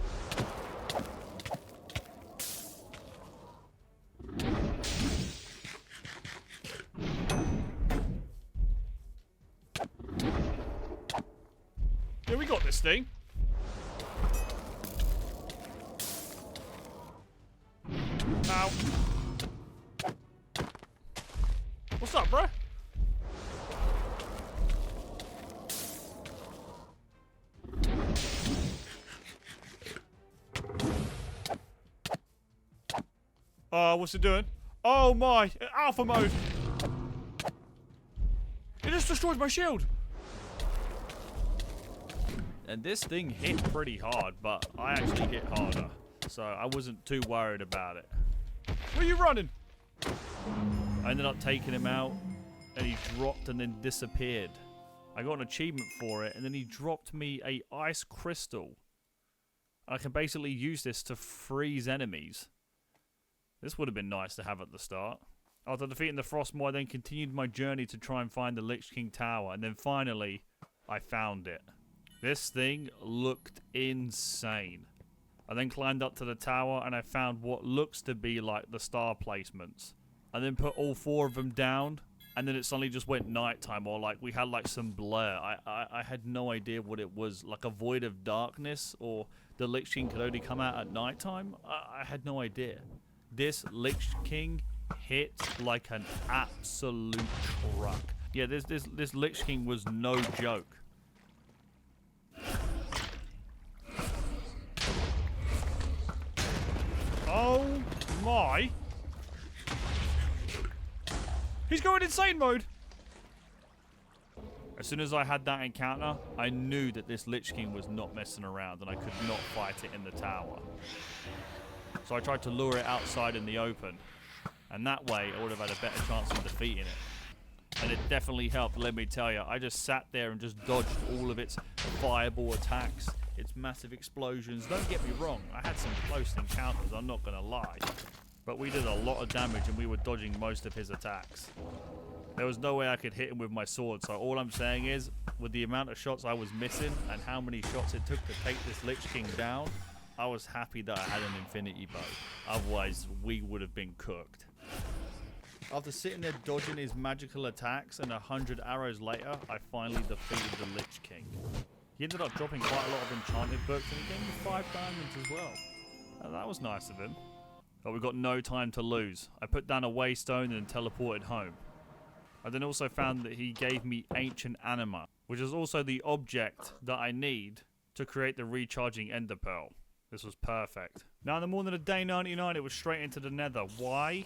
Yeah, we got this thing. Ow. What's up, bro? What's it doing? Oh my! Alpha mode! It just destroyed my shield! And this thing hit pretty hard, but I actually hit harder. So I wasn't too worried about it. Where are you running? I ended up taking him out, and he dropped and then disappeared. I got an achievement for it, and then he dropped me a ice crystal. I can basically use this to freeze enemies. This would have been nice to have at the start. After defeating the Frostmaw, I then continued my journey to try and find the Lich King Tower, and then finally, I found it. This thing looked insane. I then climbed up to the tower, and I found what looks to be like the star placements. I then put all 4 of them down, and then it suddenly just went nighttime, or like we had like some blur. I had no idea what it was, like a void of darkness, or the Lich King could only come out at nighttime. I had no idea. This Lich King hit like an absolute truck. Yeah, this Lich King was no joke. Oh my! He's going insane mode! As soon as I had that encounter, I knew that this Lich King was not messing around and I could not fight it in the tower. So I tried to lure it outside in the open. And that way, I would have had a better chance of defeating it. And it definitely helped, let me tell you. I just sat there and just dodged all of its fireball attacks, its massive explosions. Don't get me wrong, I had some close encounters, I'm not going to lie. But we did a lot of damage and we were dodging most of his attacks. There was no way I could hit him with my sword, so all I'm saying is, with the amount of shots I was missing and how many shots it took to take this Lich King down, I was happy that I had an infinity bow. Otherwise, we would have been cooked. After sitting there dodging his magical attacks and 100 arrows later, I finally defeated the Lich King. He ended up dropping quite a lot of enchanted books and he gave me 5 diamonds as well. And that was nice of him. But we got no time to lose. I put down a waystone and teleported home. I then also found that he gave me ancient anima, which is also the object that I need to create the recharging ender pearl. This was perfect. Now in the morning of day 99, it was straight into the nether. Why?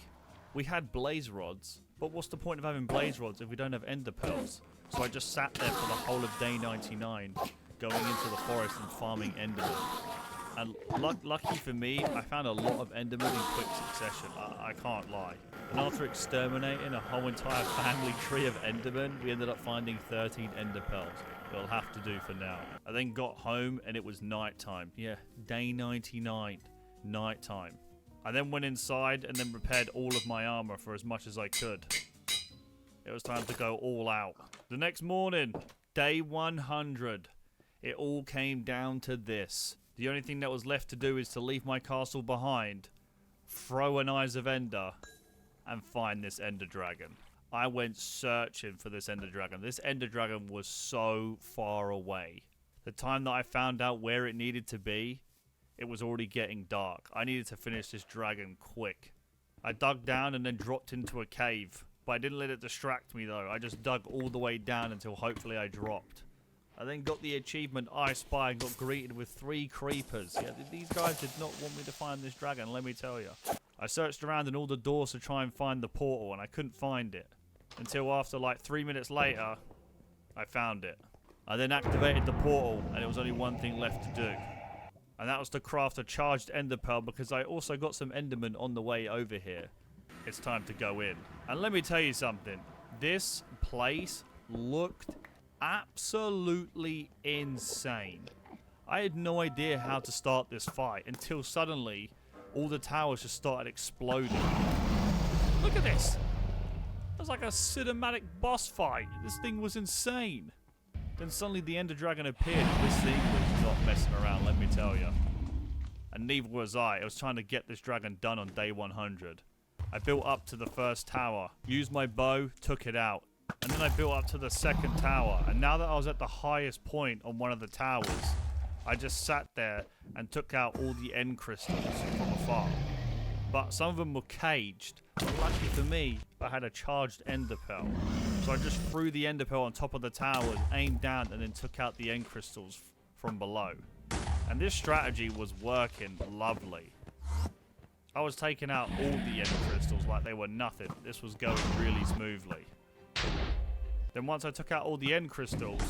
We had blaze rods, but what's the point of having blaze rods if we don't have ender pearls? So I just sat there for the whole of day 99, going into the forest and farming endermen. And lucky for me, I found a lot of endermen in quick succession. I can't lie. And after exterminating a whole entire family tree of endermen, we ended up finding 13 ender pearls. It'll have to do for now. I then got home and it was nighttime. Yeah, day 99, nighttime. I then went inside and then repaired all of my armor for as much as I could. It was time to go all out. The next morning, day 100, it all came down to this. The only thing that was left to do is to leave my castle behind, throw an Eyes of Ender, and find this Ender Dragon. I went searching for this Ender Dragon. This Ender Dragon was so far away. The time that I found out where it needed to be, it was already getting dark. I needed to finish this dragon quick. I dug down and then dropped into a cave. But I didn't let it distract me though. I just dug all the way down until hopefully I dropped. I then got the achievement I Spy and got greeted with 3 creepers. Yeah, these guys did not want me to find this dragon, let me tell you. I searched around in all the doors to try and find the portal, and I couldn't find it. Until after like 3 minutes later, I found it. I then activated the portal, and there was only one thing left to do. And that was to craft a charged ender pearl, because I also got some endermen on the way over here. It's time to go in. And let me tell you something. This place looked absolutely insane. I had no idea how to start this fight until suddenly all the towers just started exploding. Look at this. It was like a cinematic boss fight. This thing was insane. Then suddenly the Ender Dragon appeared. This thing was not messing around, let me tell you. And neither was I. I was trying to get this dragon done on day 100. I built up to the first tower, used my bow, took it out. And then I built up to the second tower. And now that I was at the highest point on one of the towers, I just sat there and took out all the end crystals from afar. But some of them were caged. But lucky for me, I had a charged ender pearl. So I just threw the ender pearl on top of the tower, aimed down, and then took out the end crystals from below. And this strategy was working lovely. I was taking out all the end crystals like they were nothing. This was going really smoothly. Then once I took out all the end crystals,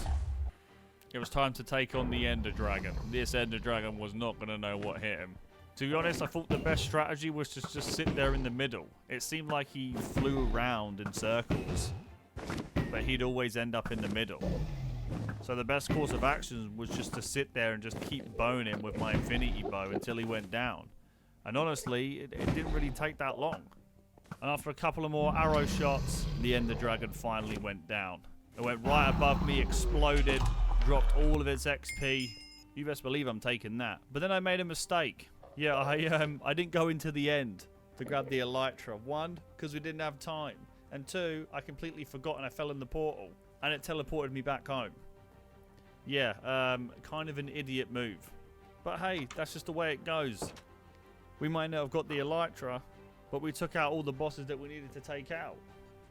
it was time to take on the Ender Dragon. This Ender Dragon was not going to know what hit him. To be honest, I thought the best strategy was to just sit there in the middle. It seemed like he flew around in circles, but he'd always end up in the middle. So the best course of action was just to sit there and just keep bowing him with my infinity bow until he went down. And honestly, it didn't really take that long. And after a couple of more arrow shots, the Ender Dragon finally went down. It went right above me, exploded, dropped all of its XP. You best believe I'm taking that. But then I made a mistake. Yeah, I didn't go into the end to grab the elytra. 1, because we didn't have time. And 2, I completely forgot and I fell in the portal. And it teleported me back home. Yeah, kind of an idiot move. But hey, that's just the way it goes. We might not have got the elytra, but we took out all the bosses that we needed to take out.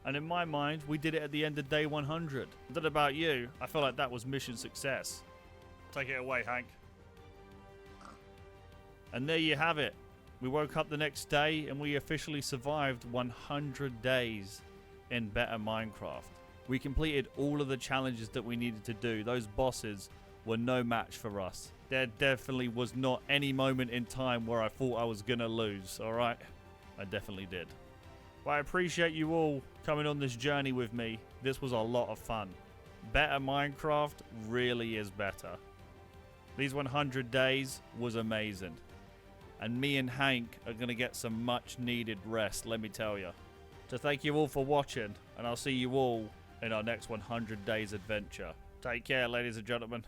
And in my mind, we did it at the end of day 100. I don't know about you, I feel like that was mission success. Take it away, Hank. And there you have it. We woke up the next day and we officially survived 100 days in Better Minecraft. We completed all of the challenges that we needed to do. Those bosses were no match for us. There definitely was not any moment in time where I thought I was gonna lose, alright? I definitely did. But I appreciate you all coming on this journey with me. This was a lot of fun. Better Minecraft really is better. These 100 days was amazing. And me and Hank are going to get some much needed rest, let me tell you. So thank you all for watching, and I'll see you all in our next 100 days adventure. Take care, ladies and gentlemen.